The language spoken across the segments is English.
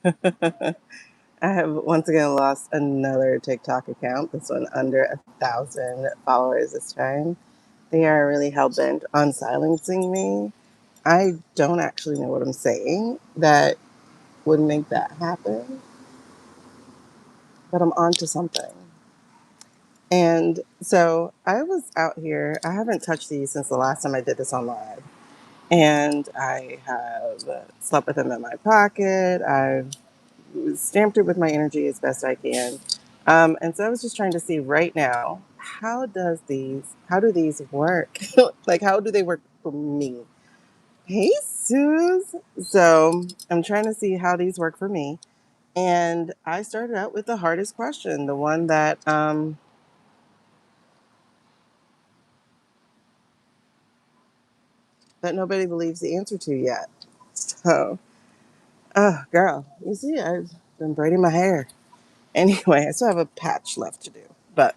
I have once again lost another TikTok account. This one under 1,000 followers this time. They are really hell bent on silencing me. I don't actually know what I'm saying that would make that happen, but I'm on to something. And so I was out here. I haven't touched these since the last time I did this on live. And I have slept with them in my pocket. I've stamped it with my energy as best I can. And so I was just trying to see right now, how do these work? Like, how do they work for me? Hey, Suze. So I'm trying to see how these work for me. And I started out with the hardest question, the one that nobody believes the answer to yet. So, oh, girl, you see, I've been braiding my hair. Anyway, I still have a patch left to do, but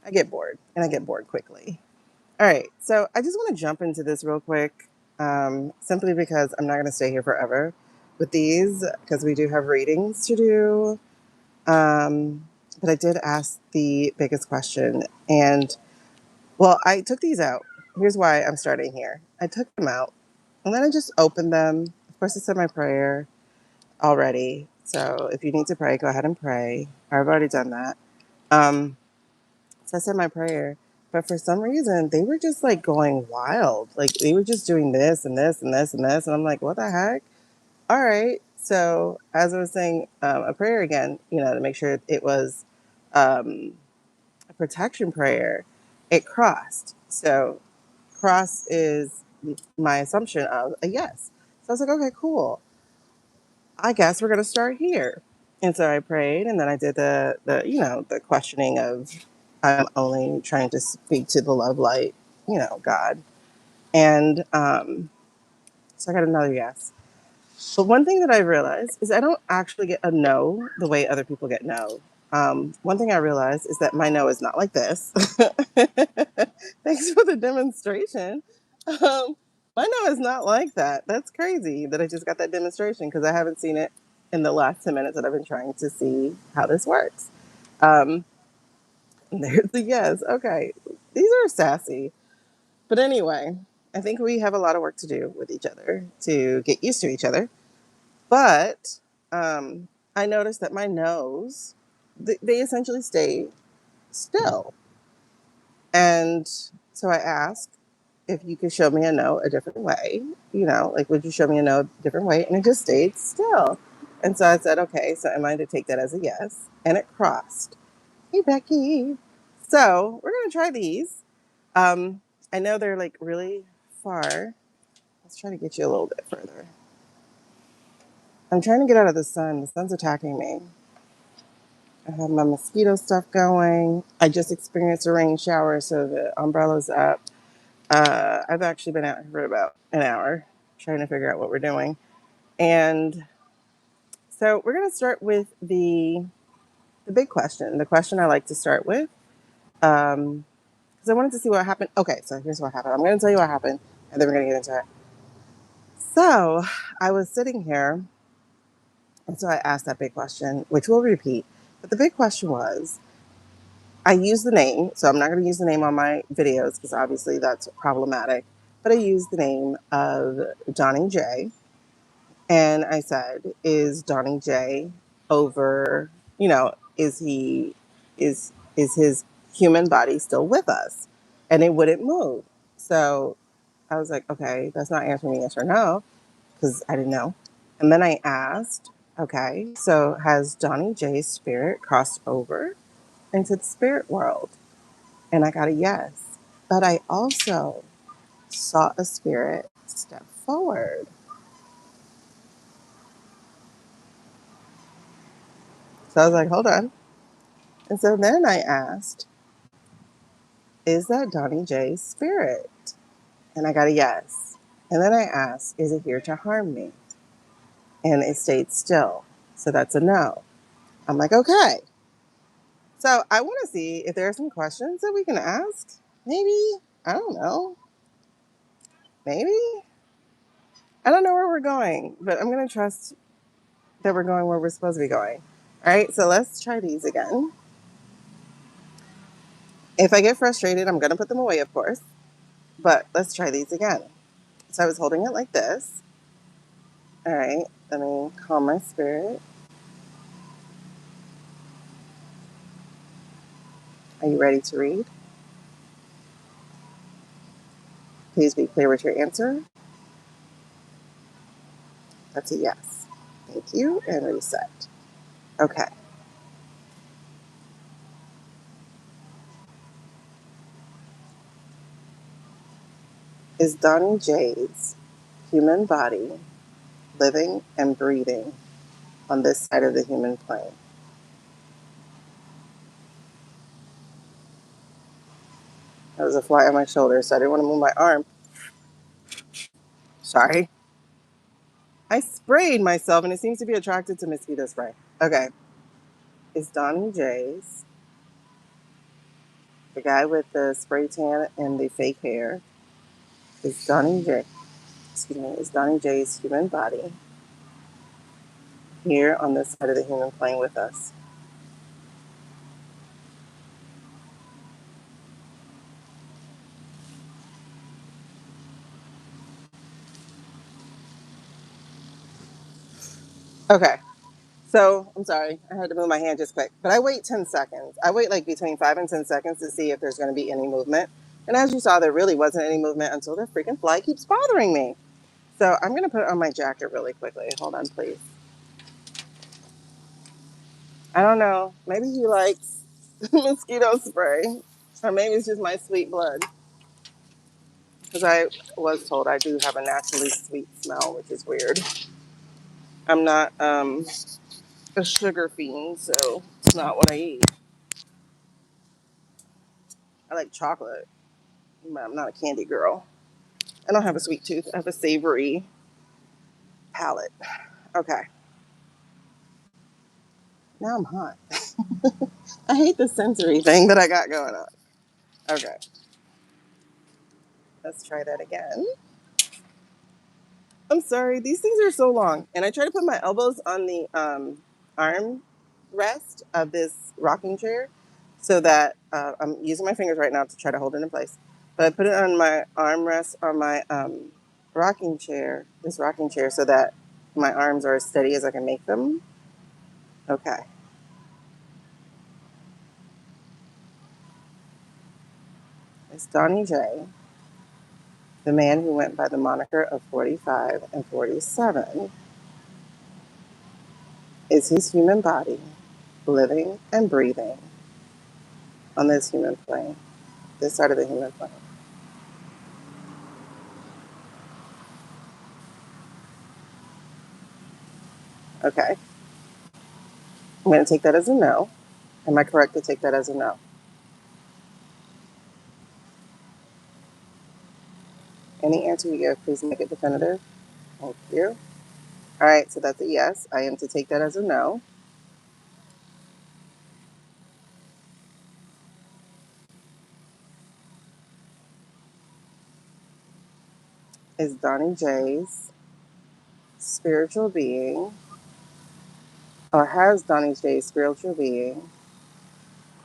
I get bored, and I get bored quickly. All right, so I just want to jump into this real quick, simply because I'm not going to stay here forever with these, because we do have readings to do. But I did ask the biggest question, and well, I took these out. Here's why I'm starting here. I took them out, and then I just opened them. Of course, I said my prayer already. So if you need to pray, go ahead and pray. I've already done that. Um, So I said my prayer, but for some reason they were just like going wild. Like they were just doing this and this and this and this, and I'm like, what the heck? All right. So as I was saying a prayer again, to make sure it was a protection prayer, it crossed. So cross is my assumption of a yes. So I was like, okay, cool. I guess we're gonna start here. And so I prayed, and then I did the questioning of I'm only trying to speak to the love light, God. And so I got another yes. But one thing that I realized is I don't actually get a no the way other people get no. One thing I realized is that my no is not like this. Thanks for the demonstration. My no is not like that. That's crazy that I just got that demonstration because I haven't seen it in the last 10 minutes that I've been trying to see how this works. Um, there's the yes. Okay. These are sassy. But anyway, I think we have a lot of work to do with each other to get used to each other. But I noticed that my nose, they essentially stay still. And so I asked if you could show me a no a different way, like would you show me a no a different way? And it just stayed still. And so I said, okay, so am I to take that as a yes? And it crossed. Hey, Becky. So we're going to try these. Um, I know they're like really far. Let's try to get you a little bit further. I'm trying to get out of the sun. The sun's attacking me. I have my mosquito stuff going. I just experienced a rain shower, so the umbrella's up. I've actually been out here for about an hour trying to figure out what we're doing. And so we're going to start with the big question, the question I like to start with. Because I wanted to see what happened. Okay, so here's what happened. I'm going to tell you what happened, and then we're going to get into it. So I was sitting here, and so I asked that big question, which we'll repeat. But the big question was, I use the name, so I'm not going to use the name on my videos because obviously that's problematic. But I used the name of Donnie J, and I said, "Is Donnie J over? Is he is his human body still with us?" And it wouldn't move. So I was like, "Okay, that's not answering me yes or no because I didn't know." And then I asked, "Okay, so has Donnie J's spirit crossed over into the spirit world?" And I got a yes. But I also saw a spirit step forward. So I was like, hold on. And so then I asked, is that Donnie J's spirit? And I got a yes. And then I asked, is it here to harm me? And it stayed still. So that's a no. I'm like, okay. So I want to see if there are some questions that we can ask. Maybe. I don't know. Maybe. I don't know where we're going, but I'm going to trust that we're going where we're supposed to be going. All right, so let's try these again. If I get frustrated, I'm going to put them away, of course. But let's try these again. So I was holding it like this. All right, let me calm my spirit. Are you ready to read? Please be clear with your answer. That's a yes. Thank you, and reset. Okay. Is Donnie J's human body living and breathing on this side of the human plane? That was a fly on my shoulder, so I didn't want to move my arm. Sorry. I sprayed myself, and it seems to be attracted to mosquito spray. Okay. Is Donnie J's, the guy with the spray tan and the fake hair, is is Donnie J's human body here on this side of the human plane with us? Okay. So I'm sorry, I had to move my hand just quick, but I wait 10 seconds. I wait like between 5 and 10 seconds to see if there's going to be any movement. And as you saw, there really wasn't any movement until the freaking fly keeps bothering me. So I'm going to put on my jacket really quickly. Hold on, please. I don't know. Maybe he likes mosquito spray, or maybe it's just my sweet blood. Because I was told I do have a naturally sweet smell, which is weird. I'm not a sugar fiend, so it's not what I eat. I like chocolate, but I'm not a candy girl. I don't have a sweet tooth. I have a savory palate. Okay. Now I'm hot. I hate the sensory thing that I got going on. Okay. Let's try that again. I'm sorry. These things are so long. And I try to put my elbows on the arm rest of this rocking chair so that I'm using my fingers right now to try to hold it in place. But I put it on my arm rest on my this rocking chair, so that my arms are as steady as I can make them. Okay. It's Donnie J, the man who went by the moniker of 45 and 47. Is his human body living and breathing on this human plane, this side of the human plane? Okay. I'm going to take that as a no. Am I correct to take that as a no? Any answer you give, please make it definitive. Thank you. All right, so that's a yes. I am to take that as a no. Is Donnie J's spiritual being, or has Donnie J's spiritual being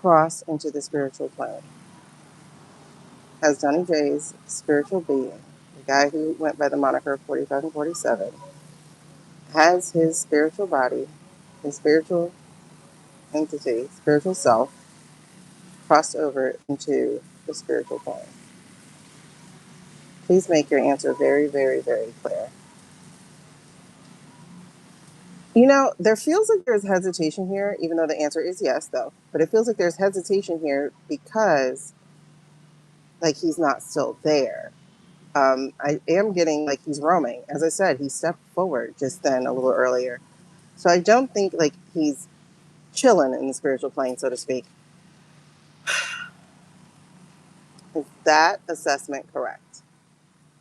crossed into the spiritual plane? Has Donnie J's spiritual being, the guy who went by the moniker of 45 and 47, has his spiritual body, his spiritual entity, spiritual self, crossed over into the spiritual plane? Please make your answer very, very, very clear. You know, there feels like there's hesitation here, even though the answer is yes, though. But it feels like there's hesitation here because, like, he's not still there. I am getting like he's roaming. As I said, he stepped forward just then a little earlier. So I don't think like he's chilling in the spiritual plane, so to speak. Is that assessment correct?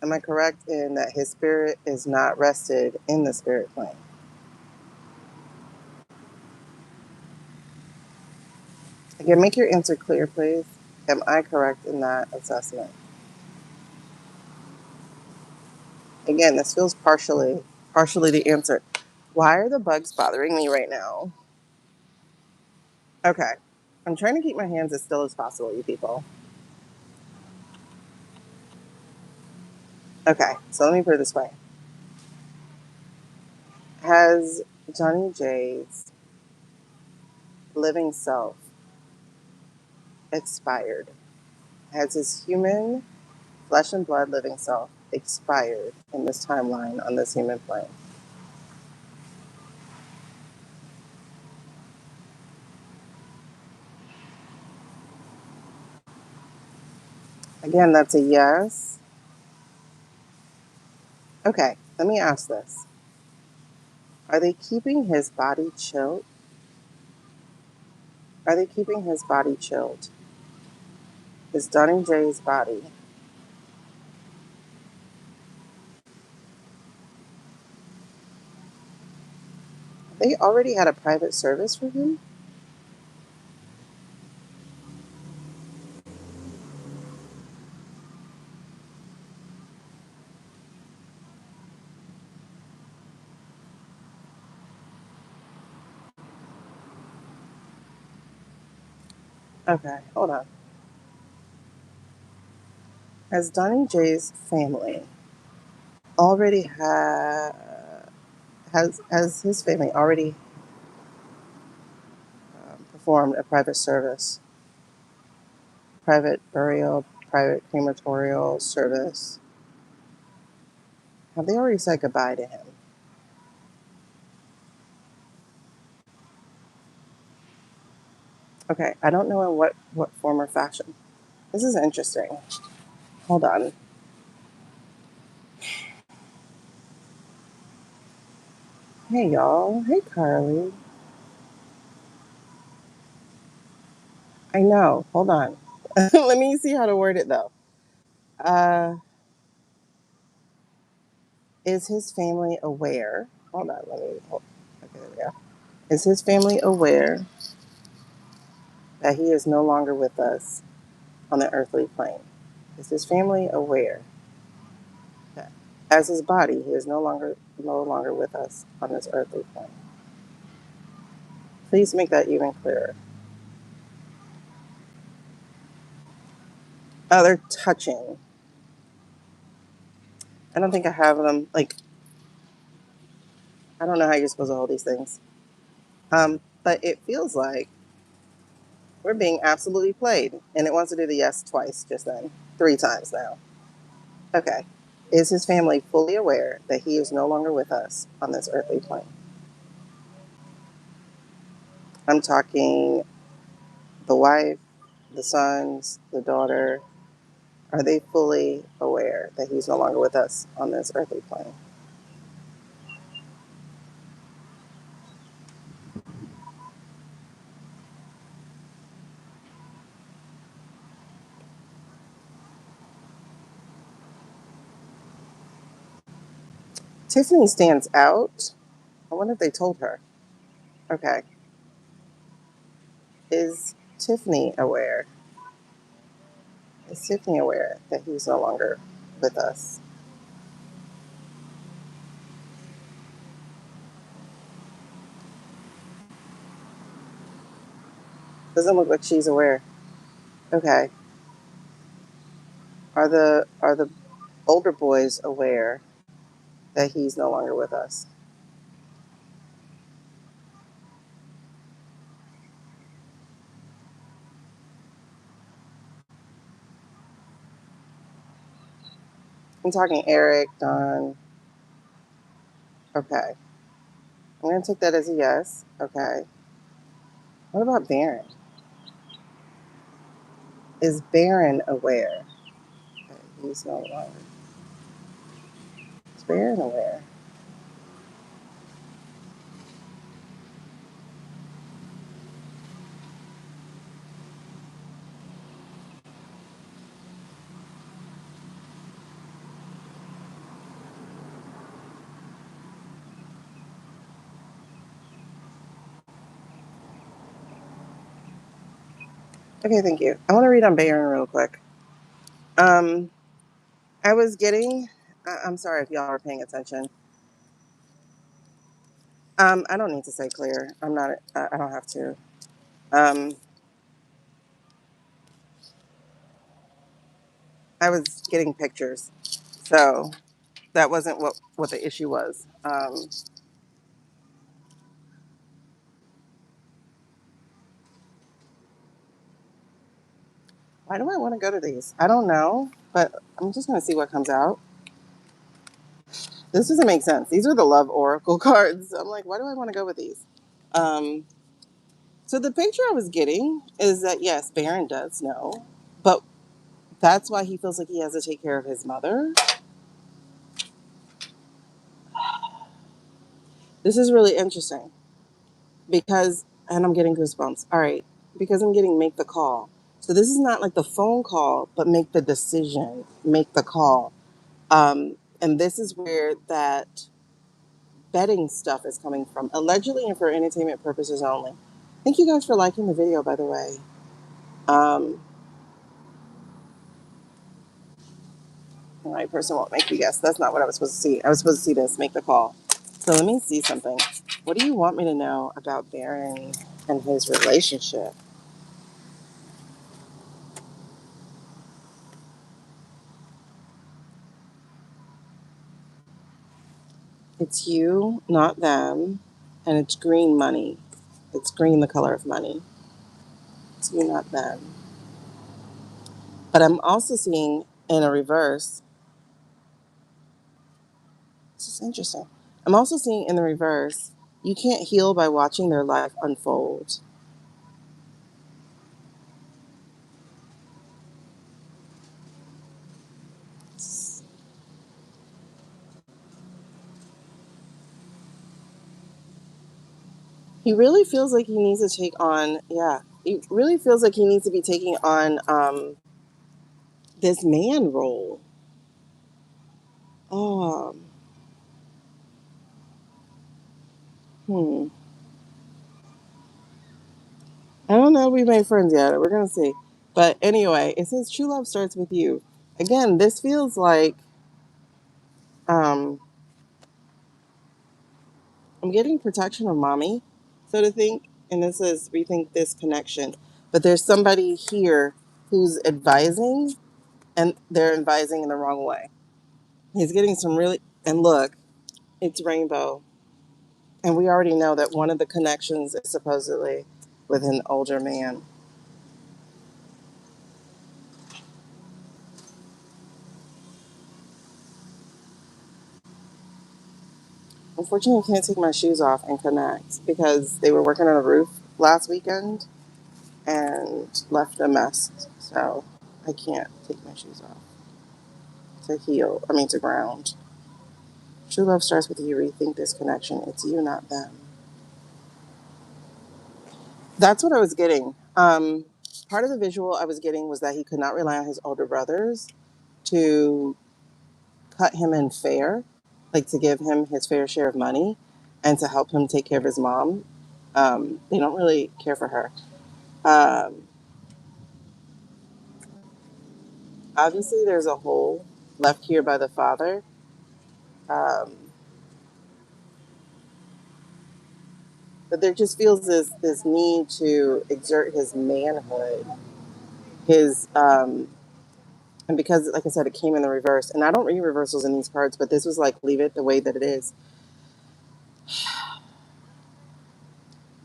Am I correct in that his spirit is not rested in the spirit plane? Again, make your answer clear, please. Am I correct in that assessment? Again, this feels partially the answer. Why are the bugs bothering me right now? Okay. I'm trying to keep my hands as still as possible, you people. Okay, so let me put it this way. Has Johnny J's living self expired? Has his human flesh and blood living self expired in this timeline on this human plane? Again, that's a yes. Okay, let me ask this. Are they keeping his body chilled? Are they keeping his body chilled? Is Donnie J's body? They already had a private service for him? Okay, hold on. Has Donnie J's family already had has his family already performed a private service, private burial, private crematorial service? Have they already said goodbye to him? Okay, I don't know in what form or fashion. This is interesting. Hold on. Hey y'all. Hey Carly. I know. Hold on. Let me see how to word it though. Uh, is his family aware? Hold on. Okay, there we go. Is his family aware that he is no longer with us on the earthly plane? Is his family aware that as his body, he is no longer with us on this earthly plane? Please make that even clearer. Oh, they're touching. I don't think I have them. Like, I don't know how you're supposed to hold these things. But it feels like we're being absolutely played. And it wants to do the yes twice just then. 3 times now. Okay. Is his family fully aware that he is no longer with us on this earthly plane? I'm talking the wife, the sons, the daughter. Are they fully aware that he's no longer with us on this earthly plane? Tiffany stands out. I wonder if they told her. Okay. Is Tiffany aware? Is Tiffany aware that he's no longer with us? Doesn't look like she's aware. Okay. Are the older boys aware that he's no longer with us? I'm talking Eric, Don. Okay. I'm gonna take that as a yes. Okay. What about Baron? Is Baron aware that he's no longer? Is Baron aware? Okay, thank you. I want to read on Baron real quick. Um, I was getting. I'm sorry if y'all are paying attention. I don't need to say clear. I'm not. I don't have to. Um, I was getting pictures, so that wasn't what the issue was. Why do I want to go to these? I don't know, but I'm just going to see what comes out. This doesn't make sense. These are the love oracle cards. I'm like, why do I want to go with these? Um, so the picture I was getting is that yes, Baron does know, but that's why he feels like he has to take care of his mother. This is really interesting because, and I'm getting goosebumps. All right, because I'm getting make the call. So this is not like the phone call, but make the decision, make the call. And this is where that betting stuff is coming from, allegedly and for entertainment purposes only. Thank you guys for liking the video, by the way. Um, the right person won't make you guess. That's not what I was supposed to see. I was supposed to see this, make the call. So let me see something. What do you want me to know about Baron and his relationship? It's you, not them, and it's green money. It's green, the color of money. It's you, not them. But I'm also seeing in a reverse. This is interesting. I'm also seeing in the reverse, you can't heal by watching their life unfold. He really feels like he needs to take on, yeah, he really feels like he needs to be taking on this man role. Um, hmm. I don't know if we made friends yet. We're going to see. But anyway, it says true love starts with you. Again, this feels like um, I'm getting protection of mommy, so to think. And this says rethink this connection. But there's somebody here who's advising, and they're advising in the wrong way. He's getting some really, and look, it's rainbow. And we already know that one of the connections is supposedly with an older man. Unfortunately, I can't take my shoes off and connect because they were working on a roof last weekend and left a mess. So I can't take my shoes off to heal, to ground. True love starts with you. Rethink this connection. It's you, not them. That's what I was getting. Part of the visual I was getting was that he could not rely on his older brothers to cut him in fair, like to give him his fair share of money and to help him take care of his mom. They don't really care for her. Um, Obviously, there's a hole left here by the father. Um, but there just feels this need to exert his manhood, his and because, like I said, it came in the reverse. And I don't read reversals in these cards, but this was like leave it the way that it is.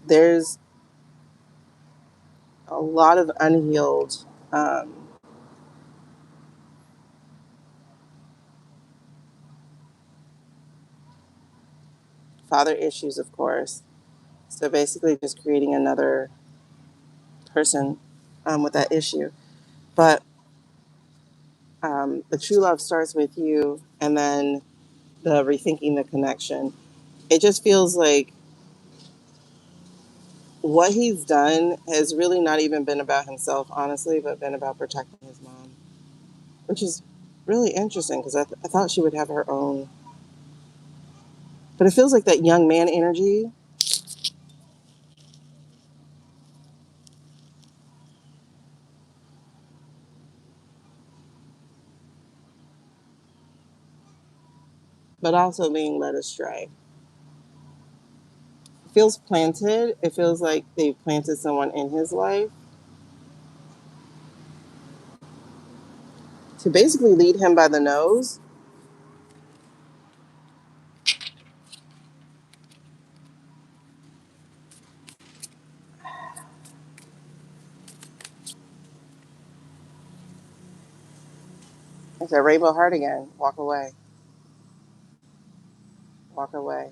There's a lot of unhealed father issues, of course. So basically, just creating another person with that issue. But the true love starts with you, and then the rethinking the connection. It just feels like what he's done has really not even been about himself, honestly, but been about protecting his mom, which is really interesting because I thought she would have her own. But it feels like that young man energy, but also being led astray. Feels planted. It feels like they planted someone in his life to basically lead him by the nose. It's a rainbow heart again. Walk away. Walk away.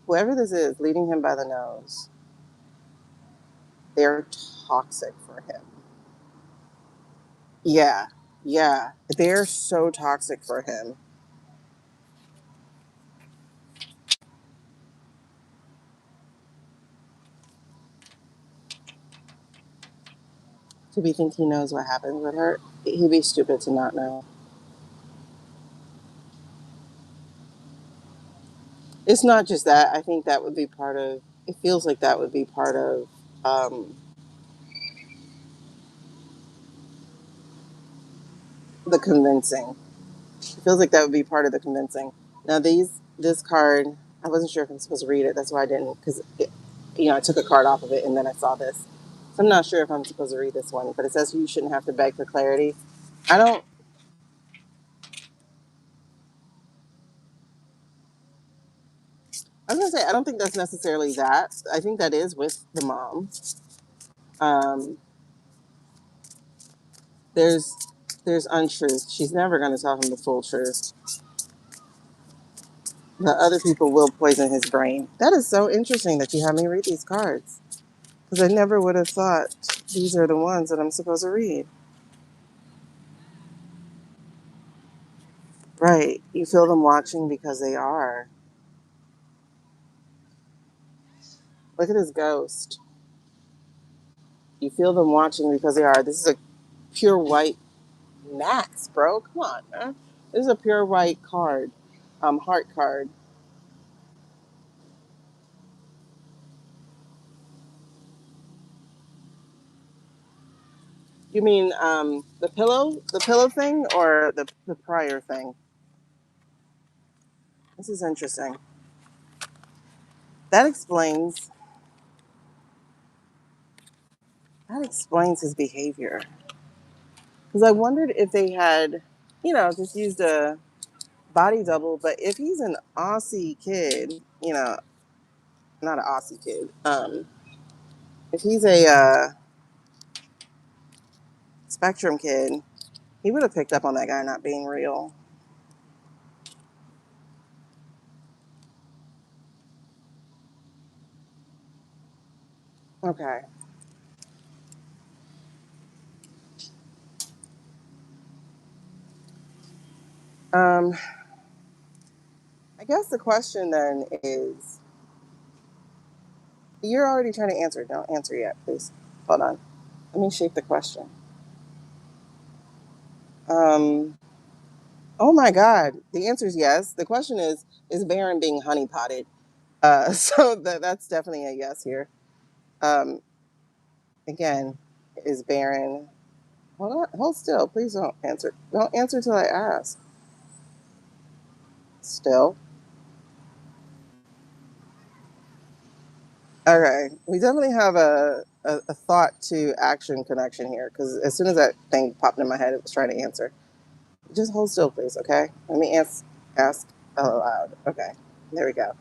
Whoever this is leading him by the nose, they're toxic for him. Yeah. Yeah. They're so toxic for him. To be think he knows what happened with her. He'd be stupid to not know. It's not just that. I think that would be part of. It feels like that would be part of um, the convincing. It feels like that would be part of the convincing. Now this card, I wasn't sure if I'm supposed to read it. That's why I didn't, because I took a card off of it and then I saw this. So I'm not sure if I'm supposed to read this one, but it says you shouldn't have to beg for clarity. I don't. I was gonna say I don't think that's necessarily that. I think that is with the mom. Um, there's there's untruth. She's never gonna tell him the full truth. The other people will poison his brain. That is so interesting that you have me read these cards because I never would have thought these are the ones that I'm supposed to read. Right. You feel them watching because they are. Look at this ghost. You feel them watching because they are. This is a pure white max, bro. Come on, man. This is a pure white card. Heart card. You mean the pillow thing, or the prior thing? This is interesting. That explains that explains his behavior. Because I wondered if they had, just used a body double. But if he's an Aussie kid, not an Aussie kid. If he's a spectrum kid, he would have picked up on that guy not being real. Okay. Um, I guess the question then is, you're already trying to answer. Don't answer yet, please. Hold on. Let me shape the question. Um, oh my God. The answer is yes. The question is Baron being honeypotted? So that's definitely a yes here. Um, again, is Baron. Hold on. Hold still. Please don't answer. Don't answer till I ask. Still. Okay. We definitely have a thought to action connection here because as soon as that thing popped in my head, it was trying to answer. Just hold still, please, okay? Let me ask aloud. Okay. There we go.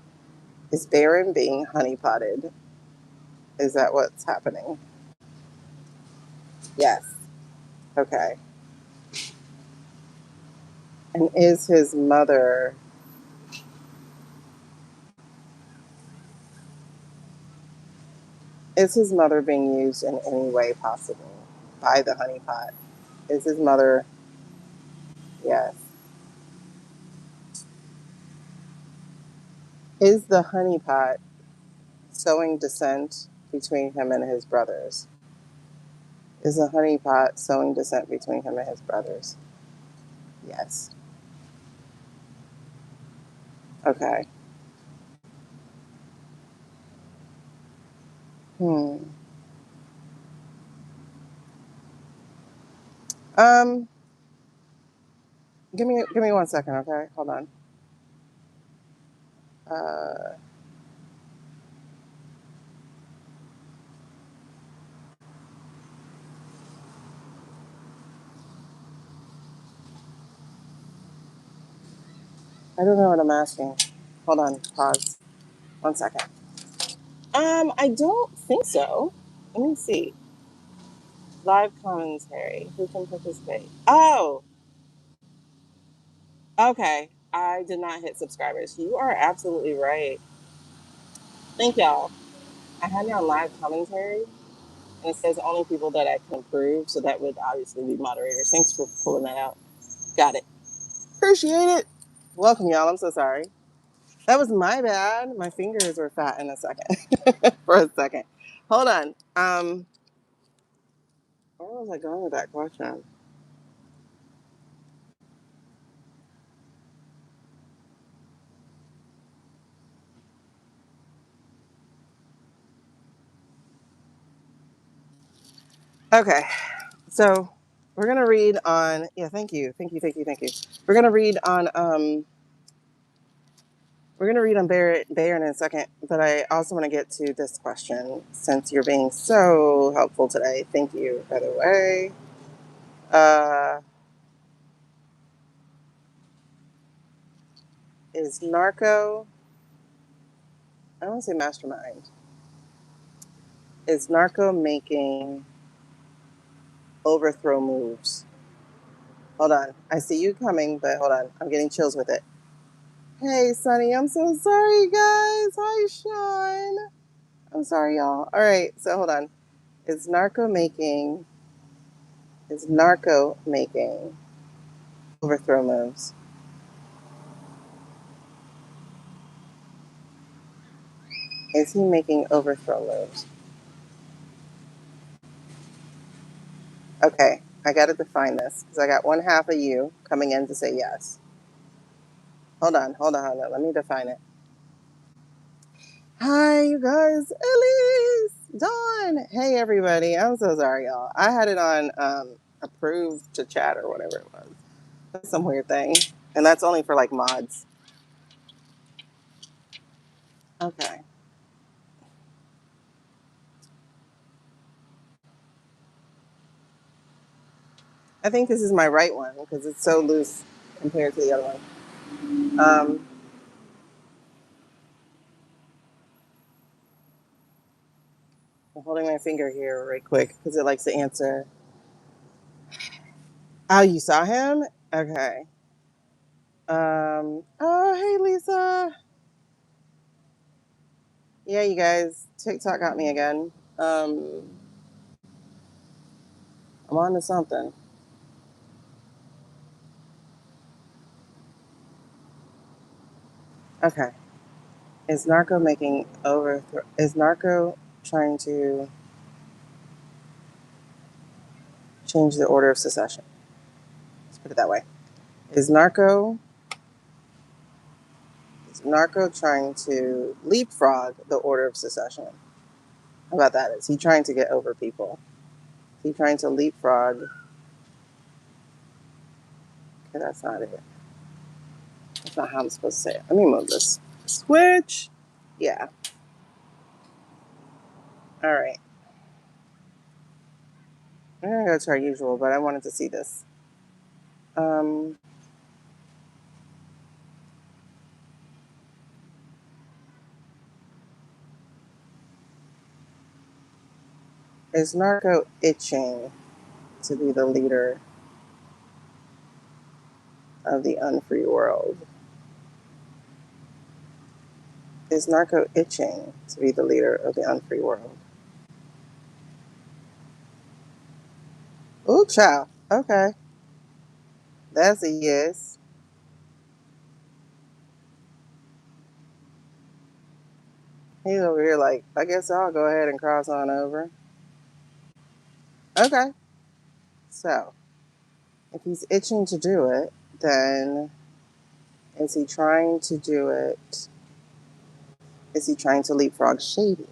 Is Baron being honeypotted? Is that what's happening? Yes. Okay. And is his mother being used in any way possible by the honeypot? Is his mother? Yes. Is the honeypot sowing dissent between him and his brothers? Is the honeypot sowing dissent between him and his brothers? Yes. Okay. Hmm. Um. Give me 1 second, okay? Hold on. Uh, I don't know what I'm asking. Hold on, pause. 1 second. I don't think so. Let me see. Live commentary. Who can participate? Oh, okay. I did not hit subscribers. You are absolutely right. Thank y'all. I had it on live commentary, and it says only people that I can approve, so that would obviously be moderators. Thanks for pulling that out. Got it. Appreciate it. Welcome, y'all. I'm so sorry. That was my bad. My fingers were fat in a second. For a second. Hold on. Where was I going with that question? Okay. So we're gonna read on. Yeah, thank you, thank you, thank you, thank you. We're gonna read on. We're gonna read on Bayer in a second, but I also want to get to this question since you're being so helpful today. Thank you, by the way. Is narco? I don't want to say mastermind. Is narco making overthrow moves? Hold on. I see you coming, but hold on. I'm getting chills with it. Hey, Sonny, I'm so sorry, guys. Hi, Sean. I'm sorry, y'all. All right, so hold on. Is narco making overthrow moves? Is he making overthrow moves? Okay, I got to define this because I got one half of you coming in to say yes. Hold on, hold on, hold on. Let me define it. Hi, you guys. Elise, Dawn. Hey, everybody. I'm so sorry, y'all. I had it on approved to chat or whatever it was. That's some weird thing. And that's only for like mods. Okay. I think this is my right one because it's so loose compared to the other one. I'm holding my finger here right quick because it likes to answer. Oh, you saw him? Okay. Oh, hey, Lisa. Yeah, you guys. TikTok got me again. I'm on to something. Okay. Is Narco making overthrow? Is Narco trying to change the order of succession? Let's put it that way. Is Narco trying to leapfrog the order of succession? How about that? Is he trying to get over people? Is he trying to leapfrog? Okay, that's not it. That's not how I'm supposed to say it. Let me move this. Switch. Yeah. All right. I'm gonna go to our usual, but I wanted to see this. Um, is Narco itching to be the leader of the unfree world? Is Narco itching to be the leader of the unfree world? Ooh, child. Okay. That's a yes. He's over here like, I guess I'll go ahead and cross on over. Okay. So, if he's itching to do it, then is he trying to do it? Is he trying to leapfrog Shady?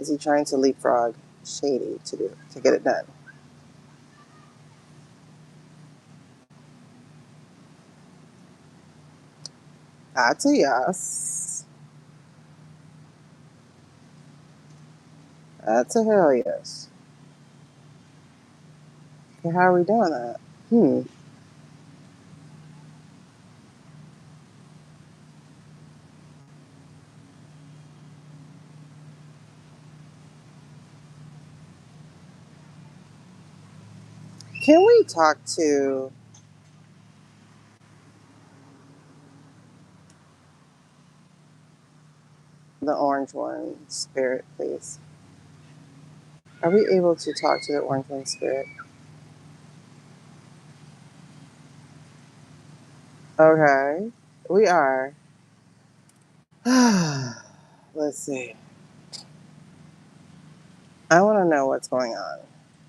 Is he trying to leapfrog Shady to do it, to get it done? That's a yes. That's a hell yes. Okay, how are we doing that? Hmm. Can we talk to the orange one spirit, please? Are we able to talk to the orange one spirit? Okay, we are. Let's see. I want to know what's going on.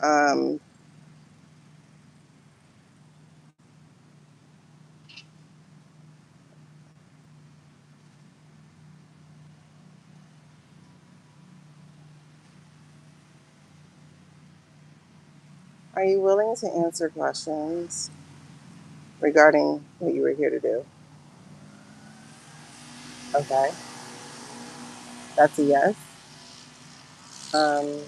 Um, are you willing to answer questions regarding what you were here to do? Okay, that's a yes. Um,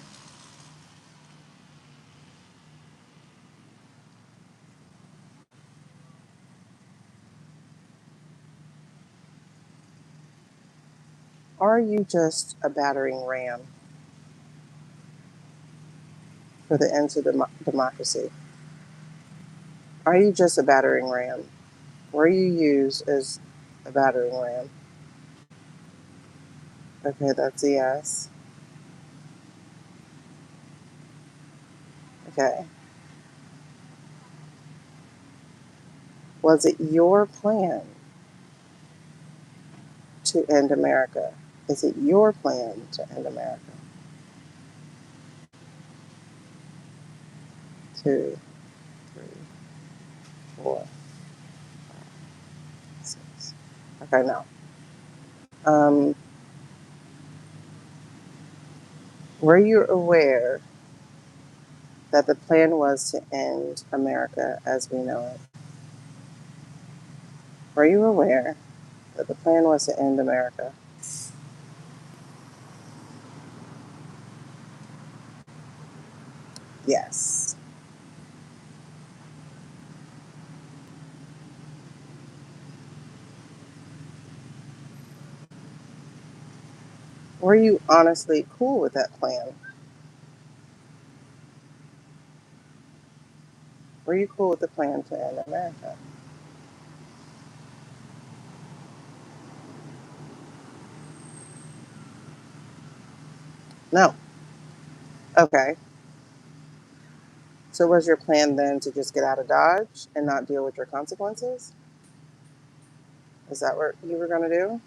are you just a battering ram for the end of democracy? Are you just a battering ram? Were you used as a battering ram? Okay, that's a yes. Okay. Was it your plan to end America? Is it your plan to end America? 2, 3, 4, 6. Okay, no. Um, were you aware that the plan was to end America as we know it? Were you aware that the plan was to end America? Yes. Were you honestly cool with that plan? Were you cool with the plan to end America? No. Okay. So was your plan then to just get out of Dodge and not deal with your consequences? Is that what you were going to do?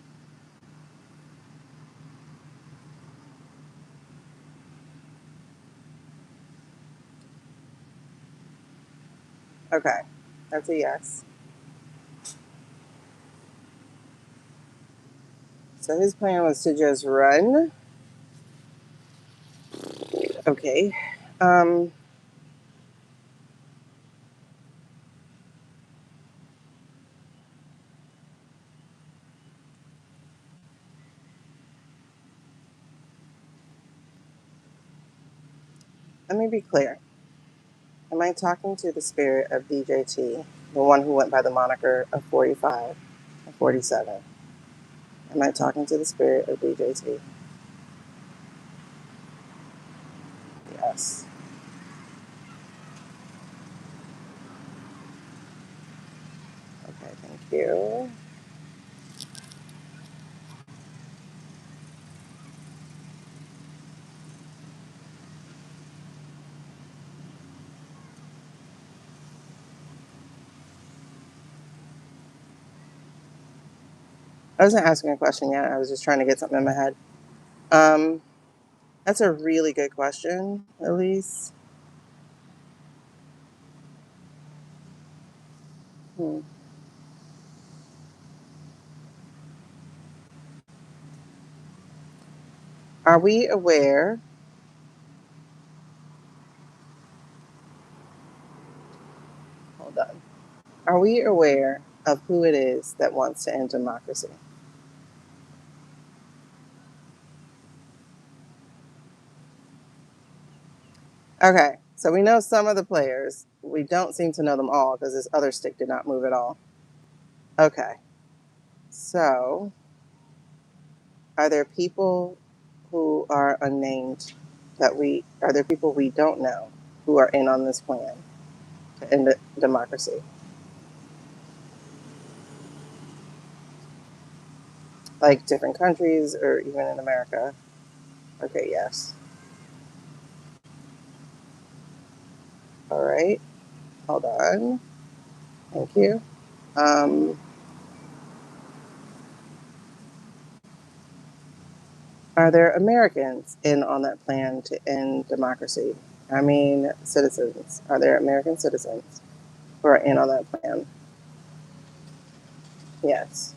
Okay. That's a yes. So his plan was to just run. Okay. Um, let me be clear. Am I talking to the spirit of DJT, the one who went by the moniker of 45 and 47? Am I talking to the spirit of DJT? Yes. Okay, thank you. I wasn't asking a question yet. I was just trying to get something in my head. Um, that's a really good question, Elise. Hmm. Are we aware? Hold on. Are we aware of who it is that wants to end democracy. Okay, so we know some of the players. We don't seem to know them all because this other stick did not move at all. Okay, so are there people who are unnamed are there people we don't know who are in on this plan to end democracy? Like different countries or even in America? Okay, yes. All right, hold on. Thank you. Um, are there Americans in on that plan to end democracy? I mean, citizens. Are there American citizens who are in on that plan? Yes.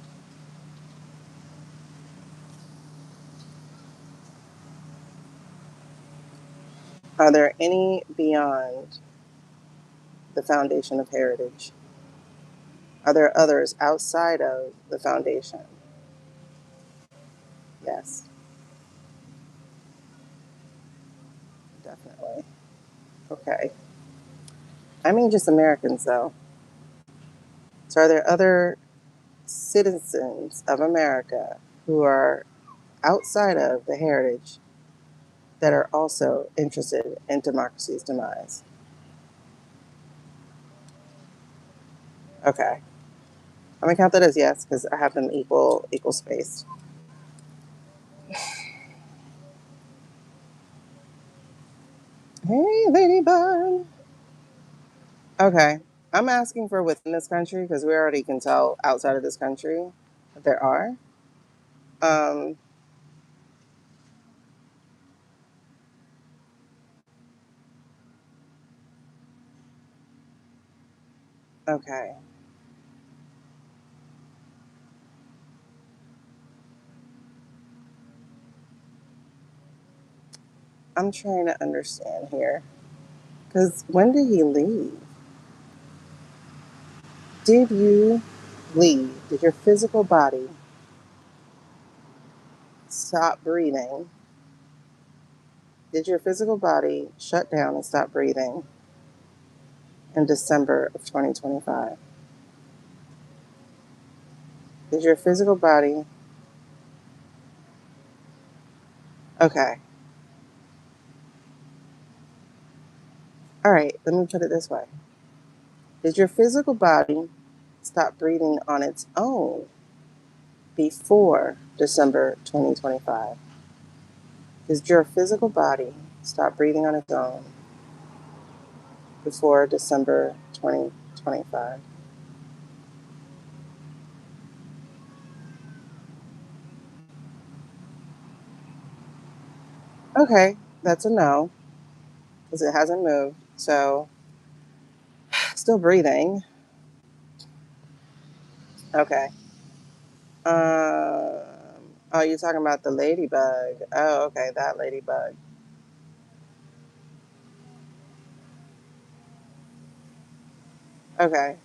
Are there any beyond the foundation of heritage? Are there others outside of the foundation? Yes, definitely. Okay. I mean, just Americans, though. So, are there other citizens of America who are outside of the heritage that are also interested in democracy's demise? Okay. I'm gonna count that as yes because I have them equal spaced. Hey, ladybug. Okay. I'm asking for within this country because we already can tell outside of this country that there are. Um, okay. I'm trying to understand here. Because when did he leave? Did you leave? Did your physical body stop breathing? Did your physical body shut down and stop breathing in December of 2025? Did your physical body. Okay. All right. Let me put it this way. Did your physical body stop breathing on its own before December 2025? Did your physical body stop breathing on its own before December 2025? Okay, that's a no because it hasn't moved. So, still breathing. Okay. Oh, you're talking about the ladybug. Oh, okay, that ladybug. Okay.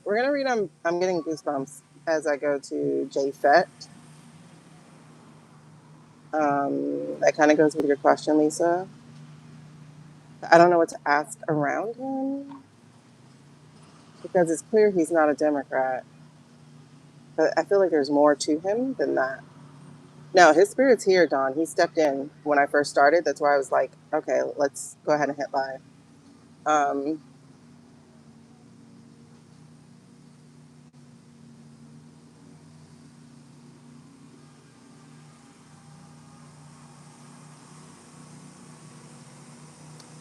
We're gonna read. I'm getting goosebumps as I go to Japhet. That kind of goes with your question, Lisa. I don't know what to ask around him because it's clear he's not a Democrat. But I feel like there's more to him than that. No, his spirit's here, Don. He stepped in when I first started. That's why I was like, okay, let's go ahead and hit live. Um,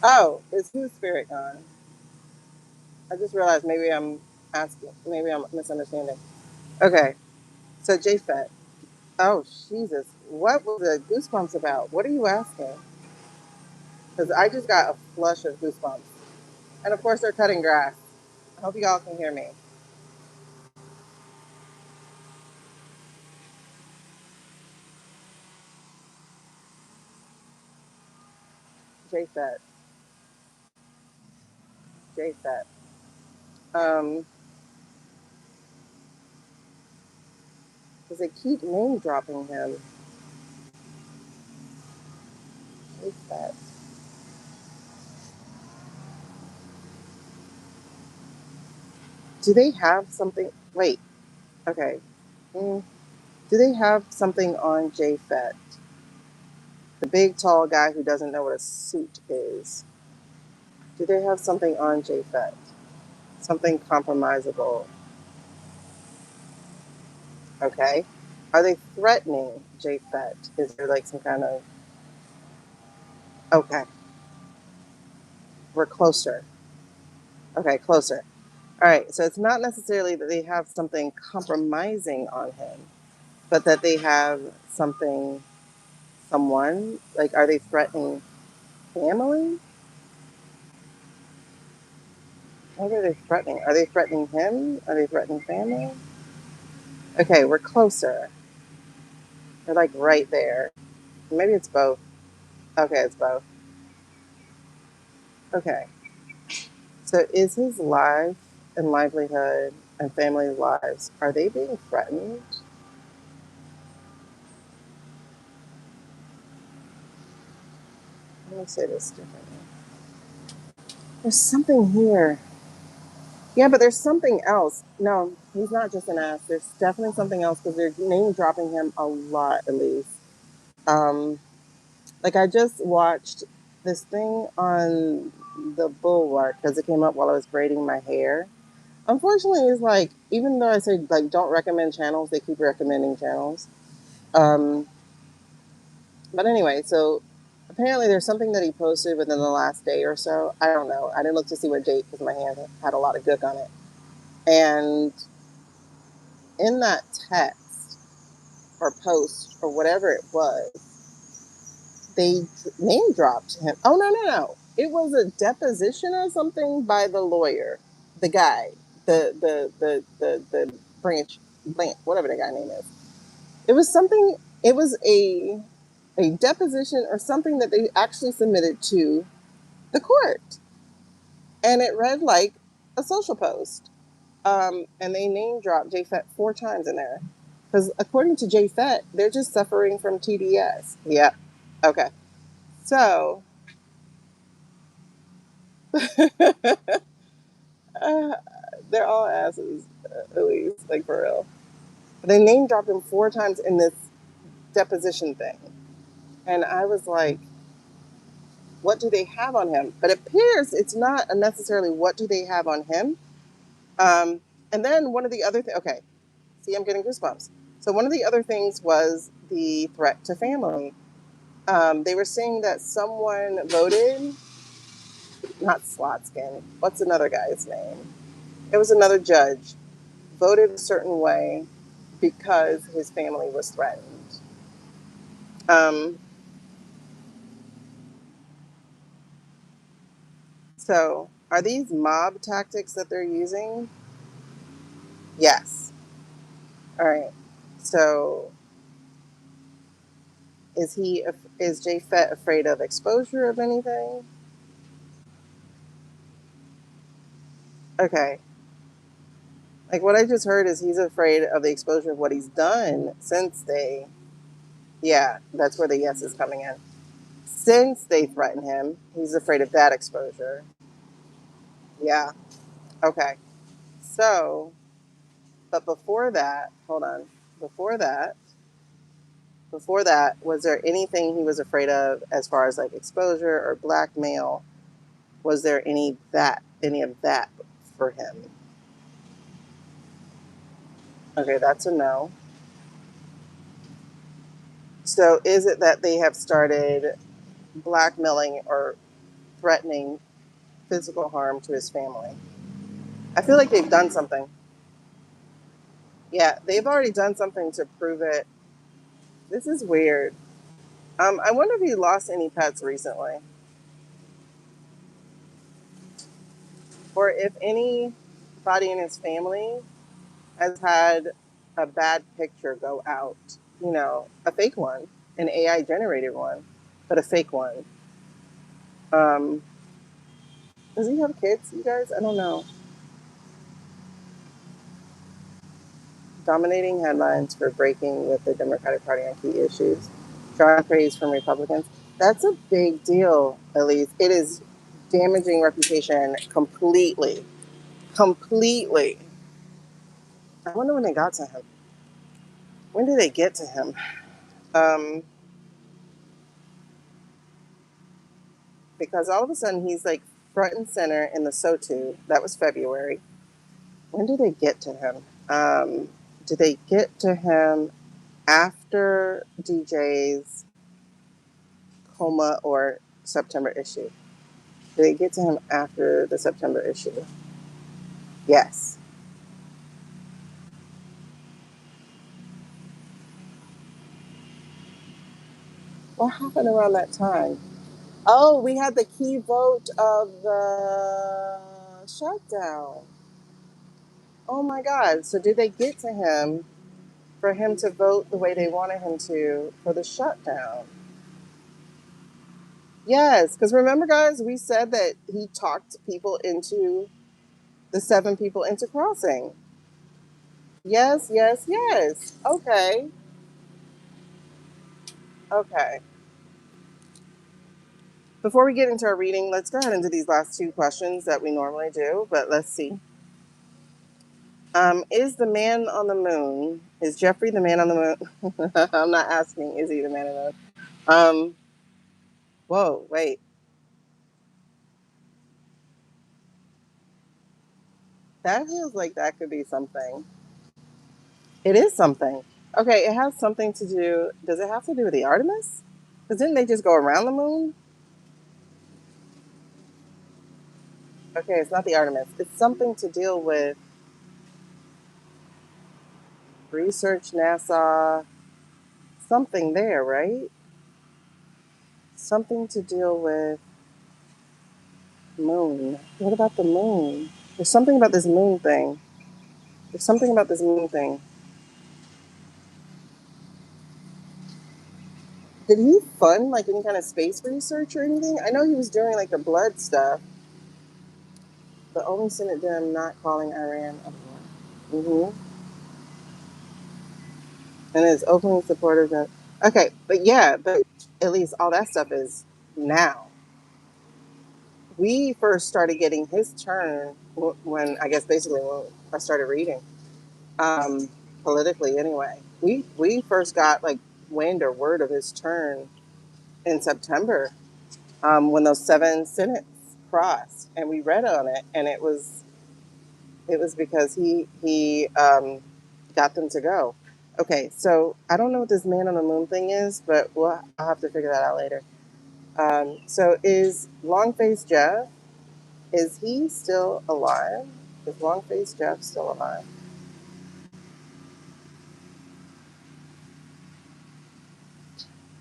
oh, is whose spirit gone? I just realized maybe I'm misunderstanding. Okay, so JFET. Oh, Jesus. What was the goosebumps about? What are you asking? Because I just got a flush of goosebumps. And of course, they're cutting grass. I hope you all can hear me. JFET. Japhet. Um, because they keep name dropping him. Japhet. Do they have something? Wait. Okay. Mm. Do they have something on Japhet? The big tall guy who doesn't know what a suit is. Do they have something on Japhet? Something compromisable. Okay. Are they threatening Japhet? Is there like some kind of. Okay. We're closer. Okay, closer. All right. So it's not necessarily that they have something compromising on him, but that they have something, someone. Like, are they threatening family? What are they threatening? Are they threatening him? Are they threatening family? Okay, we're closer. We're like right there. Maybe it's both. Okay, it's both. Okay. So is his life and livelihood and family lives, are they being threatened? Let me say this differently. There's something here. Yeah, but there's something else. No, he's not just an ass. There's definitely something else because they're name dropping him a lot, at least. Um, like I just watched this thing on the Bulwark because it came up while I was braiding my hair. Unfortunately, it's like even though I say like don't recommend channels, they keep recommending channels. Um, but anyway, so apparently there's something that he posted within the last day or so. I don't know. I didn't look to see what date because my hand had a lot of gook on it. And in that text or post or whatever it was, they name dropped him. Oh no! It was a deposition or something by the lawyer, the guy, the Blanche, whatever the guy name is. It was something. It was a deposition or something that they actually submitted to the court, and it read like a social post. And they name dropped JFET 4 times in there. Because according to JFET, they're just suffering from TDS. Yep. Okay. So, uh, they're all asses, at least, like for real. They name dropped him 4 times in this deposition thing. And I was like, what do they have on him? But it appears it's not necessarily what do they have on him. Um, and then one of the other things, okay, see, I'm getting goosebumps. So one of the other things was the threat to family. They were saying that someone voted, not Slotskin, what's another guy's name? It was another judge, voted a certain way because his family was threatened. Um, so are these mob tactics that they're using? Yes. All right. So is Jay Fett afraid of exposure of anything? Okay. Like what I just heard is he's afraid of the exposure of what he's done since they, yeah, that's where the yes is coming in. Since they threaten him, he's afraid of that exposure. Yeah. Okay. So, but before that, hold on. Before that, was there anything he was afraid of as far as like exposure or blackmail? Was there any of that for him? Okay, that's a no. So, is it that they have started blackmailing or threatening physical harm to his family? I feel like they've done something. Yeah, they've already done something to prove it. This is weird. I wonder if he lost any pets recently, or if anybody in his family has had a bad picture go out. You know, a fake one, an AI generated one, but a fake one. Um, Does he have kids, you guys? I don't know. Dominating headlines for breaking with the Democratic Party on key issues. Drawing praise from Republicans. That's a big deal, Elise. It is damaging reputation completely. Completely. I wonder when they got to him. When did they get to him? Um, because all of a sudden he's like front and center in the SOTU. That was February. When did they get to him? Did they get to him after DJ's coma or September issue? Did they get to him after the September issue? Yes. What happened around that time? Oh, we had the key vote of the shutdown. Oh my God. So did they get to him for him to vote the way they wanted him to for the shutdown? Yes, because remember, guys, we said that he talked people into the 7 people into crossing. Yes, yes, yes. Okay, okay. Before we get into our reading, let's go ahead and do these last 2 questions that we normally do, but let's see. Is the man on the moon, is Jeffrey the man on the moon? I'm not asking, is he the man on the moon? Whoa, wait. That feels like that could be something. It is something. Okay, it has something to do. Does it have to do with the Artemis? Because didn't they just go around the moon? Okay, it's not the Artemis. It's something to deal with research, NASA, something there, right? Something to deal with moon. What about the moon? There's something about this moon thing. There's something about this moon thing. Did he fund like any kind of space research or anything? I know he was doing like the blood stuff. The only Senate Dem not calling Iran a war. Mm-hmm. And is openly supportive of. Okay, but yeah, but at least all that stuff is now. We first started getting his turn when I guess basically when I started reading, um, politically anyway. We first got like wind or word of his turn in September, when those 7 senates crossed, and we read on it, and it was because he got them to go. Okay, so I don't know what this man on the moon thing is, but I'll have to figure that out later. So is Longface Jeff? Is he still alive? Is Longface Jeff still alive?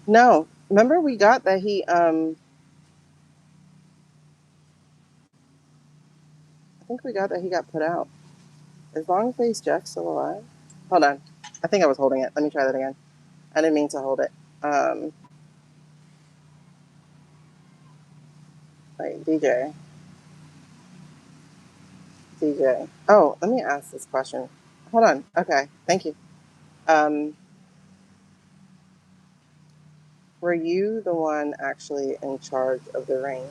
No. Remember we got that I think we got that he got put out. Is Longface Jeff still alive? Hold on. I think I was holding it. Let me try that again. I didn't mean to hold it. Wait, DJ. Oh, let me ask this question. Hold on. Okay, thank you. Um, were you the one actually in charge of the ring?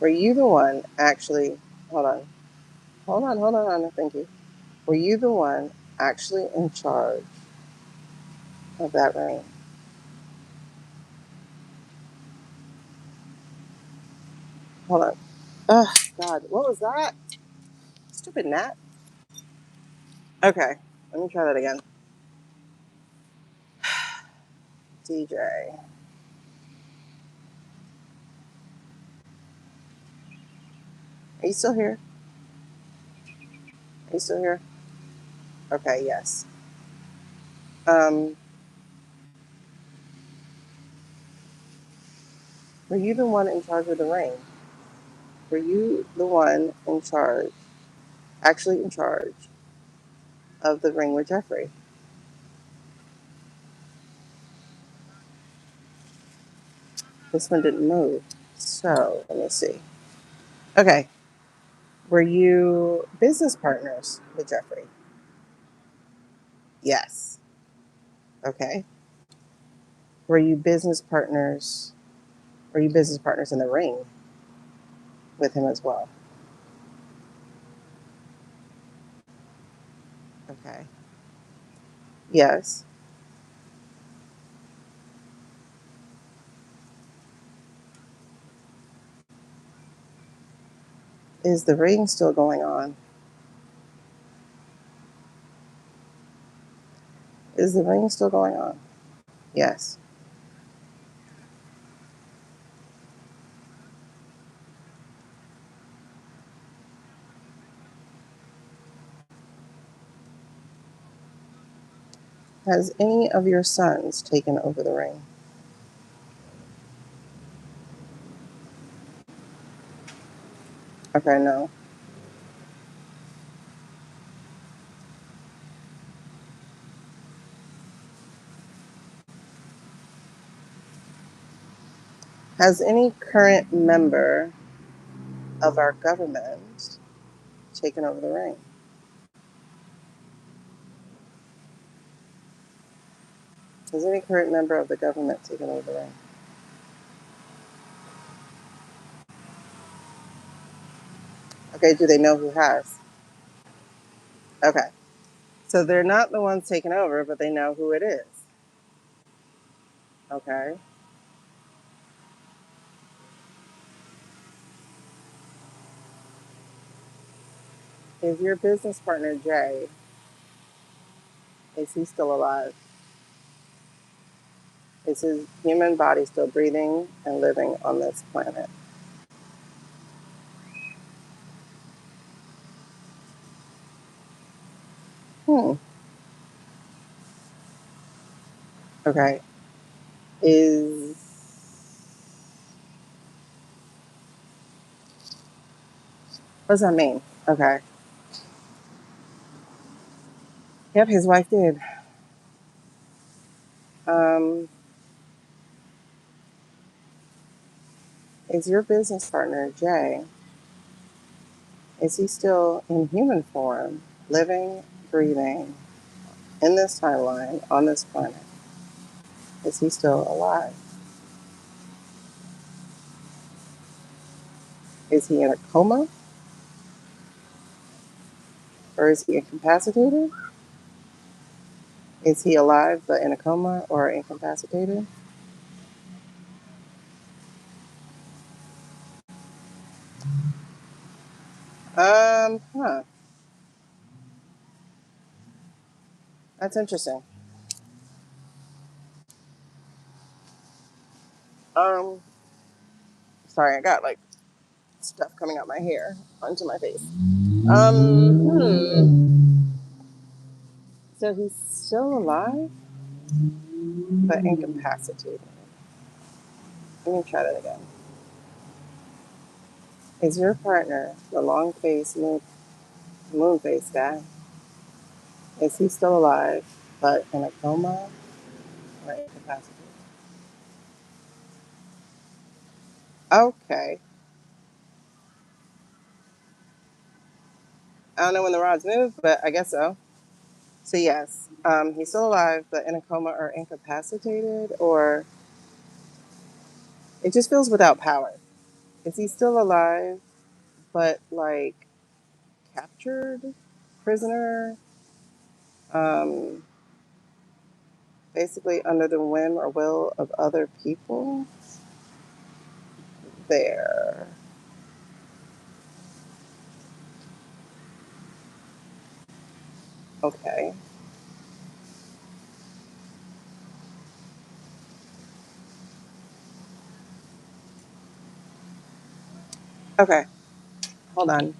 Were you the one actually? Hold on. Hold on. Thank you. Were you the one actually in charge of that ring? Hold on. Oh, God. What was that? Stupid gnat. Okay. Let me try that again. DJ. Are you still here? Are you still here? Okay, yes. Um, were you the one in charge of the ring? Were you the one in charge, actually in charge of the ring with Jeffrey? This one didn't move. So let me see. Okay. Were you business partners with Jeffrey? Yes. Okay. Were you business partners? Were you business partners in the ring with him as well? Okay. Yes. Is the ring still going on? Is the ring still going on? Yes. Has any of your sons taken over the ring? Okay, no. Has any current member of our government taken over the ring? Has any current member of the government taken over the ring? Okay, do they know who has? Okay. So they're not the ones taking over, but they know who it is. Okay. Is your business partner Jay, is he still alive? Is his human body still breathing and living on this planet? Hmm. Okay. Is what does that mean? Okay. Yep, his wife did. Um, is your business partner Jay? Is he still in human form, living, breathing, in this timeline, on this planet? Is he still alive? Is he in a coma? Or is he incapacitated? Is he alive but in a coma or incapacitated? Huh. That's interesting. Um, sorry, I got like stuff coming out my hair onto my face. Hmm. So he's still alive but incapacitated. Let me try that again. Is your partner the long face moon face guy? Is he still alive but in a coma or incapacitated? Okay. I don't know when the rods move, but I guess so. So yes, he's still alive but in a coma or incapacitated, or it just feels without power. Is he still alive but like captured, prisoner, um, basically under the whim or will of other people? There. Okay. Okay. Hold on.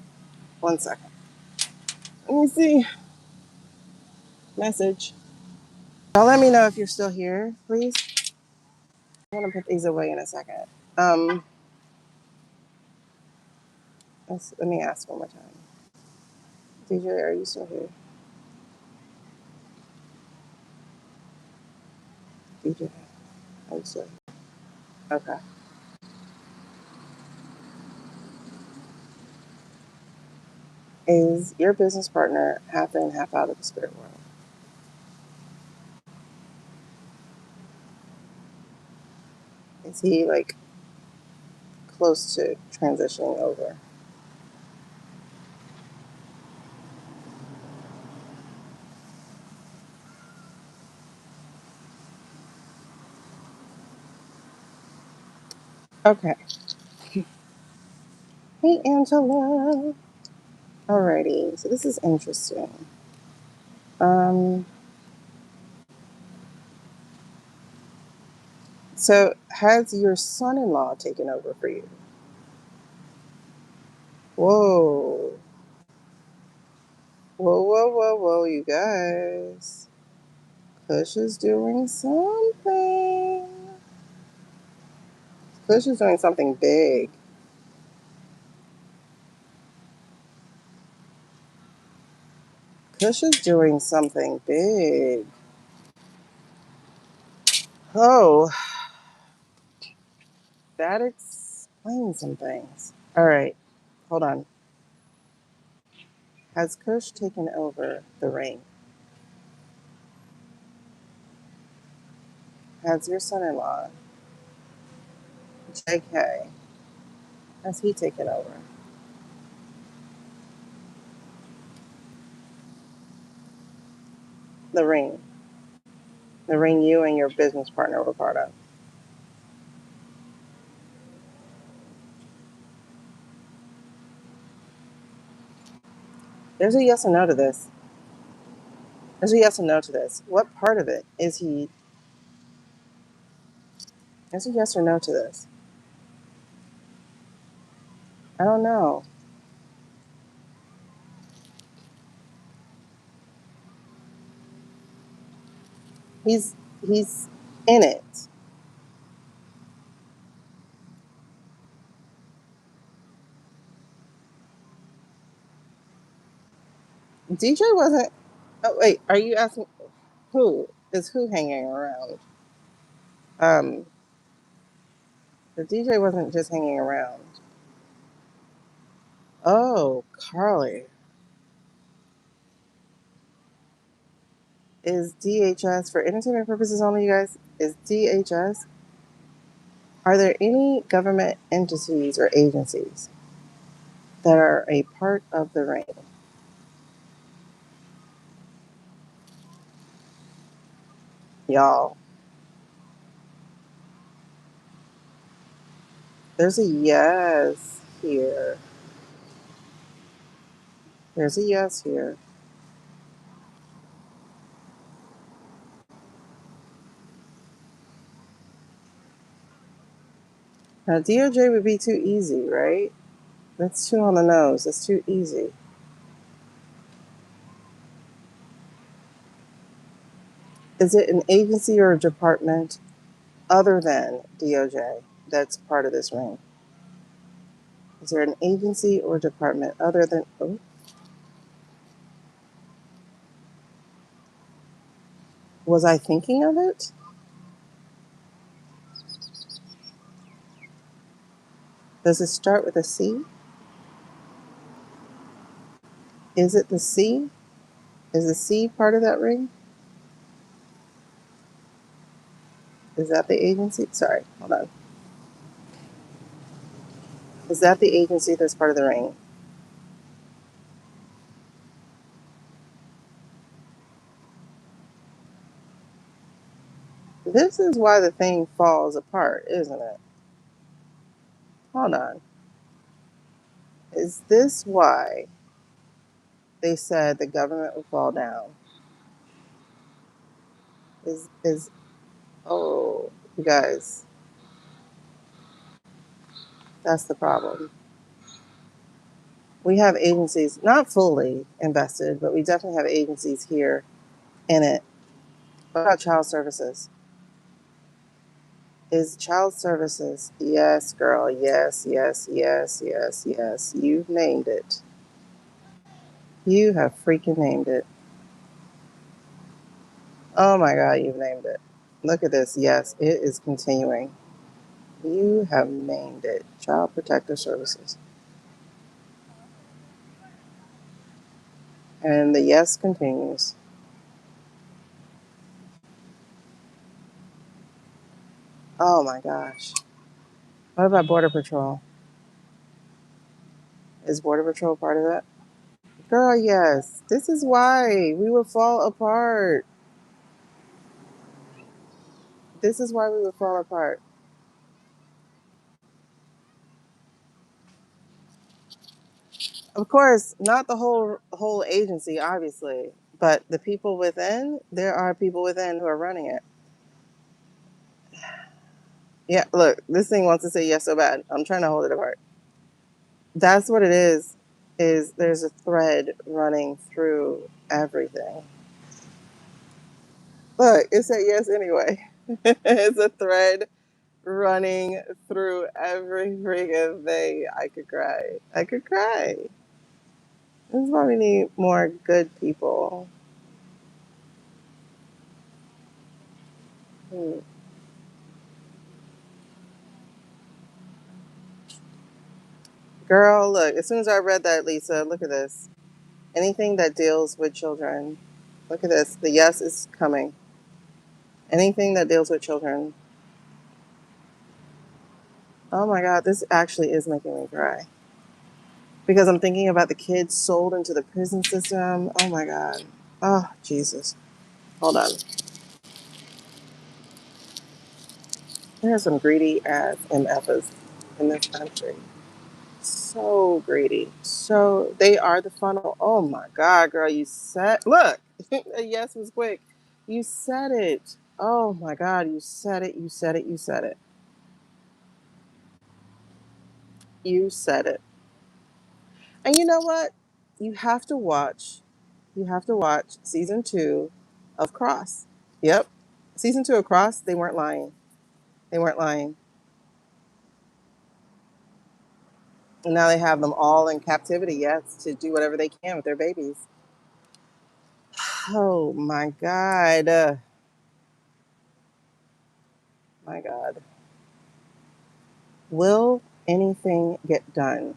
1 second. Let me see. Message. Y'all let me know if you're still here, please. I'm gonna put these away in a second. Um, let me ask one more time. DJ, are you still here? DJ, are you still here? Okay. Is your business partner half in, half out of the spirit world? Is he like close to transitioning over? Okay. Hey, Angela. Alrighty. So this is interesting. Um, so has your son-in-law taken over for you? Whoa. Whoa, whoa, whoa, whoa, you guys. Kush is doing something. Kush is doing something big. Kush is doing something big. Oh, that explains some things. All right, hold on. Has Kush taken over the ring? Has your son-in-law, JK, has he taken over the ring? The ring you and your business partner were part of. There's a yes or no to this. There's a yes or no to this. What part of it is he? There's a yes or no to this. I don't know. He's he's in it. DJ wasn't. Oh wait, are you asking who is who hanging around? Um, the DJ wasn't just hanging around. Oh, Carly, is DHS for entertainment purposes only? You guys, is DHS? Are there any government entities or agencies that are a part of the ring? Y'all, there's a yes here. There's a yes here. Now, DOJ would be too easy, right? That's too on the nose. That's too easy. Is it an agency or a department other than DOJ that's part of this ring? Is there an agency or department other than, oh, was I thinking of it? Does it start with a C? Is it the C? Is the C part of that ring? Is that the agency? Sorry, hold on. Is that the agency that's part of the ring? This is why the thing falls apart, isn't it? Hold on. Is this why they said the government would fall down? Is oh, you guys, that's the problem. We have agencies, not fully invested, but we definitely have agencies here in it. What about child services? Is child services? Yes, girl. Yes, yes, yes, yes, yes. You've named it. You have freaking named it. Oh my God, you've named it. Look at this. Yes, it is continuing. You have named it. Child Protective Services. And the yes continues. Oh my gosh. What about Border Patrol? Is Border Patrol part of that? Girl, yes. This is why we would fall apart. This is why we would fall apart. Of course, not the whole agency, obviously, but the people within. There are people within who are running it. Yeah, look, this thing wants to say yes so bad. I'm trying to hold it apart. That's what it is. Is there's a thread running through everything. Look, it said yes anyway. It's a thread running through every freaking thing. I could cry. I could cry. This is why we need more good people. Hmm. Girl, look, as soon as I read that, Lisa, look at this. Anything that deals with children. Look at this. The yes is coming. Anything that deals with children. Oh my God, this actually is making me cry. Because I'm thinking about the kids sold into the prison system. Oh my God. Oh, Jesus. Hold on. There are some greedy ass MFs in this country. So greedy. So they are the funnel. Oh my God, girl, you said, look, yes was quick. You said it. Oh my God, you said it. You said it. You said it. You said it. And you know what? You have to watch. You have to watch season 2 of Cross. Yep. Season 2 of Cross, they weren't lying. They weren't lying. And now they have them all in captivity, yes, to do whatever they can with their babies. Oh my God. My God. Will anything get done?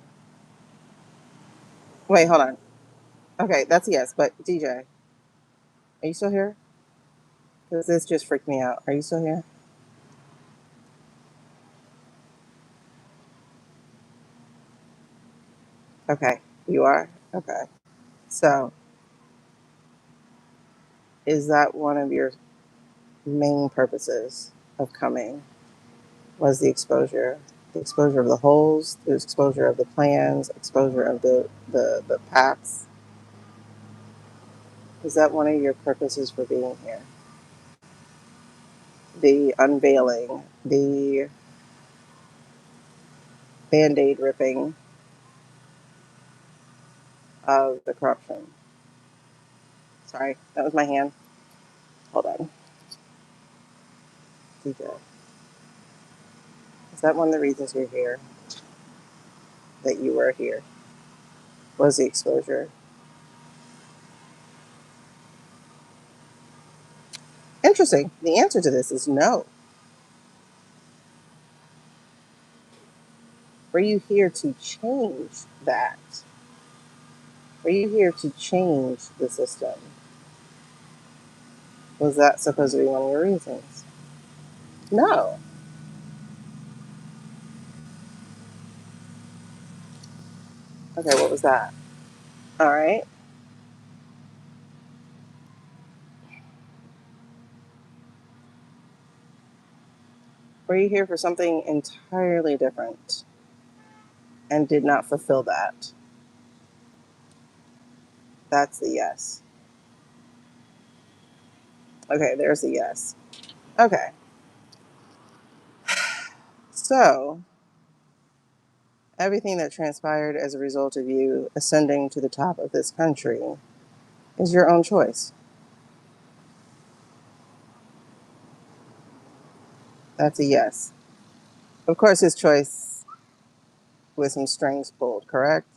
Wait, hold on. Okay, that's a yes, but DJ, are you still here? Because this just freaked me out. Are you still here? Okay, you are? Okay. So, is that one of your main purposes of coming? Was the exposure? The exposure of the holes, the exposure of the plans, exposure of the packs? Is that one of your purposes for being here? The unveiling, the band aid ripping of the corruption. Sorry, that was my hand. Hold on. DJ. Is that one of the reasons you're here? That you were here? Was the exposure? Interesting. The answer to this is no. Were you here to change that? Were you here to change the system? Was that supposed to be one of your reasons? No. Okay, what was that? All right. Were you here for something entirely different and did not fulfill that? That's the yes. Okay, there's the yes. Okay. So, everything that transpired as a result of you ascending to the top of this country is your own choice. That's a yes. Of course, his choice with some strings pulled, correct?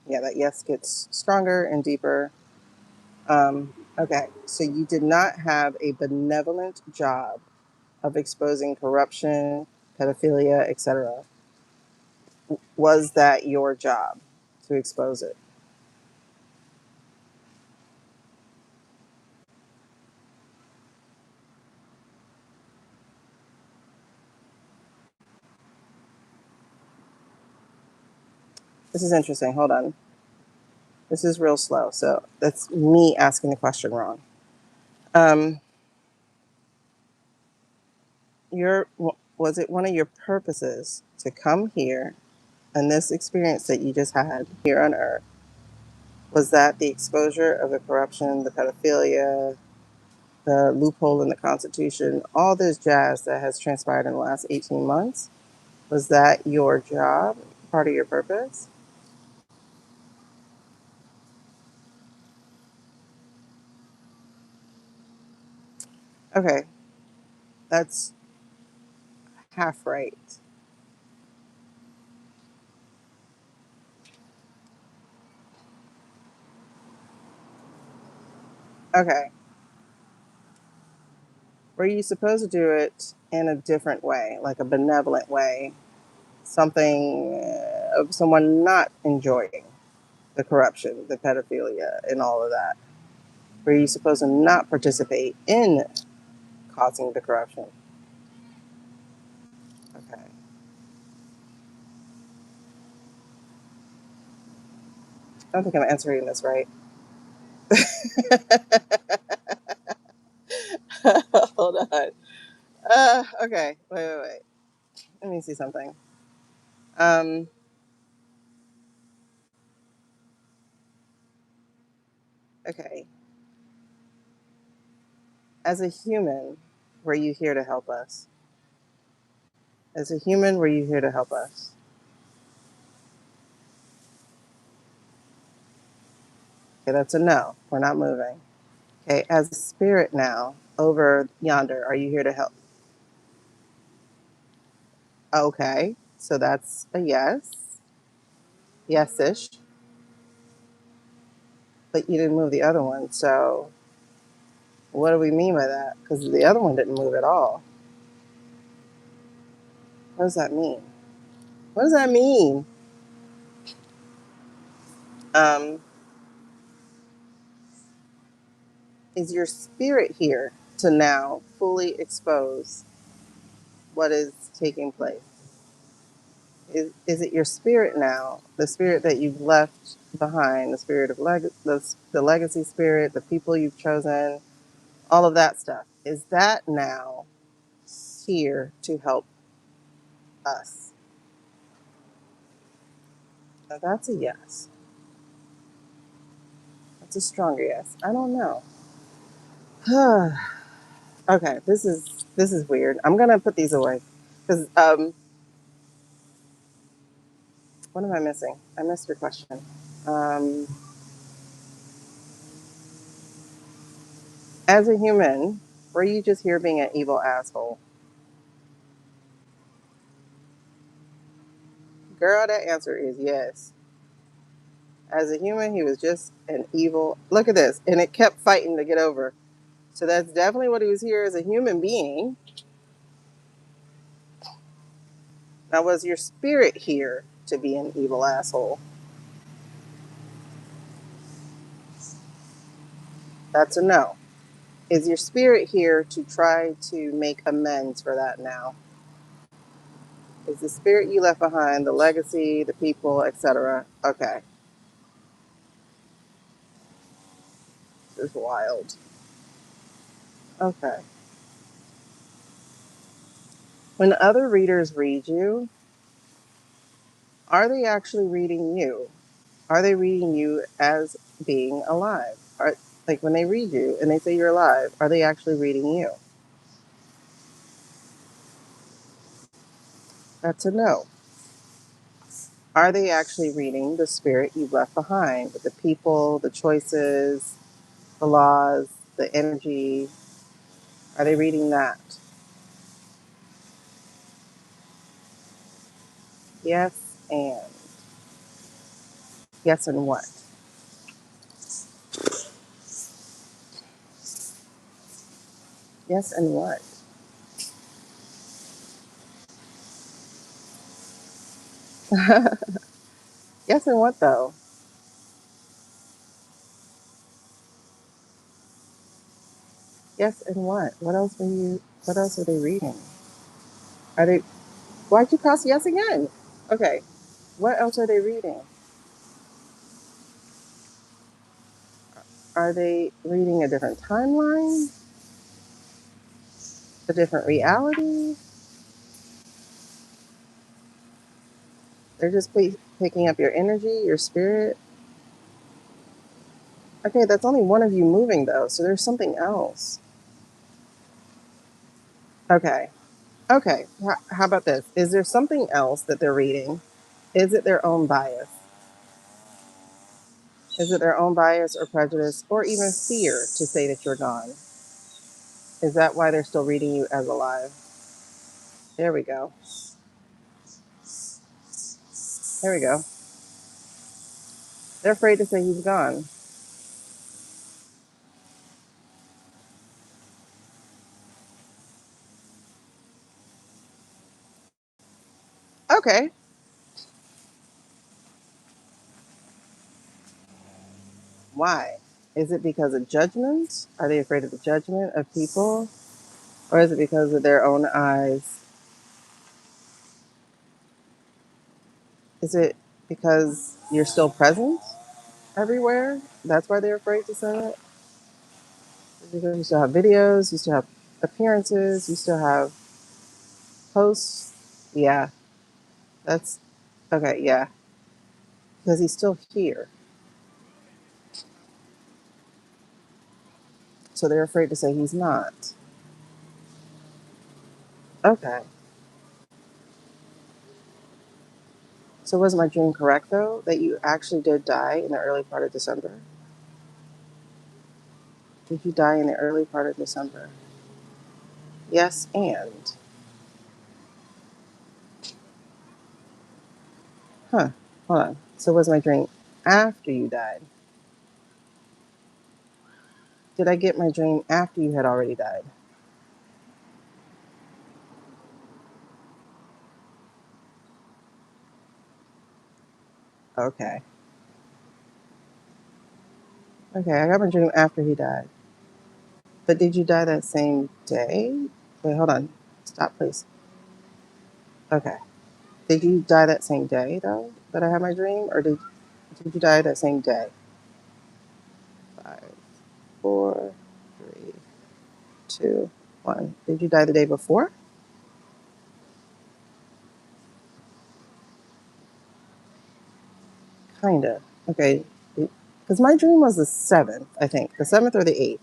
Yeah, that yes gets stronger and deeper. Okay, so you did not have a benevolent job of exposing corruption, pedophilia, etc. Was that your job to expose it? This is interesting. Hold on. This is real slow. So that's me asking the question wrong. Um, your was it one of your purposes to come here and this experience that you just had here on Earth? Was that the exposure of the corruption, the pedophilia, the loophole in the Constitution, all this jazz that has transpired in the last 18 months? Was that your job, part of your purpose? Okay, that's half right. Okay, were you supposed to do it in a different way, like a benevolent way, something of someone not enjoying the corruption, the pedophilia, and all of that? Were you supposed to not participate in causing the corruption? Okay. I don't think I'm answering this right. Hold on. Okay. Wait. Let me see something. Um, okay. As a human, were you here to help us? As a human, were you here to help us? Okay, that's a no. We're not moving. Okay, as a spirit now, over yonder, are you here to help? Okay, so that's a yes. Yes-ish. But you didn't move the other one, so what do we mean by that? Because the other one didn't move at all. What does that mean? What does that mean? Um, is your spirit here to now fully expose what is taking place? Is it your spirit now, the spirit that you've left behind, the spirit of the legacy spirit, the people you've chosen, all of that stuff? Is that now here to help us? Now that's a yes. That's a stronger yes. I don't know. Okay, this is weird. I'm gonna put these away because what am I missing? I missed your question. Um, as a human, were you just here being an evil asshole? Girl, that answer is yes. As a human, he was just an evil. Look at this, and it kept fighting to get over. So that's definitely what he was here as a human being. Now, was your spirit here to be an evil asshole? That's a no. Is your spirit here to try to make amends for that now? Is the spirit you left behind, the legacy, the people, etc.? Okay, this is wild. Okay. When other readers read you, are they actually reading you? Are they reading you as being alive? Like when they read you and they say you're alive, are they actually reading you? That's a no. Are they actually reading the spirit you've left behind, the people, the choices, the laws, the energy? Are they reading that? Yes, and yes, and what? Yes, and what? Yes, and what though? Yes, and what? What else are you? What else are they reading? Are they? Why'd you press yes again? Okay, what else are they reading? Are they reading a different timeline? A different reality? They're just picking up your energy, your spirit. Okay, that's only one of you moving though, so there's something else. Okay. Okay. How about this? Is there something else that they're reading? Is it their own bias? Is it their own bias or prejudice or even fear to say that you're gone? Is that why they're still reading you as alive? There we go. There we go. They're afraid to say he's gone. Okay. Why? Is it because of judgment? Are they afraid of the judgment of people? Or is it because of their own eyes? Is it because you're still present everywhere? That's why they're afraid to say it? Because you still have videos, you still have appearances, you still have posts. Yeah, that's okay. Yeah, because he's still here. So they're afraid to say he's not. Okay. So was my dream correct though that you actually did die in the early part of December? Did you die in the early part of December? Yes, and huh? Hold on. So was my dream after you died? Did I get my dream after you had already died? Okay. Okay, I got my dream after he died. But did you die that same day? Wait, hold on. Stop, please. Okay. Did you die that same day though that I had my dream, or did you die that same day? 5, 4, 3, 2, 1. Did you die the day before? Kinda. Okay. Because my dream was the 7th, I think. The 7th or the 8th.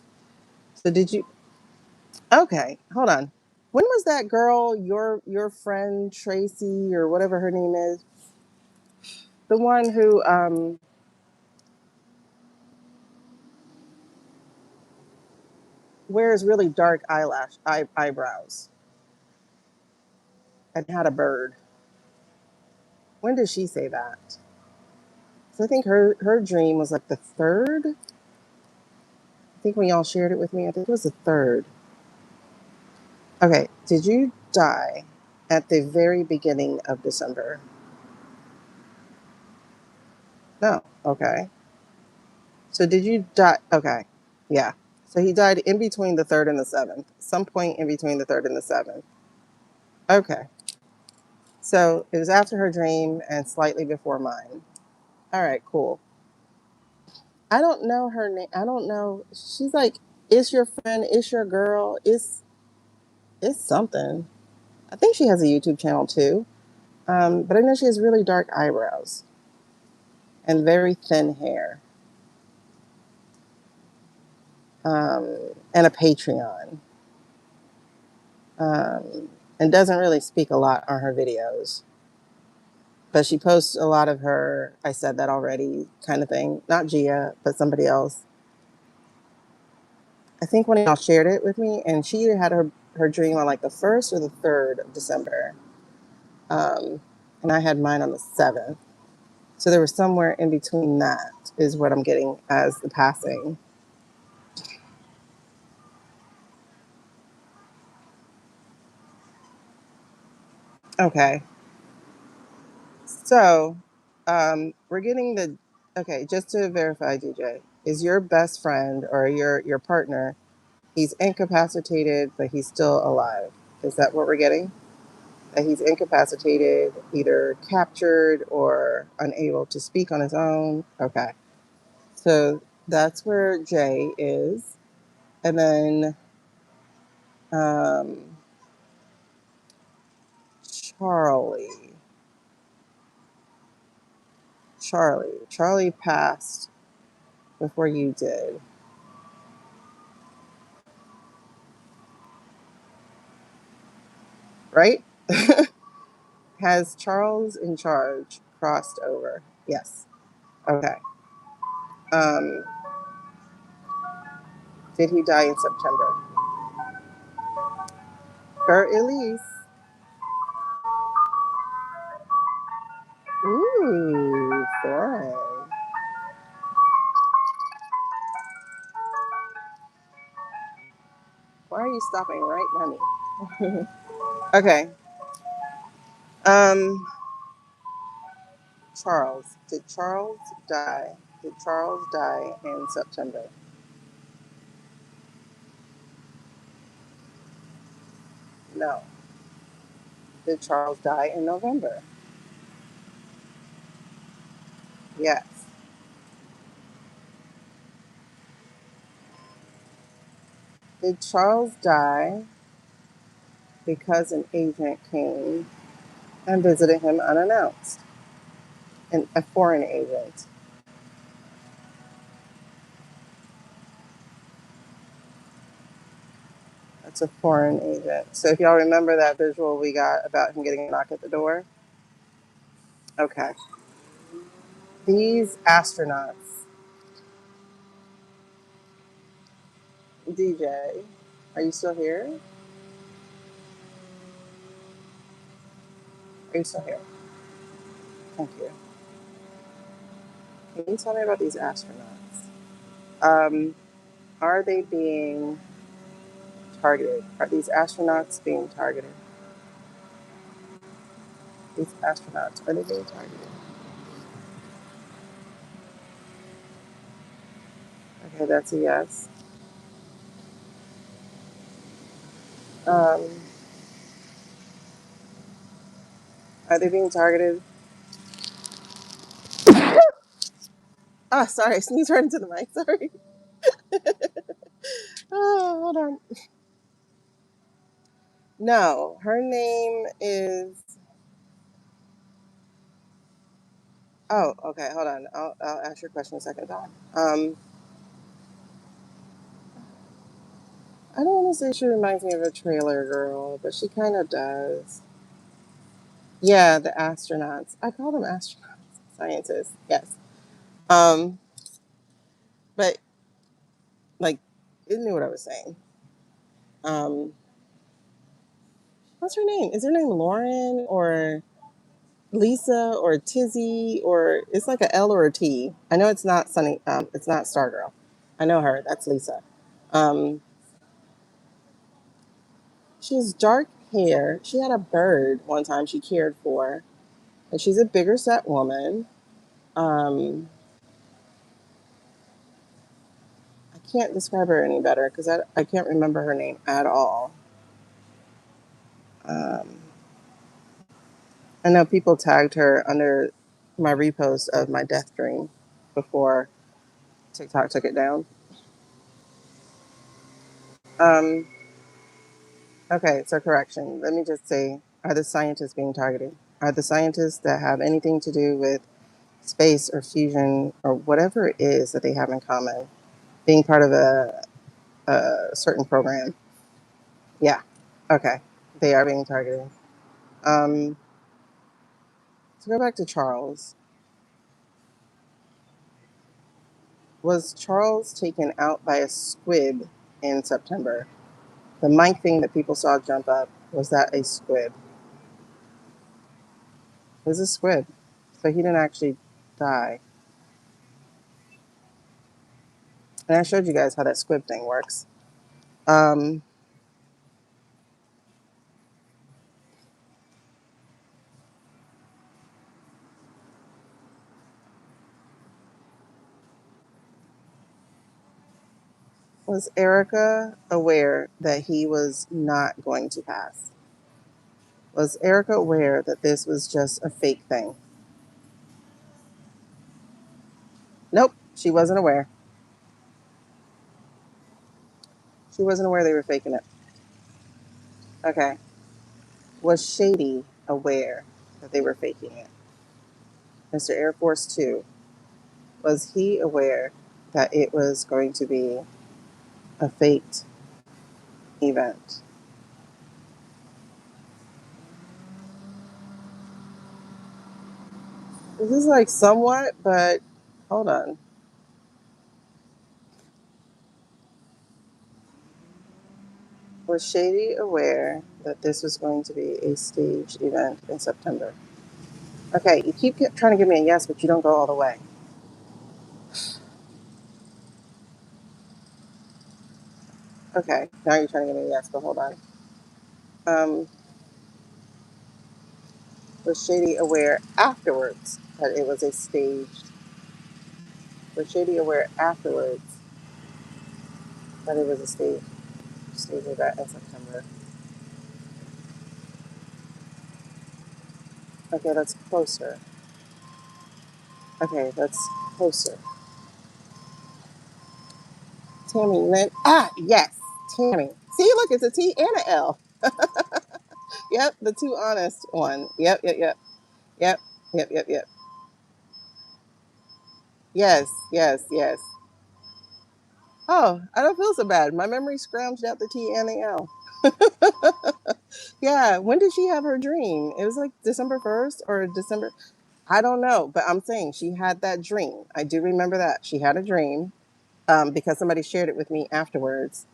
So did you? Okay. Hold on. When was that girl, your friend Tracy or whatever her name is, the one who wears really dark eyebrows and had a bird? When did she say that? So I think her dream was like the 3rd. I think when y'all shared it with me, I think it was the 3rd. Okay. Did you die at the very beginning of December? No. Okay. So did you die? Okay. Yeah. So he died in between the 3rd and the 7th, some point in between the 3rd and the 7th. Okay. So it was after her dream and slightly before mine. All right, cool. I don't know her name. I don't know. She's like, it's your friend, it's your girl, it's something. I think she has a YouTube channel too. But I know she has really dark eyebrows and very thin hair. And a Patreon. Um, and doesn't really speak a lot on her videos. But she posts a lot of her, I said that already, kind of thing. Not Gia, but somebody else. I think when y'all shared it with me, and she had her dream on like the 1st or the 3rd of December. Um, and I had mine on the 7th. So there was somewhere in between that, is what I'm getting as the passing. Okay. So we're getting the, okay, just to verify, DJ, is your best friend or your partner, he's incapacitated, but he's still alive? Is that what we're getting? That he's incapacitated, either captured or unable to speak on his own? Okay. So That's where Jay is. And then um, Charlie. Charlie passed before you did, right? Has Charles in charge crossed over? Yes. Okay. Um, did he die in September? For Elise. Ooh, fun. Why are you stopping right by me? Okay. Um, Charles. Did Charles die? Did Charles die in September? No. Did Charles die in November? Yes. Did Charles die because an agent came and visited him unannounced? A foreign agent. That's a foreign agent. So if y'all remember that visual we got about him getting a knock at the door, okay. These astronauts, DJ, are you still here? Are you still here? Thank you. Can you tell me about these astronauts? Um, are they being targeted? Are these astronauts being targeted? These astronauts, are they being targeted? Okay, that's a yes. Um, are they being targeted? Ah, sorry, I sneezed right into the mic. Sorry. Oh, hold on. No, her name is. Oh, okay. Hold on. I'll ask your question a second time. I don't want to say she reminds me of a trailer girl, but she kind of does. Yeah, the astronauts. I call them astronauts, scientists. Yes. Um, but like, you knew what I was saying. Um, what's her name? Is her name Lauren or Lisa or Tizzy or it's like a L or a T. I know it's not Sunny. It's not Stargirl. I know her. That's Lisa. Um, she's dark hair. She had a bird one time she cared for, and she's a bigger set woman. Um, I can't describe her any better because I can't remember her name at all. Um, I know people tagged her under my repost of my death dream before TikTok took it down. Um, okay, so correction. Let me just say, are the scientists being targeted? Are the scientists that have anything to do with space or fusion or whatever it is that they have in common being part of a certain program? Yeah. Okay. They are being targeted. Um, to go back to Charles, was Charles taken out by a squid in September? The mic thing that people saw jump up, was that a squid? It was a squid. So he didn't actually die. And I showed you guys how that squib thing works. Um, was Erica aware that he was not going to pass? Was Erica aware that this was just a fake thing? Nope, she wasn't aware. She wasn't aware they were faking it. Okay. Was Shady aware that they were faking it? Mr. Air Force Two, was he aware that it was going to be a faked event? This is like somewhat, but hold on. Was Shady aware that this was going to be a staged event in September? Okay, you keep trying to give me a yes, but you don't go all the way. Okay, now you're trying to give me a yes, but hold on. Um, was Shady aware afterwards that it was a staged? Was Shady aware afterwards that it was a staged event in September? Okay, that's closer. Okay, that's closer. Tammy Lynn. Ah, yes, Tammy. See, look, it's a T and an L. Yep, the too honest one. Yep, yep, yep, yep, yep, yep, yep. Yes, yes, yes. Oh, I don't feel so bad. My memory scrounged out the T and the L. Yeah, when did she have her dream? It was like December 1st or December. I don't know, but I'm saying she had that dream. I do remember that. She had a dream because somebody shared it with me afterwards.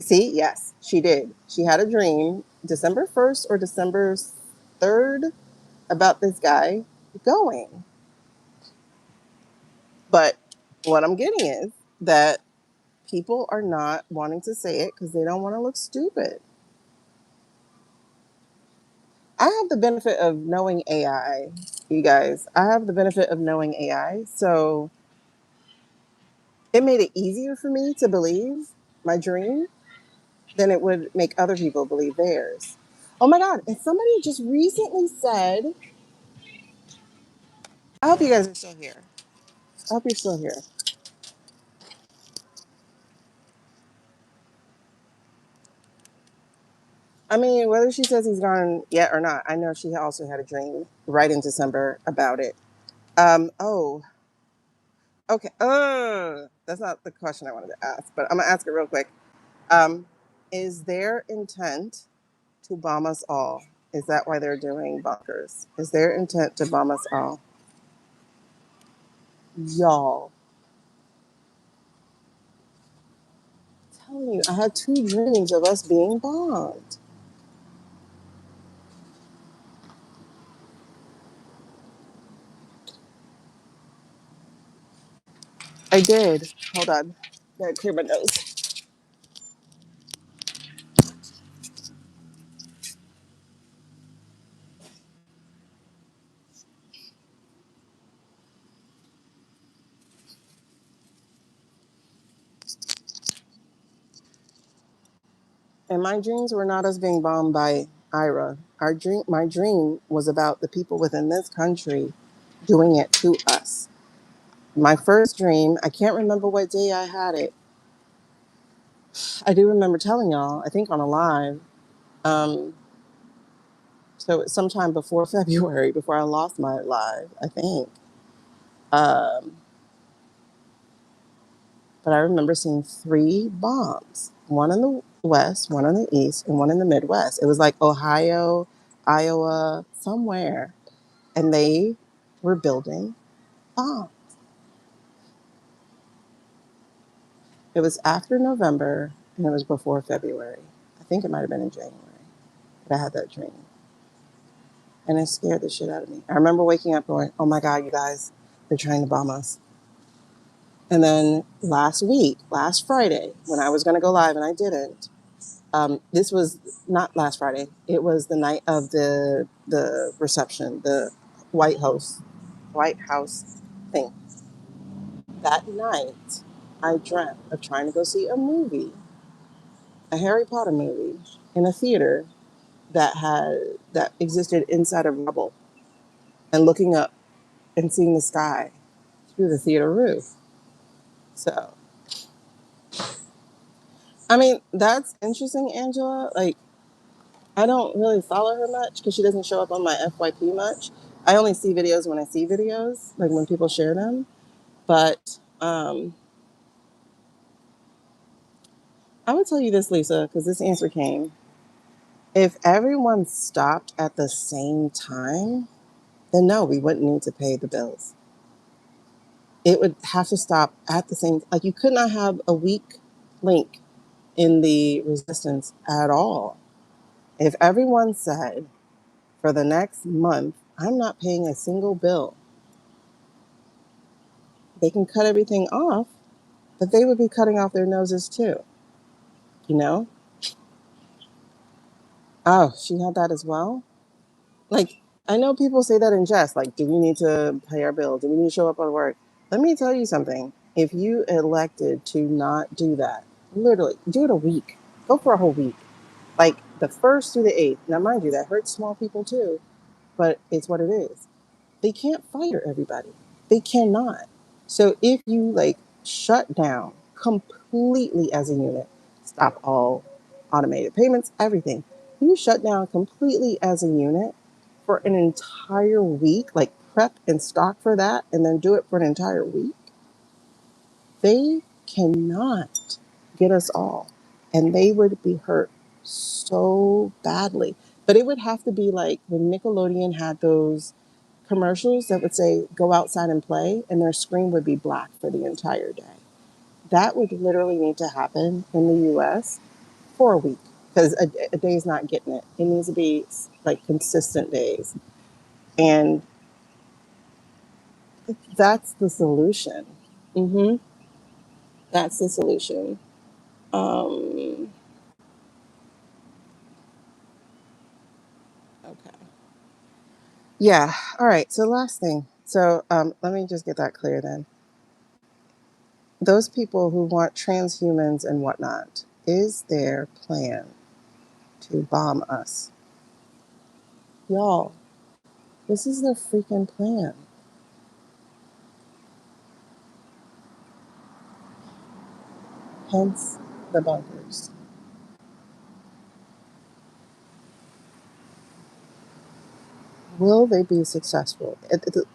See, yes, she did. She had a dream December 1st or December 3rd about this guy going. But what I'm getting is that people are not wanting to say it because they don't want to look stupid. I have the benefit of knowing AI, you guys. I have the benefit of knowing AI. So it made it easier for me to believe my dream than it would make other people believe theirs. Oh my God. And somebody just recently said, I hope you guys are still here. I hope you're still here. I mean, whether she says he's gone yet or not, I know she also had a dream right in December about it. Oh, okay. That's not the question I wanted to ask, but I'm gonna ask it real quick. Um, is their intent to bomb us all? Is that why they're doing bunkers? Is their intent to bomb us all? Y'all, I'm telling you, I had two dreams of us being bombed. I did. Hold on. Gotta clear my nose. And my dreams were not us being bombed by Ira. My dream was about the people within this country doing it to us. My first dream, I can't remember what day I had it. I do remember telling y'all, I think on a live. Um, so it's sometime before February, before I lost my live, I think. Um, but I remember seeing three bombs, one in the west, one in the east, and one in the Midwest. It was like Ohio, Iowa, somewhere. And they were building bombs. It was after November and it was before February. I think it might have been in January that I had that dream. And it scared the shit out of me. I remember waking up going, oh my God, you guys, they're trying to bomb us. And then last week, last Friday, when I was going to go live and I didn't, this was not last Friday. It was the night of the reception, the White House thing. That night, I dreamt of trying to go see a movie, a Harry Potter movie, in a theater that existed inside of rubble, and looking up and seeing the sky through the theater roof. So I mean, that's interesting, Angela. Like, I don't really follow her much because she doesn't show up on my FYP much. I only see videos when I see videos, like when people share them. But I would tell you this, Lisa, because this answer came. If everyone stopped at the same time, then no, we wouldn't need to pay the bills. It would have to stop at the same. Like you could not have a weak link in the resistance at all. If everyone said for the next month, I'm not paying a single bill, they can cut everything off, but they would be cutting off their noses too. You know? Oh, she had that as well. Like I know people say that in jest. Like, do we need to pay our bill? Do we need to show up at work? Let me tell you something. If you elected to not do that, literally do it a week. Go for a whole week. Like the first through the eighth. Now, mind you, that hurts small people too, but it's what it is. They can't fire everybody. They cannot. So if you like shut down completely as a unit, stop all automated payments, everything. You shut down completely as a unit for an entire week, like prep and stock for that, and then do it for an entire week. They cannot get us all. And they would be hurt so badly. But it would have to be like when Nickelodeon had those commercials that would say, go outside and play, and their screen would be black for the entire day. That would literally need to happen in the US for a week because a day is not getting it. It needs to be like consistent days. And that's the solution. Mm-hmm. That's the solution. Um, okay. Yeah. All right. So last thing. So let me just get that clear then. Those people who want transhumans and whatnot, is their plan to bomb us? Y'all, this is their freaking plan. Hence the bunkers. Will they be successful?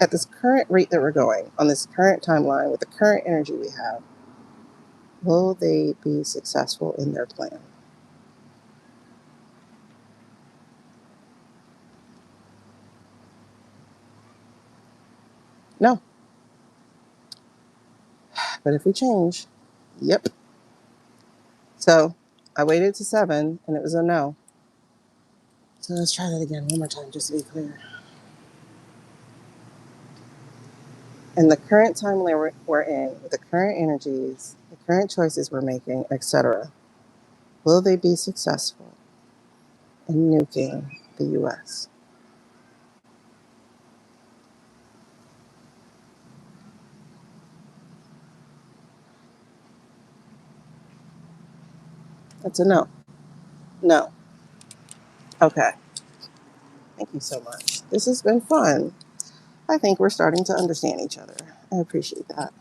At this current rate that we're going, on this current timeline, with the current energy we have, will they be successful in their plan? No. But if we change, yep. So I waited to 7 and it was a no. So let's try that again one more time just to be clear. In the current timeline we're in, with the current energies, the current choices we're making, etc., will they be successful in nuking the US? That's a no. No. Okay. Thank you so much. This has been fun. I think we're starting to understand each other. I appreciate that.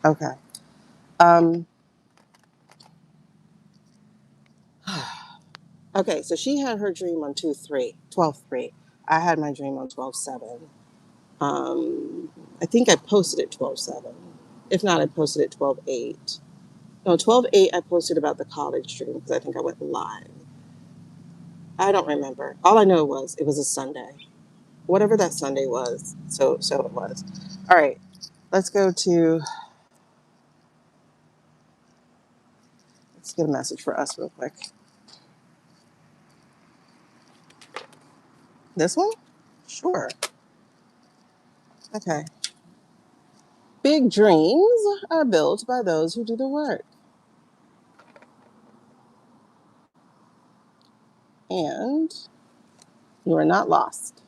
Okay. Um, okay, so she had her dream on 2/3, 12/3. I had my dream on 12/7. I think I posted it 12/7. If not, I posted it 12/8. No, 12/8, I posted about the college dream because I think I went live. I don't remember. All I know was it was a Sunday. Whatever that Sunday was, so it was. All right, let's go to, let's get a message for us real quick. This one? Sure. Okay. Big dreams are built by those who do the work. And you are not lost.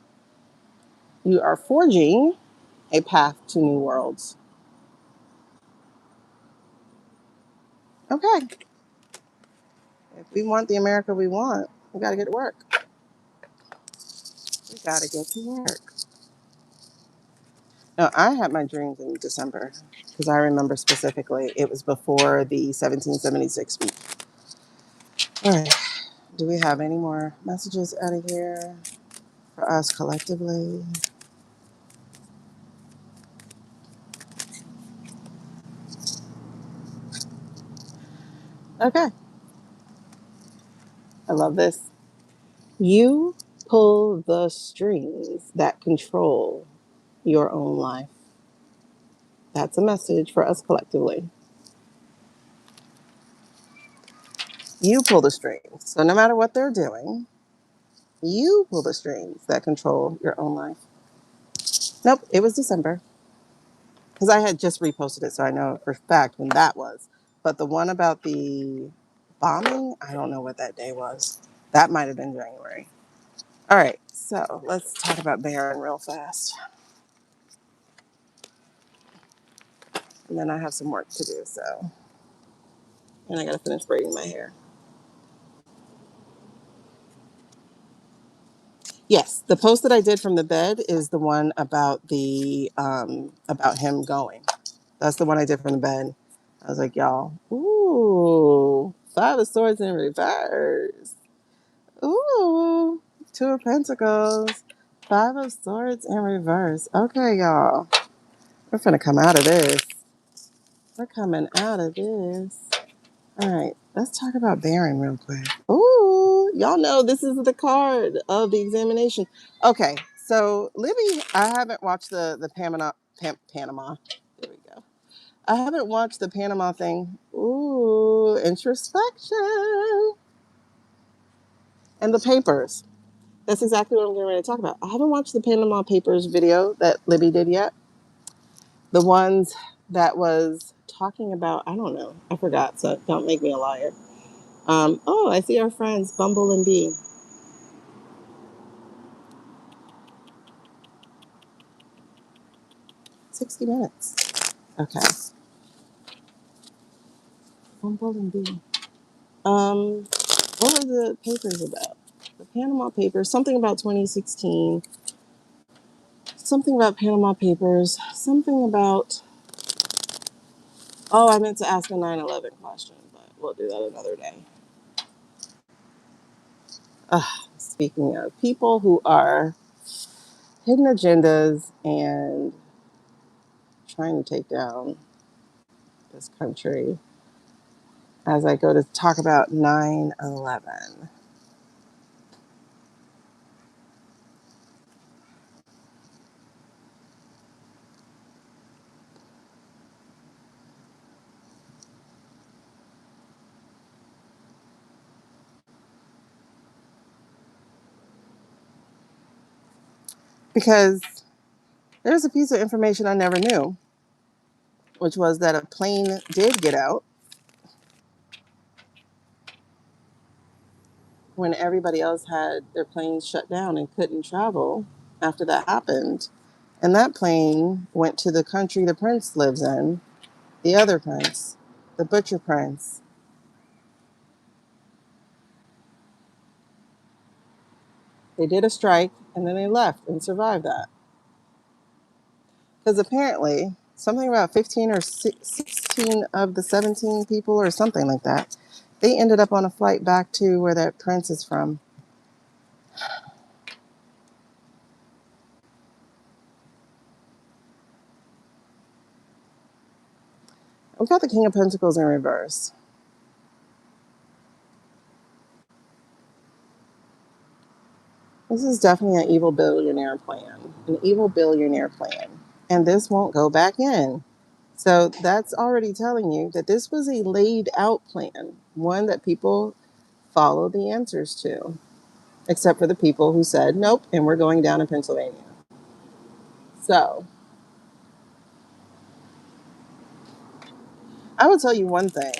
You are forging a path to new worlds. Okay. If we want the America we want, we got to get to work. We got to get to work. No, I had my dreams in December because I remember specifically it was before the 1776 speech. All right. Do we have any more messages out of here for us collectively? Okay. I love this. You pull the strings that control your own life. That's a message for us collectively. You pull the strings. So no matter what they're doing, you pull the strings that control your own life. Nope, it was December. Because I had just reposted it, so I know for a fact when that was. But the one about the bombing, I don't know what that day was. That might have been January. All right, so let's talk about Baron real fast. And then I have some work to do, so. And I gotta finish braiding my hair. Yes, the post that I did from the bed is the one about him going. That's the one I did from the bed. I was like, y'all, ooh, 5 of Swords in reverse. Ooh, 2 of Pentacles, 5 of Swords in reverse. Okay, y'all, we're finna come out of this. We're coming out of this. All right, let's talk about Baron real quick. Ooh, y'all know this is the card of the examination. Okay, so Libby, I haven't watched the Panama. There we go. I haven't watched the Panama thing. Ooh, introspection and the papers. That's exactly what I'm getting ready to talk about. I haven't watched the Panama Papers video that Libby did yet. The ones that was talking about, I don't know, I forgot, so don't make me a liar. Oh, I see our friends Bumble and Bee. 60 minutes. Okay. Bumble and Bee. What were the papers about? The Panama Papers, something about 2016, something about Panama Papers, something about, oh, I meant to ask a 9/11 question, but we'll do that another day. Speaking of people who are hidden agendas and trying to take down this country, as I go to talk about 9/11. Because there's a piece of information I never knew, which was that a plane did get out when everybody else had their planes shut down and couldn't travel after that happened. And that plane went to the country the prince lives in, the other prince, the butcher prince. They did a strike and then they left and survived that. Because apparently, something about 15 or 16 of the 17 people, or something like that, they ended up on a flight back to where that prince is from. We've got the King of Pentacles in reverse. This is definitely an evil billionaire plan. An evil billionaire plan. And this won't go back in. So that's already telling you that this was a laid out plan, one that people followed the answers to, except for the people who said, nope, and we're going down in Pennsylvania. So I will tell you one thing.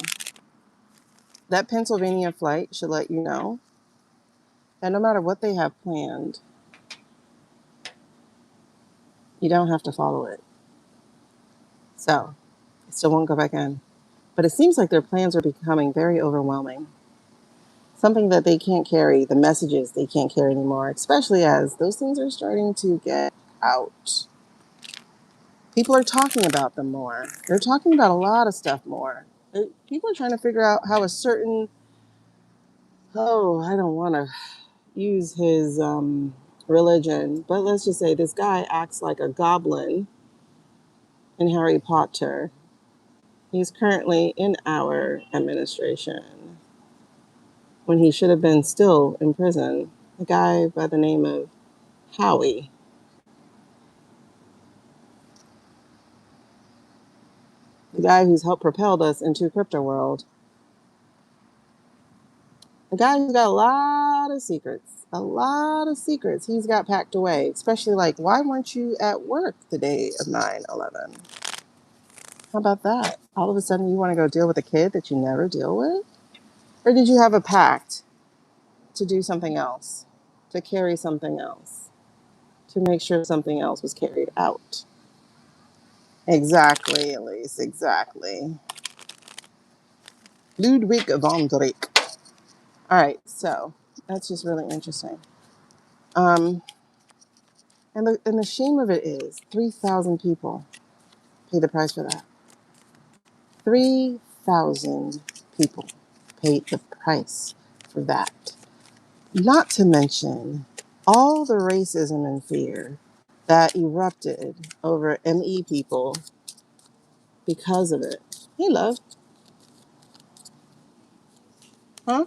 That Pennsylvania flight should let you know that no matter what they have planned, you don't have to follow it. So it still won't go back in. But it seems like their plans are becoming very overwhelming. Something that they can't carry, the messages they can't carry anymore, especially as those things are starting to get out. People are talking about them more. They're talking about a lot of stuff more. People are trying to figure out how a certain Oh, I don't want to use his religion, but let's just say this guy acts like a goblin in Harry Potter. He's currently in our administration when he should have been still in prison. A guy by the name of Howie. The guy who's helped propelled us into crypto world. A guy who's got a lot of secrets. A lot of secrets he's got packed away. Especially like, why weren't you at work the day of 9/11? How about that? All of a sudden you want to go deal with a kid that you never deal with? Or did you have a pact to do something else? To carry something else? To make sure something else was carried out? Exactly, Elise, exactly. Ludwig von Drake. All right, so that's just really interesting. Um, and the shame of it is 3,000 people paid the price for that. 3,000 people paid the price for that. Not to mention all the racism and fear that erupted over ME people because of it. Hey, love. Huh?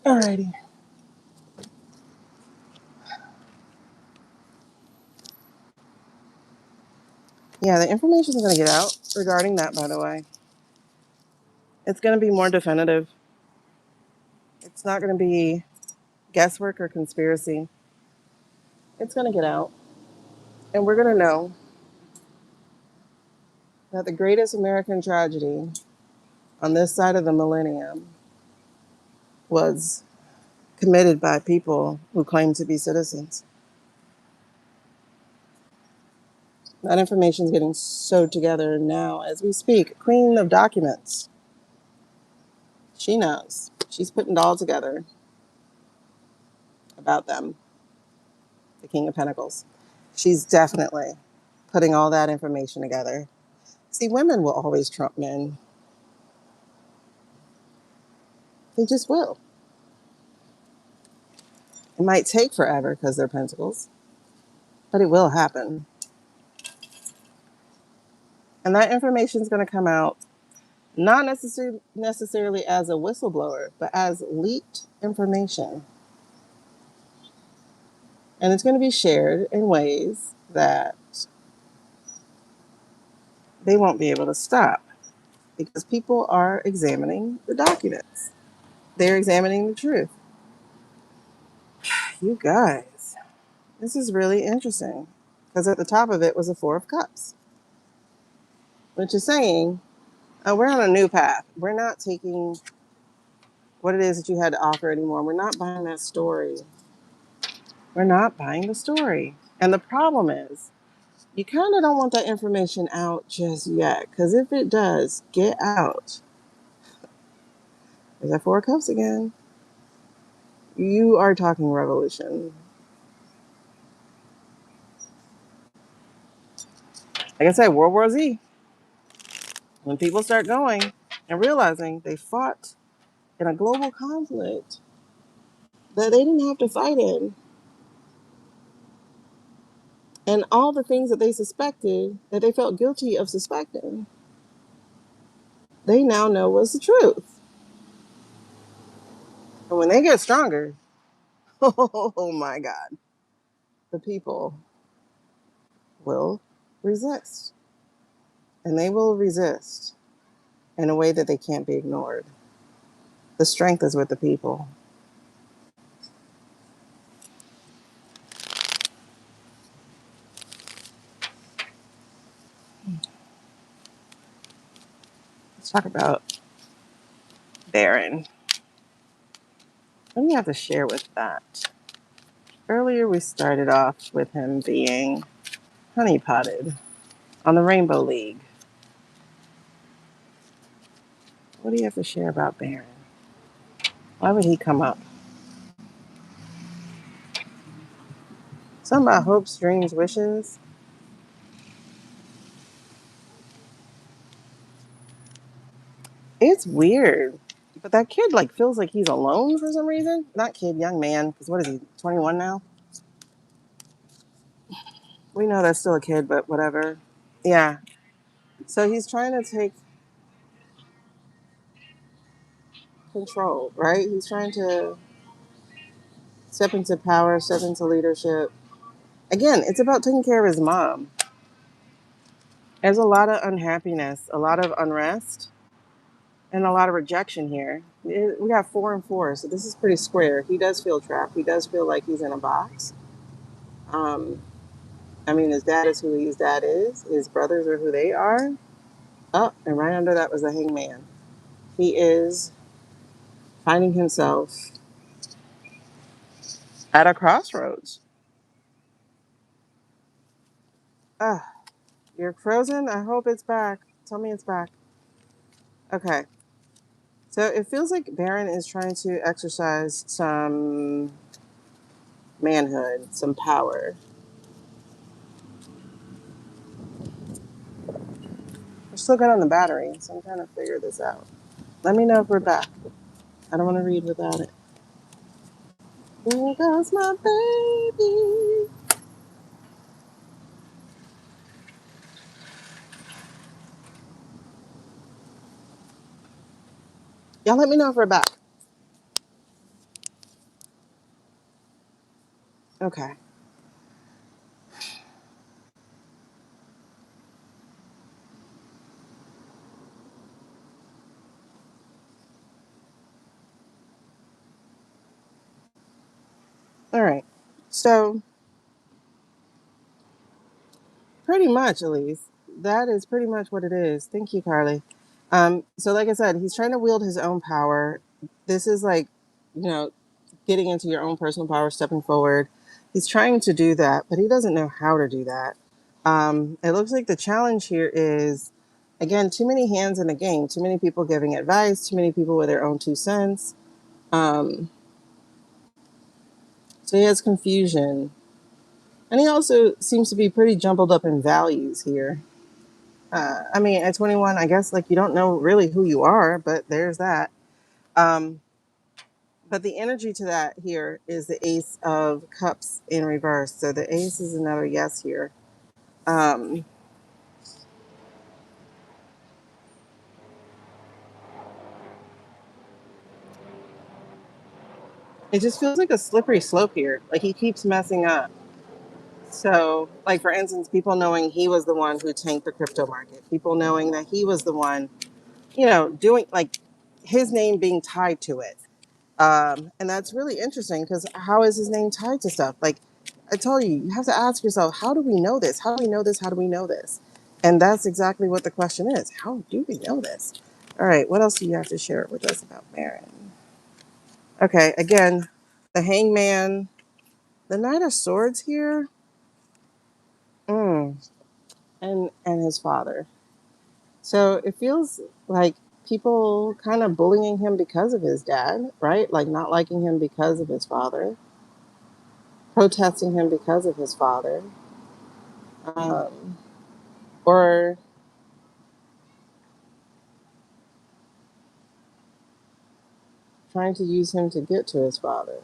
Alrighty. Yeah, the information is going to get out regarding that, by the way. It's going to be more definitive. It's not going to be guesswork or conspiracy. It's going to get out. And we're going to know that the greatest American tragedy on this side of the millennium was committed by people who claim to be citizens. That information is getting sewed together now as we speak. Queen of documents. She knows. She's putting it all together about them, the King of Pentacles. She's definitely putting all that information together. See, women will always trump men. They just will. It might take forever because they're pentacles, but it will happen. And that information is going to come out not necessarily as a whistleblower, but as leaked information. And it's going to be shared in ways that they won't be able to stop because people are examining the documents. They're examining the truth. You guys, this is really interesting because at the top of it was a Four of Cups, which is saying we're on a new path. We're not taking what it is that you had to offer anymore. We're not buying that story. We're not buying the story. And the problem is, you kind of don't want that information out just yet because if it does get out, there's that Four of Cups again. You are talking revolution. Like I said, World War Z. When people start going and realizing they fought in a global conflict that they didn't have to fight in, and all the things that they suspected, that they felt guilty of suspecting, they now know was the truth. And when they get stronger, oh my God, the people will resist. And they will resist in a way that they can't be ignored. The strength is with the people. Let's talk about Baron. What do you have to share with that? Earlier, we started off with him being honeypotted on the Rainbow League. What do you have to share about Baron? Why would he come up? Something about hopes, dreams, wishes. It's weird. But that kid like feels like he's alone for some reason. Not kid, young man. Because what is he? 21 now. We know that's still a kid, but whatever. Yeah. So he's trying to take control, right? He's trying to step into power, step into leadership. Again, it's about taking care of his mom. There's a lot of unhappiness, a lot of unrest, and a lot of rejection here. We got 4 and 4, so this is pretty square. He does feel trapped. He does feel like he's in a box. Um, I mean, his dad is who his dad is. His brothers are who they are. Oh, and right under that was the hangman. He is finding himself at a crossroads. Ah, you're frozen? I hope it's back. Tell me it's back. Okay. So it feels like Baron is trying to exercise some manhood, some power. We're still good on the battery, so I'm trying to figure this out. Let me know if we're back. I don't want to read without it. There goes my baby. Y'all let me know if we're back. Okay. All right. So pretty much, Elise. That is pretty much what it is. Thank you, Carly. So like I said, he's trying to wield his own power. This is like, you know, getting into your own personal power, stepping forward. He's trying to do that, but he doesn't know how to do that. It looks like the challenge here is, again, too many hands in the game, too many people giving advice, too many people with their own 2 cents. Um, so he has confusion. And he also seems to be pretty jumbled up in values here. I mean, at 21, I guess like you don't know really who you are, but there's that. Um, but the energy to that here is the Ace of Cups in reverse. So the Ace is another yes here. Um, it just feels like a slippery slope here. Like he keeps messing up. So, like for instance, people knowing he was the one who tanked the crypto market, people knowing that he was the one, doing like his name being tied to it. And that's really interesting because how is his name tied to stuff? Like I told you, you have to ask yourself, how do we know this? How do we know this? How do we know this? And that's exactly what the question is. How do we know this? All right, what else do you have to share with us about Baron? Okay, again, the hangman, the Knight of Swords here, mm, and his father. So it feels like people kind of bullying him because of his dad, right? Like not liking him because of his father, protesting him because of his father, um, or trying to use him to get to his father.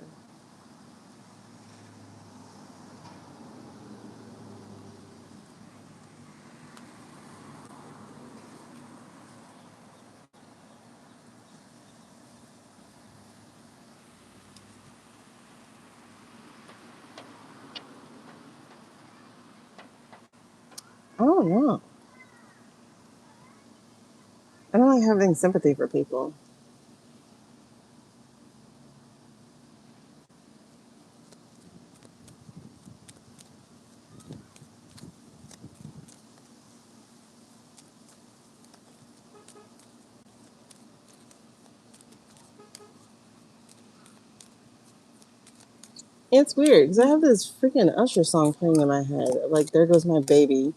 I don't know. I don't like having sympathy for people. It's weird because I have this freaking Usher song playing in my head. Like, there goes my baby.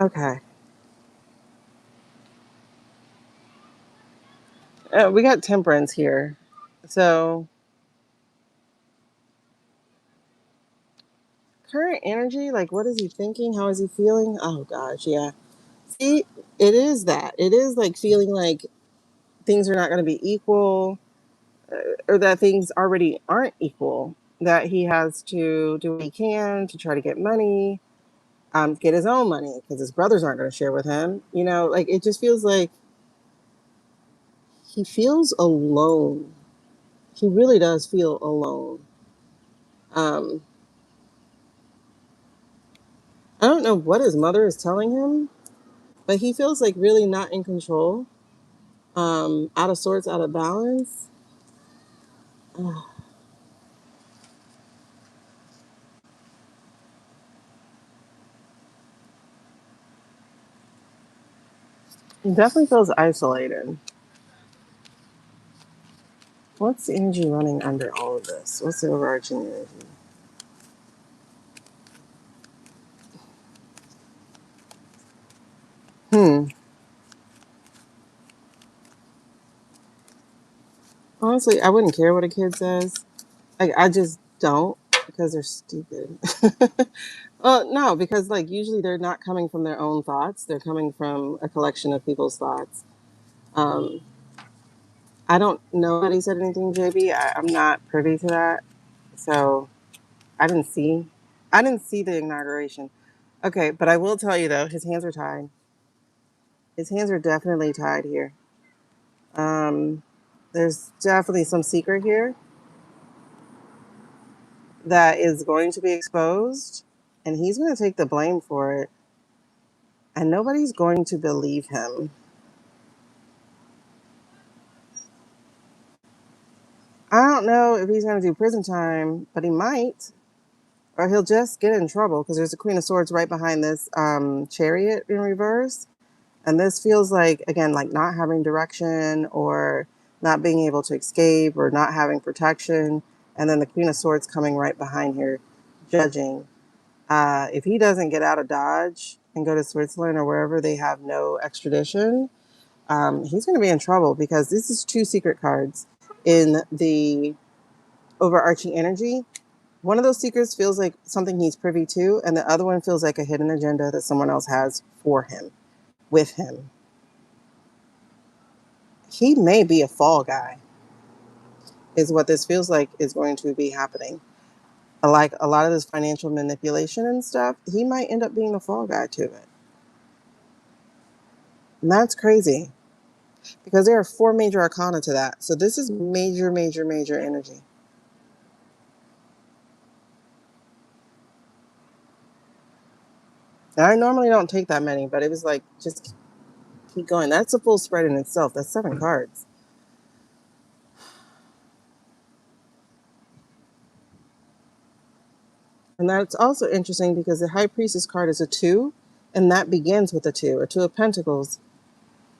Okay. We got temperance here. So, current energy, like, what is he thinking? How is he feeling? Oh, gosh, yeah. See, it is that. It is like feeling like things are not going to be equal, or that things already aren't equal. That he has to do what he can to try to get money, get his own money because his brothers aren't going to share with him. You know, like it just feels like he feels alone. He really does feel alone. Um, I don't know what his mother is telling him, but he feels like really not in control, out of sorts, out of balance. He definitely feels isolated. What's the energy running under all of this? What's the overarching energy? Hmm. Honestly, I wouldn't care what a kid says. Like, I just don't because they're stupid. Well, no, because like usually they're not coming from their own thoughts. They're coming from a collection of people's thoughts. Um, I don't know that he said anything, JB. I'm not privy to that, so I didn't see. I didn't see the inauguration. Okay, but I will tell you though, his hands are tied. His hands are definitely tied here. Um, there's definitely some secret here that is going to be exposed, and he's going to take the blame for it, and nobody's going to believe him. I don't know if he's going to do prison time, but he might, or he'll just get in trouble because there's a Queen of Swords right behind this chariot in reverse. And this feels like, again, like not having direction or not being able to escape or not having protection. And then the Queen of Swords coming right behind here, judging. If he doesn't get out of Dodge and go to Switzerland or wherever they have no extradition, he's going to be in trouble because this is two secret cards in the overarching energy. One of those secrets feels like something he's privy to, and the other one feels like a hidden agenda that someone else has for him, with him. He may be a fall guy, is what this feels like is going to be happening. Like a lot of this financial manipulation and stuff, he might end up being the fall guy to it. And that's crazy because there are four major arcana to that. So this is major, major, major energy. And I normally don't take that many, but it was like, just keep going. That's a full spread in itself. That's 7 cards. And that's also interesting because the High Priestess card is a 2, and that begins with a 2 of Pentacles,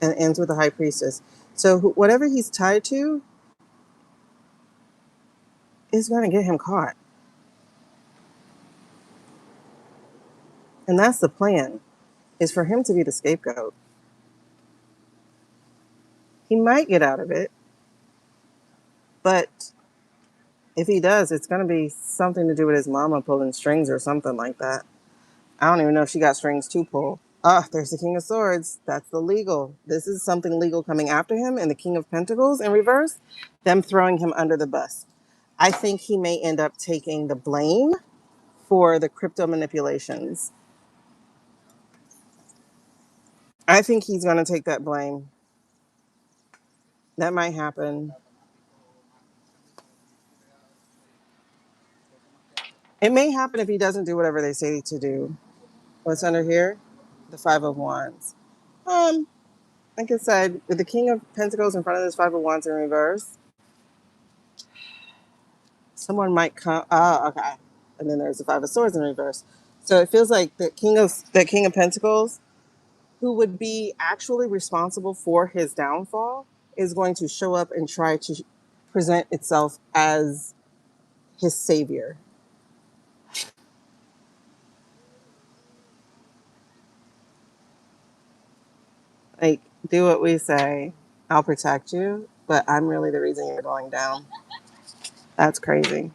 and ends with the High Priestess. So whatever he's tied to is going to get him caught. And that's the plan, is for him to be the scapegoat. He might get out of it, but if he does, it's going to be something to do with his mama pulling strings or something like that. I don't even know if she got strings to pull. Ah, there's the King of Swords. That's the legal. This is something legal coming after him, and the King of Pentacles in reverse, them throwing him under the bus. I think he may end up taking the blame for the crypto manipulations. I think he's going to take that blame. That might happen. It may happen if he doesn't do whatever they say to do. What's under here? The Five of Wands. Um, like I said, with the King of Pentacles in front of this Five of Wands in reverse, someone might come. Oh, okay. And then there's the Five of Swords in reverse. So it feels like the King of Pentacles, who would be actually responsible for his downfall, is going to show up and try to present itself as his savior. Like, do what we say. I'll protect you, but I'm really the reason you're going down. That's crazy.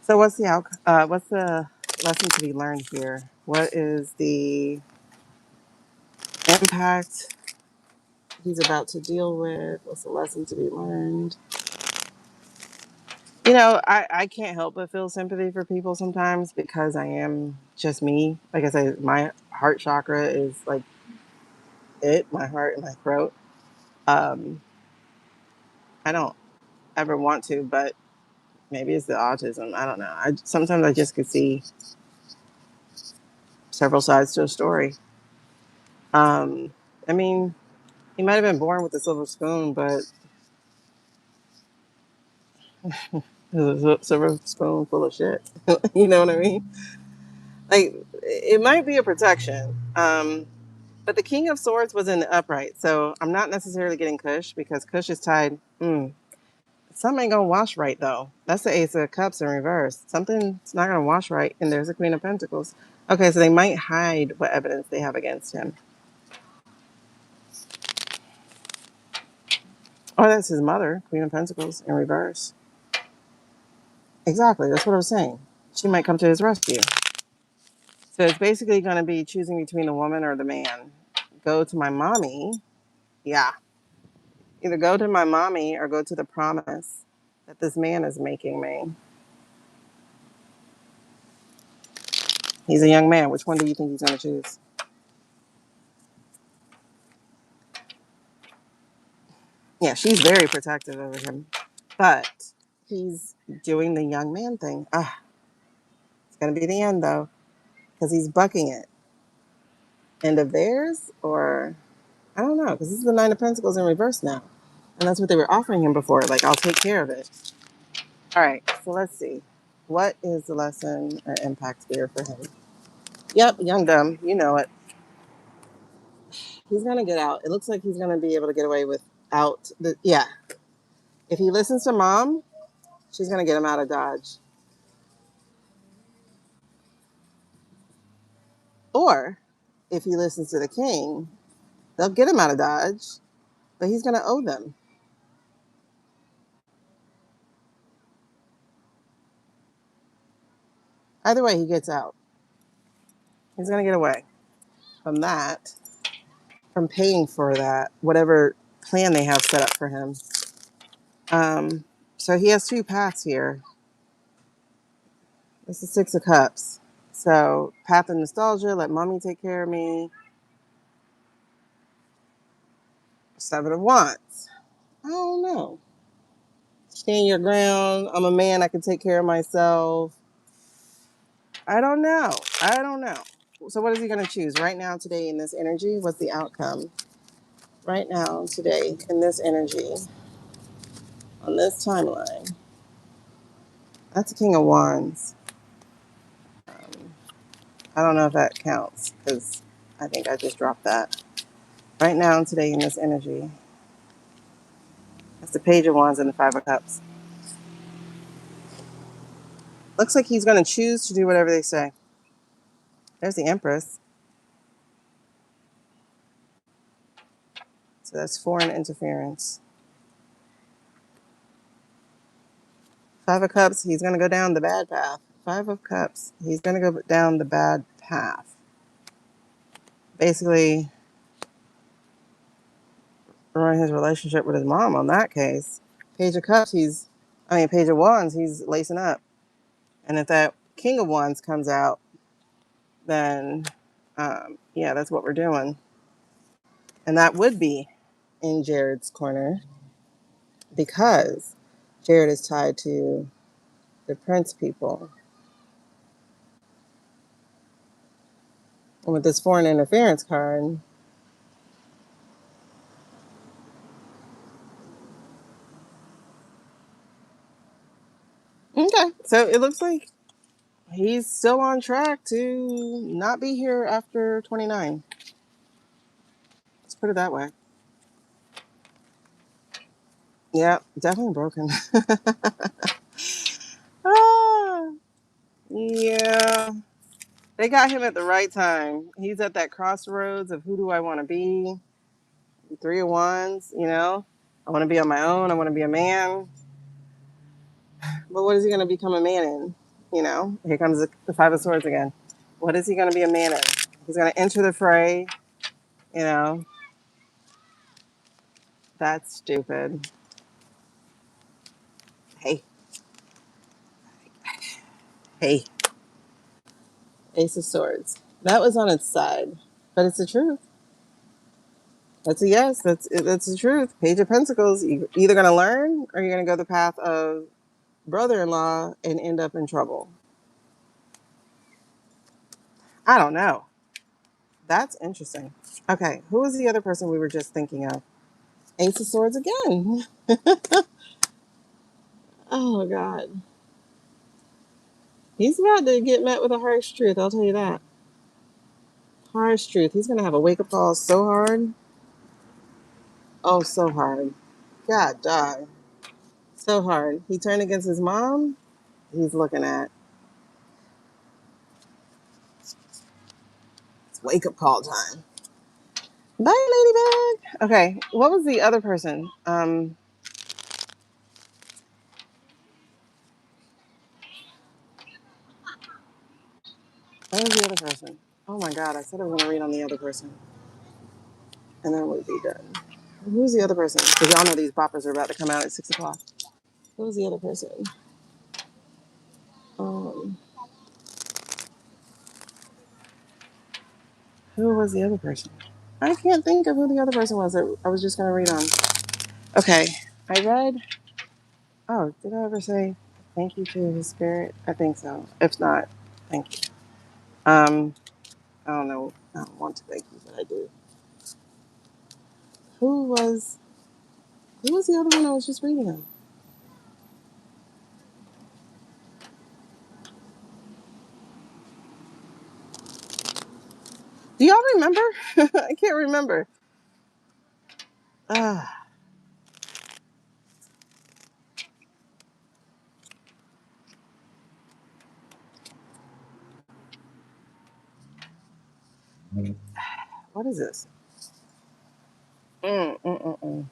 So what's the what's the lesson to be learned here? What is the impact he's about to deal with? What's the lesson to be learned? I can't help but feel sympathy for people sometimes because I am just me. Like I said, my heart chakra is like my heart and my throat. Um, I don't ever want to, but maybe it's the autism. I don't know. Sometimes I just could see several sides to a story. Um, I mean, he might have been born with a silver spoon, but it was a silver spoon full of shit. You know what I mean? Like, it might be a protection. But the King of Swords was in the upright, so I'm not necessarily getting Kush because Kush is tied. Something ain't gonna wash right though. That's the Ace of Cups in reverse. Something's not gonna wash right, and there's a Queen of Pentacles. Okay, so they might hide what evidence they have against him. Oh, that's his mother, Queen of Pentacles in reverse. Exactly, that's what I was saying. She might come to his rescue. So it's basically going to be choosing between the woman or the man. Go to my mommy. Yeah. Either go to my mommy or go to the promise that this man is making me. He's a young man. Which one do you think he's going to choose? Yeah, she's very protective over him. But he's doing the young man thing. It's going to be the end, though, because he's bucking it. End of theirs? Or, I don't know, because this is the Nine of Pentacles in reverse now. And that's what they were offering him before. Like, I'll take care of it. All right, so let's see. What is the lesson or impact here for him? Yep, young dumb. You know it. He's going to get out. It looks like he's going to be able to get away without the. Yeah. If he listens to mom, she's going to get him out of Dodge. Or if he listens to the king, they'll get him out of Dodge, but he's going to owe them. Either way, he gets out. He's going to get away from that, from paying for that, whatever plan they have set up for him. So he has two paths here. This is Six of Cups. So, path of nostalgia, let mommy take care of me. Seven of Wands. I don't know. Stand your ground. I'm a man. I can take care of myself. I don't know. I don't know. So, what is he going to choose right now, today, in this energy? What's the outcome? Right now, today, in this energy, on this timeline. That's the King of Wands. I don't know if that counts because I think I just dropped that. Right now, today, in this energy. That's the Page of Wands and the Five of Cups. Looks like he's going to choose to do whatever they say. There's the Empress. So that's foreign interference. Five of Cups, he's going to go down the bad path. Five of Cups, he's going to go down the bad path. Basically, ruin his relationship with his mom on that case. Page of Cups, Page of Wands, he's lacing up. And if that King of Wands comes out, then, yeah, that's what we're doing. And that would be in Jared's corner because Jared is tied to the Prince people. And with this foreign interference card, okay, so it looks like he's still on track to not be here after 29. Let's put it that way. Yeah, definitely broken. Ah, yeah. They got him at the right time. He's at that crossroads of who do I want to be? Three of Wands, I want to be on my own. I want to be a man. But what is he going to become a man in? Here comes the Five of Swords again. What is he going to be a man in? He's going to enter the fray You know, that's stupid. Hey, hey, Ace of Swords. That was on its side, but it's the truth. That's a yes. That's the truth. Page of Pentacles. You're either going to learn or you're going to go the path of brother-in-law and end up in trouble. I don't know. That's interesting. Okay, who was the other person we were just thinking of? Ace of Swords again. Oh God, he's about to get met with a harsh truth. I'll tell you that. Harsh truth. He's going to have a wake-up call so hard. Oh, so hard. God, die. So hard. He turned against his mom. He's looking at it's wake-up call time. Bye, Ladybug. Okay, what was the other person? What was the other person? Oh my God, I said I was going to read on the other person. And then we'd be done. Who's the other person? Because y'all know these boppers are about to come out at 6 o'clock. Who was the other person? Um, who was the other person? I can't think of who the other person was that I was just going to read on. Okay, I read. Oh, did I ever say thank you to his spirit? I think so. If not, thank you. I don't know. I don't want to thank you, but I do. Who was who was the other one I was just reading on? Do y'all remember? I can't remember. Ah, what is this? Mm, mm, mm, mm.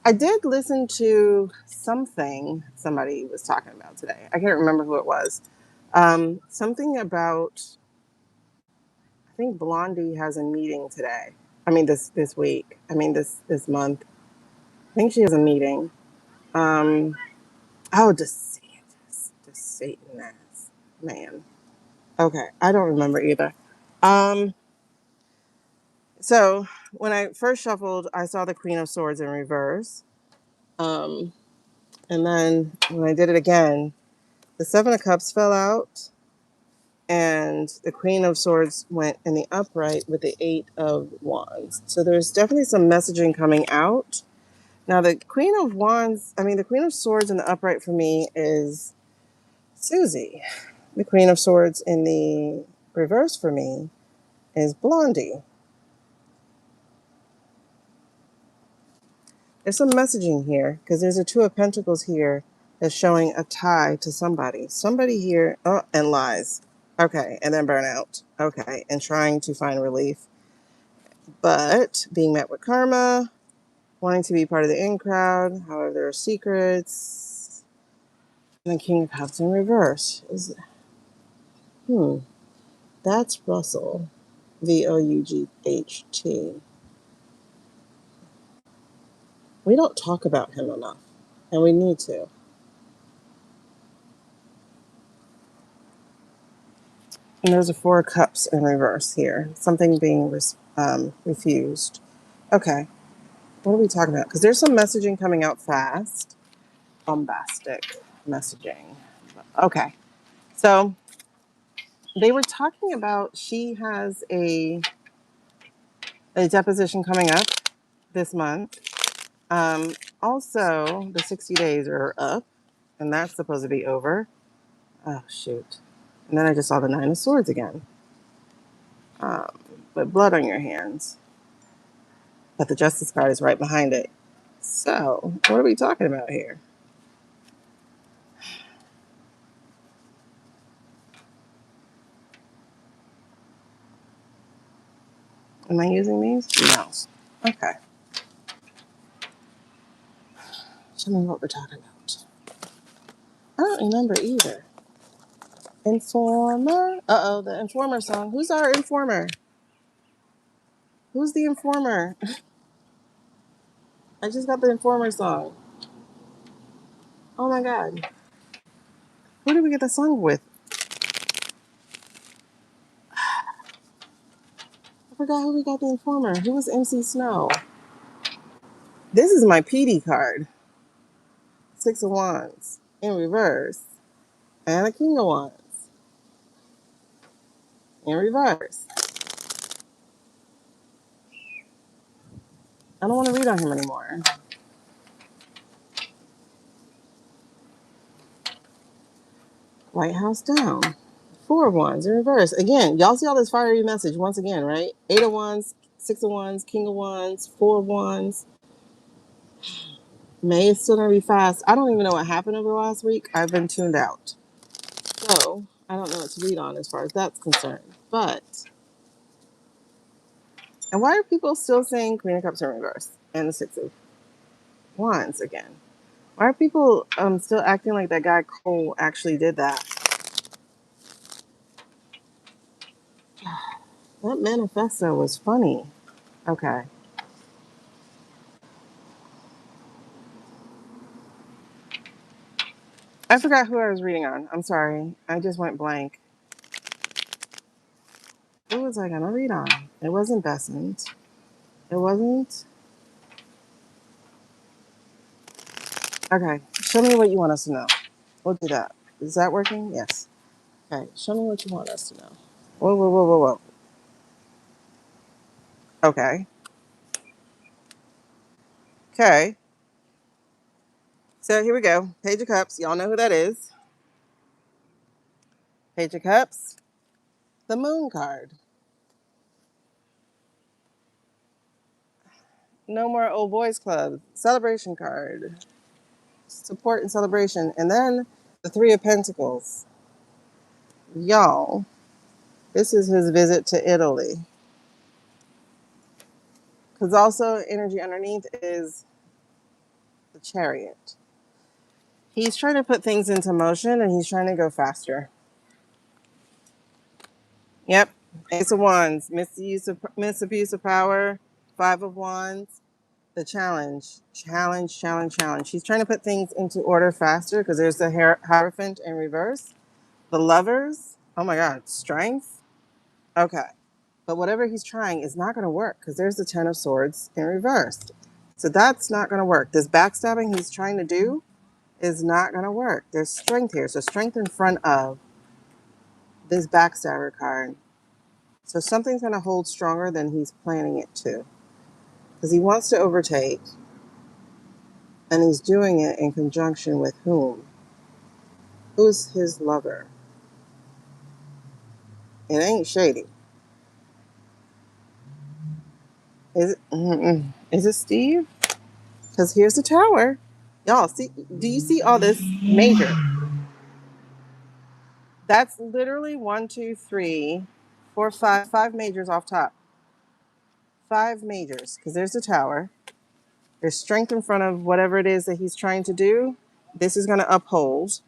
I did listen to something somebody was talking about today. I can't remember who it was. Something about I think Blondie has a meeting today. I mean this week. I mean this month. I think she has a meeting. Um, oh, just Satan ass man. Okay, I don't remember either. Um, so when I first shuffled, I saw the Queen of Swords in reverse. Um, and then when I did it again, the Seven of Cups fell out, and the Queen of Swords went in the upright with the Eight of Wands. So there's definitely some messaging coming out. Now, the Queen of Wands, I mean, the Queen of Swords in the upright for me is Susie. The Queen of Swords in the reverse for me is Blondie. There's some messaging here because there's a Two of Pentacles here that's showing a tie to somebody. Somebody here, oh, and lies. Okay, and then burnout. Okay, and trying to find relief. But being met with karma, wanting to be part of the in crowd, however, there are secrets. And the King of Cups in reverse. Hmm, that's Russell. Vought. We don't talk about him enough, and we need to. And there's a Four of Cups in reverse here. Something being refused. Okay, what are we talking about? Because there's some messaging coming out fast. Bombastic messaging. Okay, so they were talking about she has a deposition coming up this month. Also, the 60 days are up, and that's supposed to be over. Oh, shoot. And then I just saw the Nine of Swords again. Um, but blood on your hands. But the Justice card is right behind it. So, what are we talking about here? Am I using these? No. Okay. Show me what we're talking about. I don't remember either. Informer. Uh-oh, the Informer song. Who's our Informer? Who's the Informer? I just got the Informer song. Oh my God. Who did we get the song with? I forgot who we got the Informer. Who was MC Snow? This is my PD card. Six of Wands in reverse. And a King of Wands in reverse. I don't want to read on him anymore. White House down. Four of Wands in reverse. Again, y'all see all this fiery message once again, right? Eight of Wands, Six of Wands, King of Wands, Four of Wands. May is still going to be fast. I don't even know what happened over the last week. I've been tuned out. So, I don't know what to read on as far as that's concerned. But, and why are people still saying Queen of Cups in reverse and the Six of Wands again? Why are people still acting like that guy Cole actually did that? That manifesto was funny. Okay. I forgot who I was reading on. I'm sorry. I just went blank. Who was I going to read on? It wasn't Besant. It wasn't. Okay. Show me what you want us to know. We'll do that. Is that working? Yes. Okay. Show me what you want us to know. Whoa, whoa, whoa, whoa, whoa. Okay. Okay. So here we go. Page of Cups. Y'all know who that is. Page of Cups. The Moon card. No more old boys club. Celebration card. Support and celebration. And then the Three of Pentacles. Y'all, this is his visit to Italy. Because also energy underneath is the Chariot. He's trying to put things into motion and he's trying to go faster. Yep. Ace of Wands. Misabuse of power. Five of Wands. The challenge. Challenge. She's trying to put things into order faster because there's the Hierophant in reverse. The Lovers. Oh my God. Strength. Okay. But whatever he's trying is not going to work because there's the Ten of Swords in reverse. So that's not going to work. This backstabbing he's trying to do is not going to work. There's strength here. So strength in front of this backstabber card. So something's going to hold stronger than he's planning it to. Because he wants to overtake. And he's doing it in conjunction with whom? Who's his lover? It ain't Shady. Is it Steve? Because here's the tower. Y'all, see? Do you see all this major? That's literally 1, 2, 3, 4, 5, 5 majors off top. 5 majors, because there's the tower. There's strength in front of whatever it is that he's trying to do. This is going to uphold.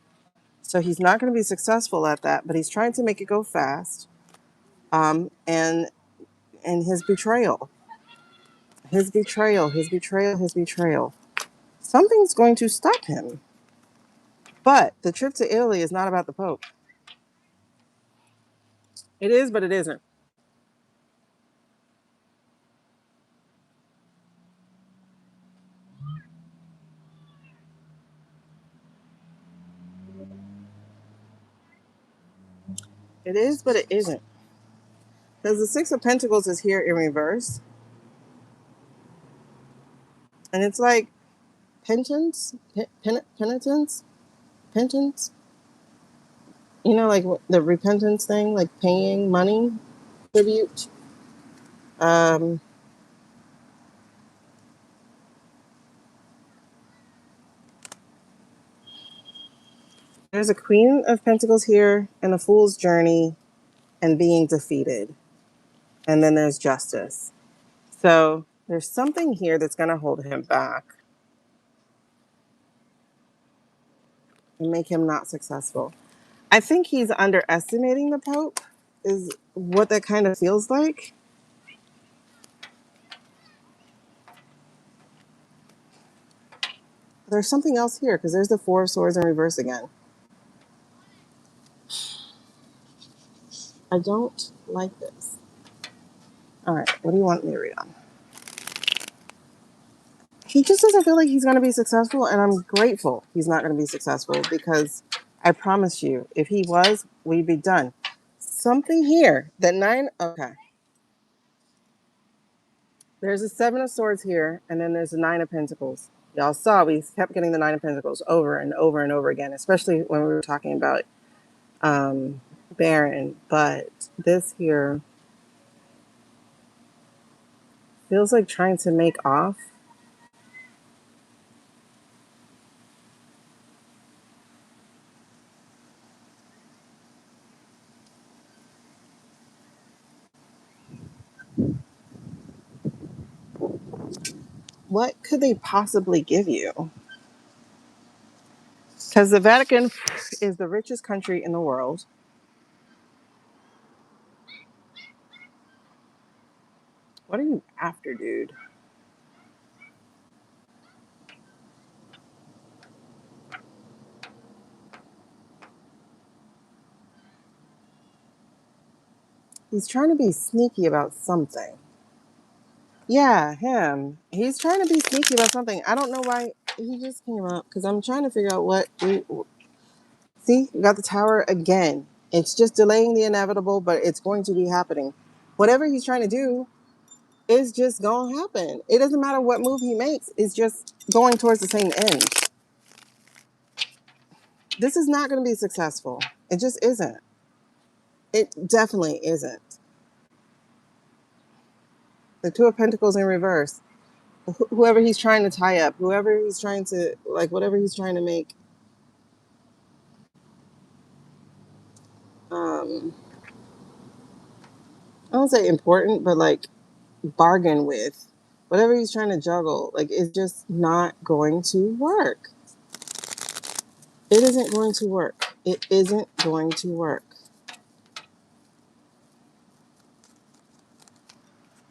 So he's not going to be successful at that, but he's trying to make it go fast. And his betrayal. His betrayal. Something's going to stop him. But the trip to Italy is not about the Pope. It is, but it isn't. It is, but it isn't. Because the Six of Pentacles is here in reverse. And it's like penitence, penitence. You know, like the repentance thing, like paying money, tribute. Um, there's a Queen of Pentacles here and a Fool's Journey and being defeated. And then there's Justice. So there's something here that's going to hold him back and make him not successful. I think he's underestimating the Pope, is what that kind of feels like. There's something else here because there's the Four of Swords in reverse again. I don't like this. All right, what do you want me to read on? He just doesn't feel like he's going to be successful, and I'm grateful he's not going to be successful because I promise you, if he was, we'd be done. Something here, that nine, okay. There's a Seven of Swords here, and then there's a Nine of Pentacles. Y'all saw we kept getting the Nine of Pentacles over and over and over again, especially when we were talking about um, Baron. But this here feels like trying to make off. What could they possibly give you? Because the Vatican is the richest country in the world. What are you after, dude? He's trying to be sneaky about something. Yeah, him. He's trying to be sneaky about something. I don't know why he just came up because I'm trying to figure out what. See, we got the tower again. It's just delaying the inevitable, but it's going to be happening. Whatever he's trying to do is just going to happen. It doesn't matter what move he makes, it's just going towards the same end. This is not going to be successful. It just isn't. It definitely isn't. The Two of Pentacles in reverse. Whoever he's trying to tie up, whoever he's trying to, like, whatever he's trying to make, um, I don't say important, but like bargain with, whatever he's trying to juggle, like, it's just not going to work. It isn't going to work. It isn't going to work.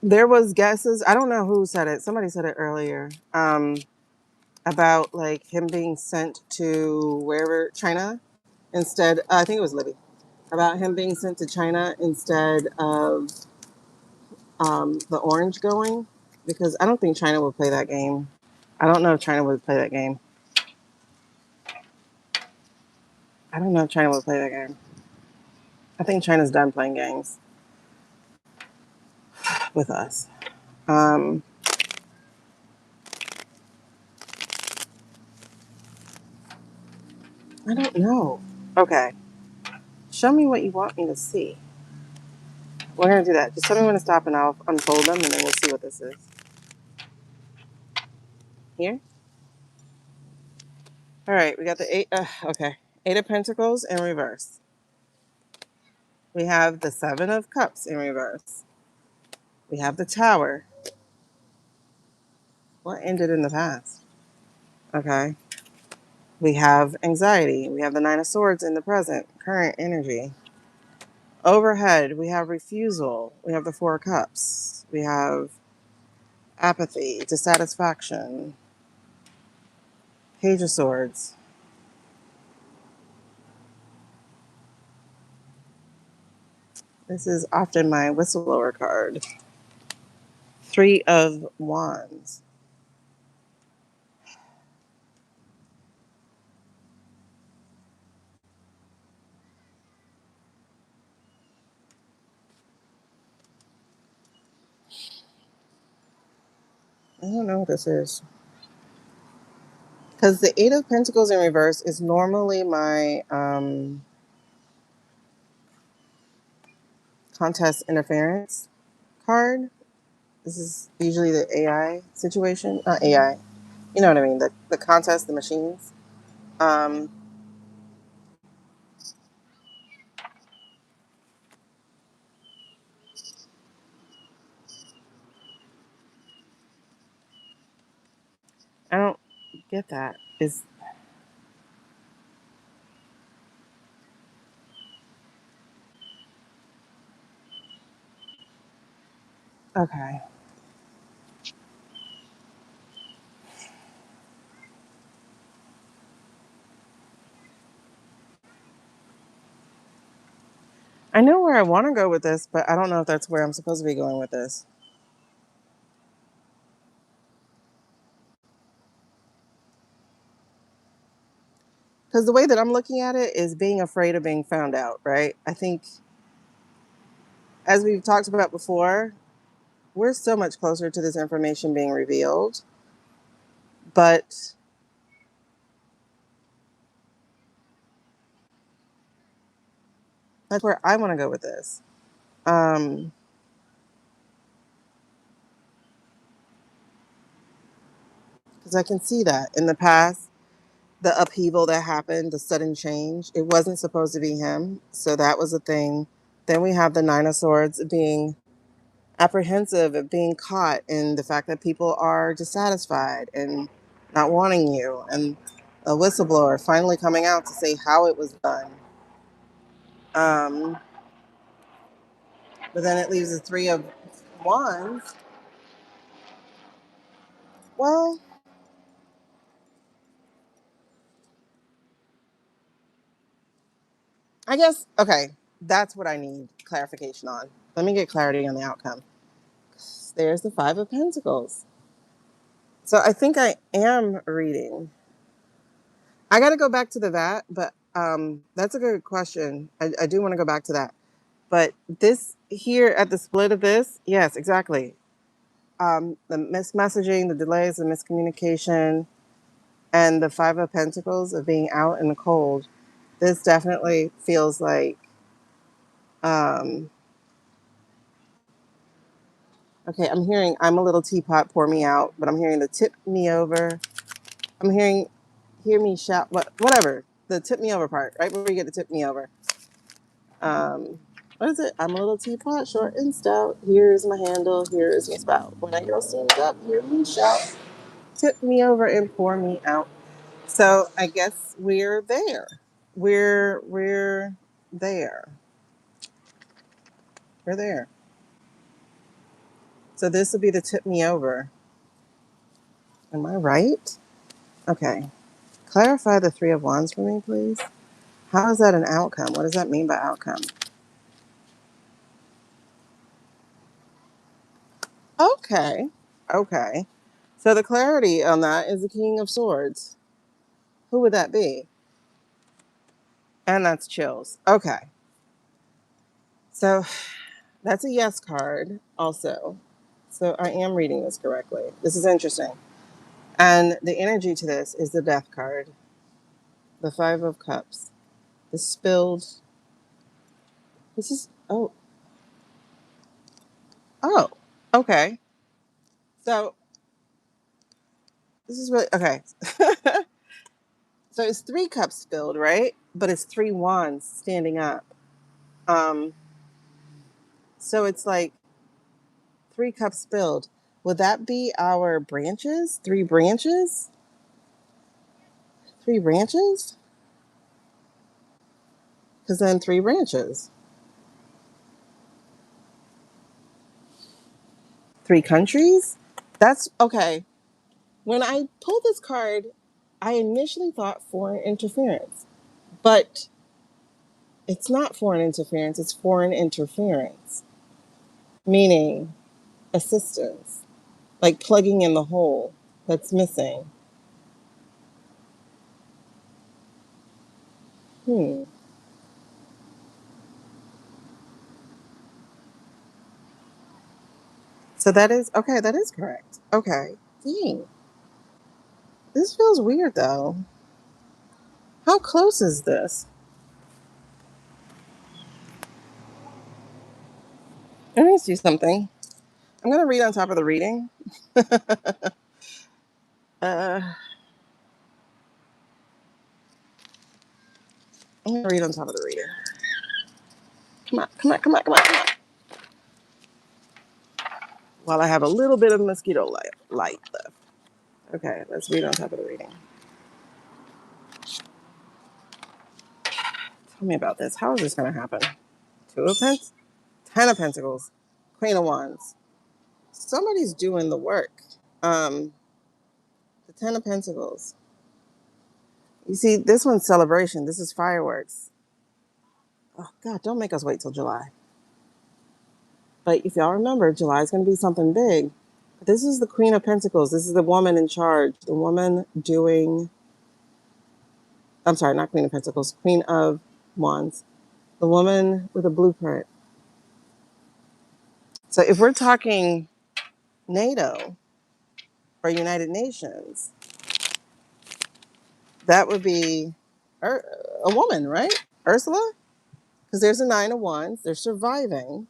There was guesses. I don't know who said it. Somebody said it earlier. About like him being sent to wherever China instead. I think it was Libby. About him being sent to China instead of the orange going, because I don't think China would play that game. I don't know if China would play that game. I don't know if China would play that game. I think China's done playing games with us. Um, I don't know. Okay. Show me what you want me to see. We're going to do that. Just tell me when to stop and I'll unfold them and then we'll see what this is. Here? All right. We got the eight. Okay. Eight of Pentacles in reverse. We have the Seven of Cups in reverse. We have the Tower. What ended in the past? Okay. We have anxiety. We have the Nine of Swords in the present, current energy. Overhead, we have refusal. We have the Four of Cups. We have apathy, dissatisfaction, Page of Swords. This is often my whistleblower card. Three of Wands. I don't know what this is. Because the Eight of Pentacles in reverse is normally my contest interference card. This is usually the AI situation. Not AI. You know what I mean? The contest, the machines. Um, I don't get that. Is Okay. I know where I want to go with this, but I don't know if that's where I'm supposed to be going with this. Because the way that I'm looking at it is being afraid of being found out, right? I think, as we've talked about before, we're so much closer to this information being revealed. But that's where I want to go with this. Because I can see that in the past, the upheaval that happened, the sudden change, it wasn't supposed to be him. So that was a thing. Then we have the Nine of Swords being apprehensive of being caught, and the fact that people are dissatisfied and not wanting you, and a whistleblower finally coming out to say how it was done. Um, but then it leaves the Three of Wands. Well, I guess, okay, that's what I need clarification on. Let me get clarity on the outcome. There's the Five of Pentacles. So I think I am reading. I got to go back to the vat, but that's a good question. I do want to go back to that. But this here at the split of this, yes, exactly. The mismessaging, the delays, the miscommunication, and the Five of Pentacles of being out in the cold. This definitely feels like, um, okay, I'm hearing I'm a little teapot, pour me out, but I'm hearing the tip me over. I'm hearing, hear me shout, whatever. The tip me over part, right? Where you get the tip me over. What is it? I'm a little teapot, short and stout. Here's my handle, here's my spout. When I get steamed up, hear me shout. Tip me over and pour me out. So I guess we're there. We're there. We're there. So this will be the tip me over. Am I right? Okay. Clarify the Three of Wands for me, please. How is that an outcome? What does that mean by outcome? Okay. Okay. So the clarity on that is the King of Swords. Who would that be? And that's chills. Okay. So that's a yes card also. So I am reading this correctly. This is interesting. And the energy to this is the Death card, the Five of Cups, the spilled. This is, oh, okay. So this is really, okay. So it's three cups spilled, right? But it's three wands standing up. Um, so it's like three cups spilled. Would that be our branches? Three branches? Three branches? Because then three branches. Three countries? That's okay. When I pulled this card, I initially thought foreign interference, but it's not foreign interference, it's foreign interference, meaning assistance, like plugging in the hole that's missing. Hmm. So that is okay, that is correct. Okay. Dang. This feels weird though. How close is this? Let me see something. I'm going to read on top of the reading. uh, I'm going to read on top of the reading. Come on, come on, come on, come on, come on. While I have a little bit of mosquito light left. Okay, let's read on top of the reading. Tell me about this. How is this going to happen? Two of Pentacles, Ten of Pentacles, Queen of Wands. Somebody's doing the work. The Ten of Pentacles. You see, this one's celebration. This is fireworks. Oh, God, don't make us wait till July. But if y'all remember, July is going to be something big. This is the Queen of Pentacles. This is the woman in charge. The woman doing... I'm sorry, not Queen of Pentacles. Queen of Wands. The woman with a blueprint. So if we're talking NATO or United Nations, that would be a woman, right? Ursula? Because there's a Nine of Wands. They're surviving.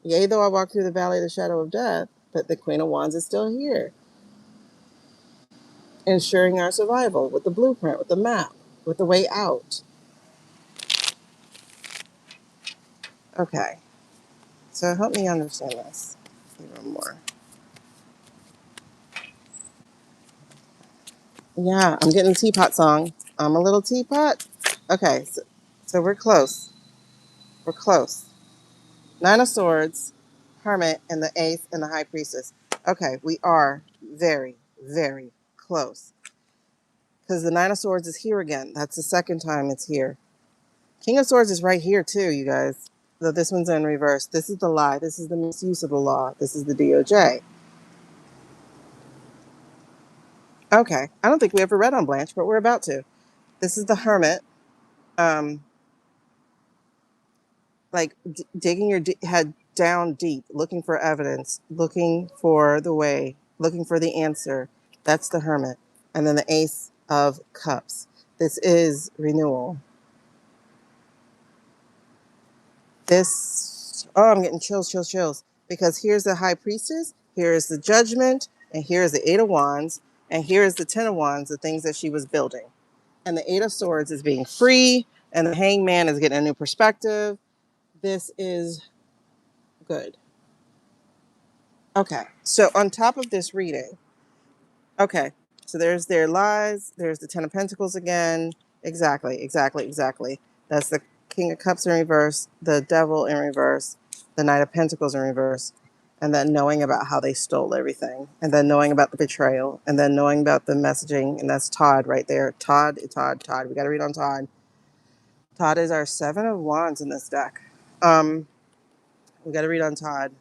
Yea, though I walk through the valley of the shadow of death, but the Queen of Wands is still here, ensuring our survival with the blueprint, with the map, with the way out. Okay, so help me understand this even more. Yeah, I'm getting the teapot song. I'm a little teapot. Okay, so we're close. We're close. Nine of Swords, Hermit, and the Ace, and the High Priestess. Okay, we are very, very close. Because the Nine of Swords is here again. That's the second time it's here. King of Swords is right here too, you guys. Though this one's in reverse. This is the lie. This is the misuse of the law. This is the DOJ. Okay, I don't think we ever read on Blanche, but we're about to. This is the Hermit. Um, like digging your head down deep, looking for evidence, looking for the way, looking for the answer. That's the Hermit. And then the Ace of Cups. This is renewal. I'm getting chills, chills, chills. Because here's the High Priestess, here is the Judgment, and here is the Eight of Wands, and here is the Ten of Wands, the things that she was building. And the Eight of Swords is being free, and the Hangman is getting a new perspective. This is good. Okay, so on top of this reading, okay, so there's their lies, there's the Ten of Pentacles again. Exactly, exactly, exactly. That's the King of Cups in reverse, the Devil in reverse, the Knight of Pentacles in reverse, and then knowing about how they stole everything, and then knowing about the betrayal, and then knowing about the messaging, and that's Todd right there. Todd. We got to read on Todd. Todd is our Seven of Wands in this deck. We got to read on Todd.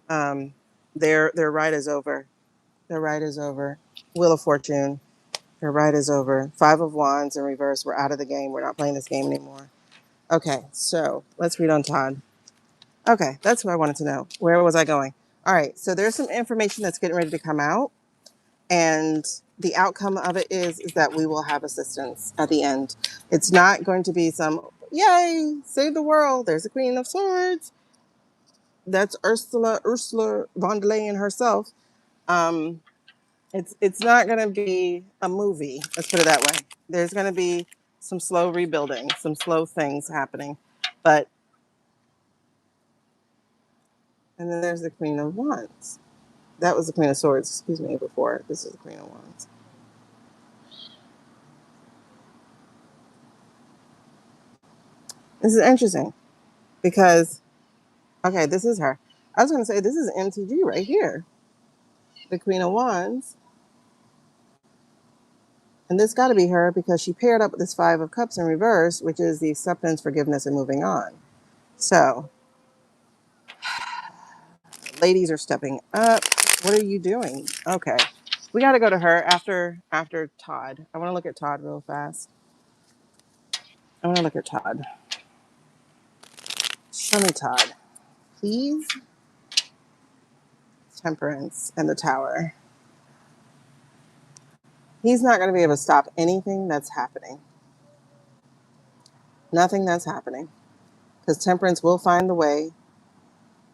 Their ride is over. Their ride is over. Wheel of Fortune. Their ride is over. Five of Wands in reverse. We're out of the game. We're not playing this game anymore. Okay, so let's read on Todd. Okay, that's what I wanted to know. Where was I going? All right, so there's some information that's getting ready to come out, and the outcome of it is that we will have assistance at the end. It's not going to be some, yay, save the world. There's the Queen of Swords. That's Ursula von der Leyen herself. Um, it's not going to be a movie. Let's put it that way. There's going to be some slow rebuilding, some slow things happening, but and then there's the Queen of Wands. That was the Queen of Swords. Excuse me. Before this is the Queen of Wands. This is interesting because okay, this is her. I was going to say this is MTG right here, the Queen of Wands, and this got to be her because she paired up with this Five of Cups in reverse, which is the acceptance, forgiveness, and moving on. So ladies are stepping up. What are you doing? Okay. We got to go to her after Todd. I want to look at Todd real fast. I want to look at Todd. Show me Todd, please. Temperance and the Tower. He's not going to be able to stop anything that's happening. Nothing that's happening. Because Temperance will find the way,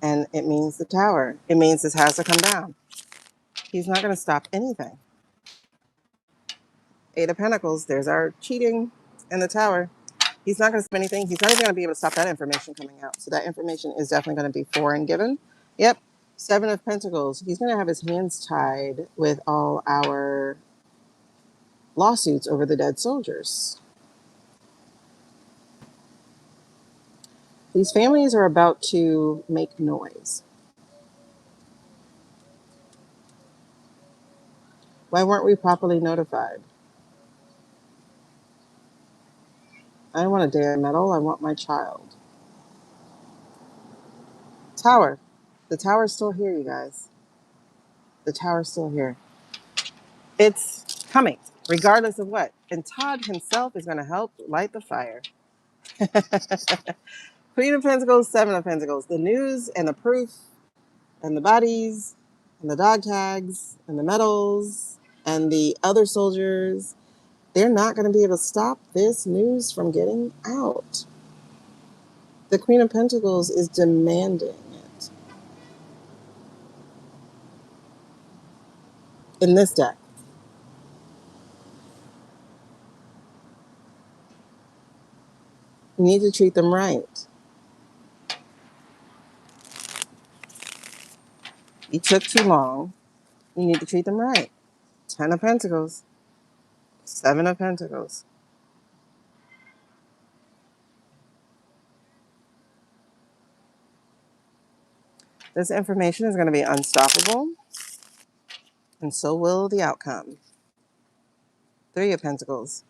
and it means the Tower. It means this has to come down. He's not going to stop anything. Eight of Pentacles, there's our cheating in the Tower. He's not going to stop anything. He's not even going to be able to stop that information coming out. So that information is definitely going to be foreign given. Yep. Seven of Pentacles. He's going to have his hands tied with all our lawsuits over the dead soldiers. These families are about to make noise. Why weren't we properly notified? I don't want a damn medal. I want my child. Tower. The tower's still here, you guys. The tower's still here. It's coming, regardless of what. And Todd himself is going to help light the fire. Queen of Pentacles, Seven of Pentacles. The news and the proof and the bodies and the dog tags and the medals and the other soldiers, they're not going to be able to stop this news from getting out. The Queen of Pentacles is demanding it in this deck. You need to treat them right. You took too long. You need to treat them right. Ten of Pentacles, Seven of Pentacles. This information is going to be unstoppable, and so will the outcome. Three of Pentacles.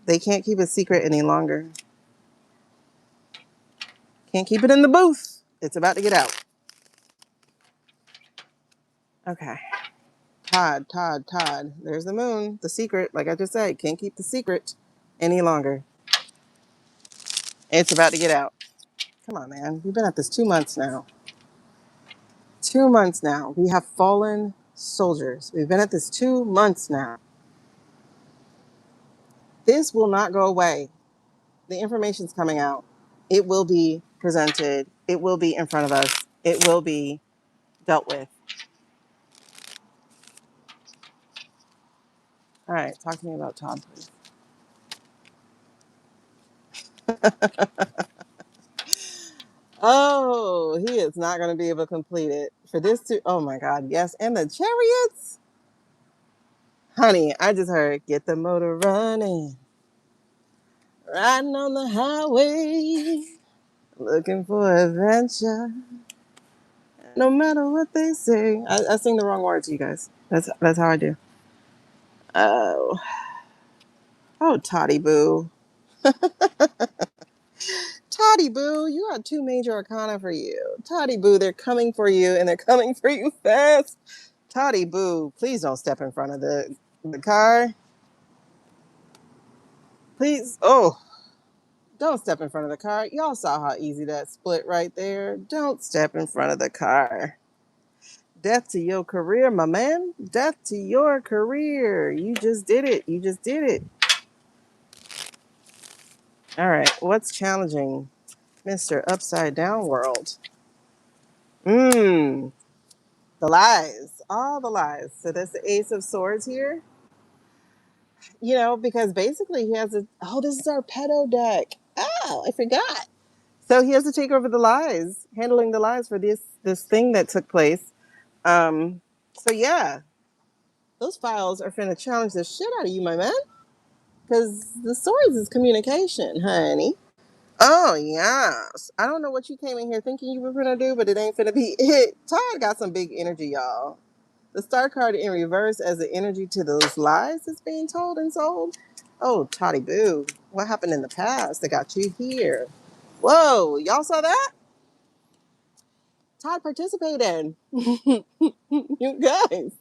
They can't keep it secret any longer. Can't keep it in the booth. It's about to get out. Okay. Todd. There's the moon. The secret, like I just said, can't keep the secret any longer. It's about to get out. Come on, man. We've been at this 2 months now. 2 months now. We have fallen soldiers. We've been at this 2 months now. This will not go away. The information's coming out. It will be presented. It will be in front of us. It will be dealt with. All right, talk to me about Todd, please. Oh, he is not going to be able to complete it. For this to, oh my God, yes. And the chariots. Honey, I just heard, get the motor running. Riding on the highway. Looking for adventure. No matter what they say. I sing the wrong words, you guys. That's how I do. Oh. Oh, Toddy Boo. Toddy Boo, you got two major arcana for you. Toddy Boo, they're coming for you, and they're coming for you fast. Toddy Boo, please don't step in front of the car. Please, oh, don't step in front of the car. Y'all saw how easy that split right there. Don't step in front of the car. Death to your career, my man. Death to your career. You just did it. You just did it. All right, what's challenging, Mr. Upside Down World? The lies. All the lies. So that's the Ace of Swords here. You know, because basically he has this is our pedo deck. Oh, I forgot. So he has to take over the lies, handling the lies for this thing that took place. So yeah, those files are finna challenge the shit out of you, my man. Because the swords is communication, honey. Oh yes. I don't know what you came in here thinking you were gonna do, but it ain't finna be it. Todd got some big energy, y'all. The star card in reverse as the energy to those lies that's being told and sold. Oh, Toddy Boo. What happened in the past that got you here? Whoa, y'all saw that? Todd participated. You guys.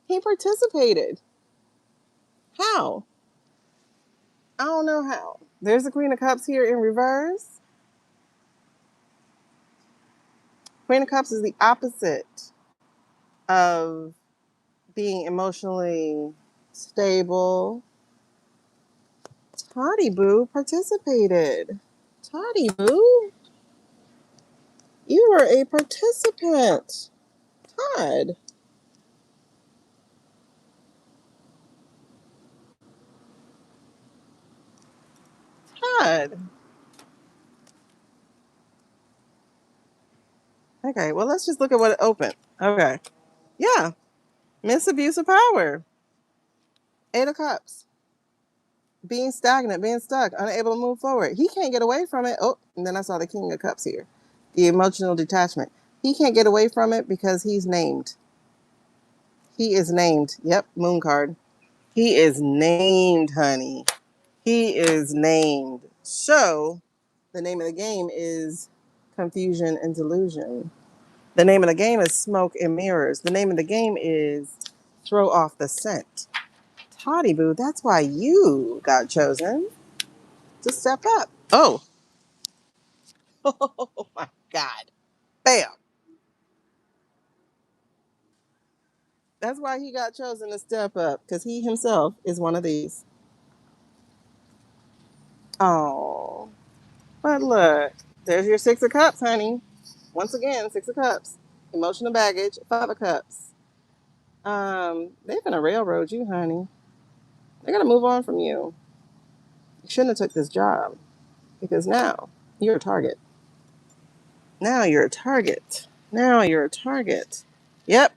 He participated. How? I don't know how. There's the Queen of Cups here in reverse. Queen of Cups is the opposite of being emotionally stable. Toddy Boo participated. Toddy Boo, you were a participant. Todd. Todd. Okay, well, let's just look at what it opened. Okay. Yeah. Misabuse of power. Eight of Cups. Being stagnant, being stuck, unable to move forward. He can't get away from it. Oh, and then I saw the King of Cups here. The emotional detachment. He can't get away from it because he's named. He is named. Yep, moon card. He is named, honey. He is named. So the name of the game is confusion and delusion. The name of the game is smoke and mirrors. The name of the game is throw off the scent. Toddy Boo, that's why you got chosen to step up. Oh, oh my God. Bam. That's why he got chosen to step up, because he himself is one of these. Oh, but look, there's your Six of Cups, honey. Once again, Six of Cups. Emotional baggage, Five of Cups. They're gonna railroad you, honey. They're gonna move on from you. You shouldn't have took this job because now you're a target. Now you're a target. Now you're a target. Yep.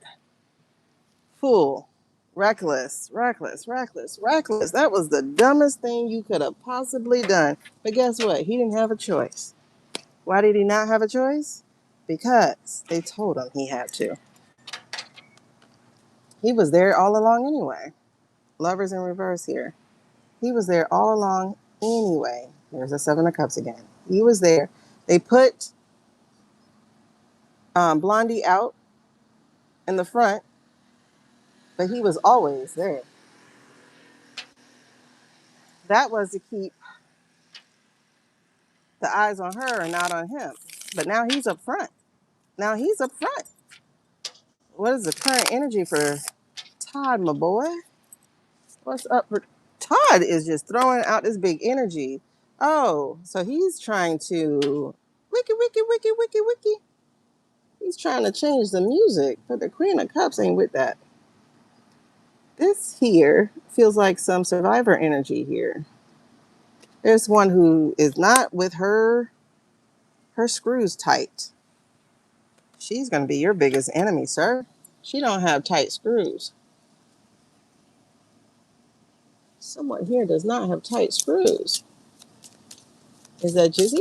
Fool. Reckless. Reckless. Reckless. Reckless. That was the dumbest thing you could have possibly done. But guess what? He didn't have a choice. Why did he not have a choice? Because they told him he had to. He was there all along anyway. Lovers in reverse here. He was there all along anyway. There's a Seven of Cups again. He was there. They put Blondie out in the front, but he was always there. That was to keep the eyes on her and not on him. But now he's up front. Now he's up front. What is the current energy for Todd, my boy? What's up for Todd is just throwing out this big energy. Oh, so he's trying to wiki, wiki, wiki, wiki, wiki. He's trying to change the music, but the Queen of Cups ain't with that. This here feels like some survivor energy here. There's one who is not with her screws tight. She's going to be your biggest enemy, sir. She don't have tight screws. Someone here does not have tight screws. Is that Jizzy?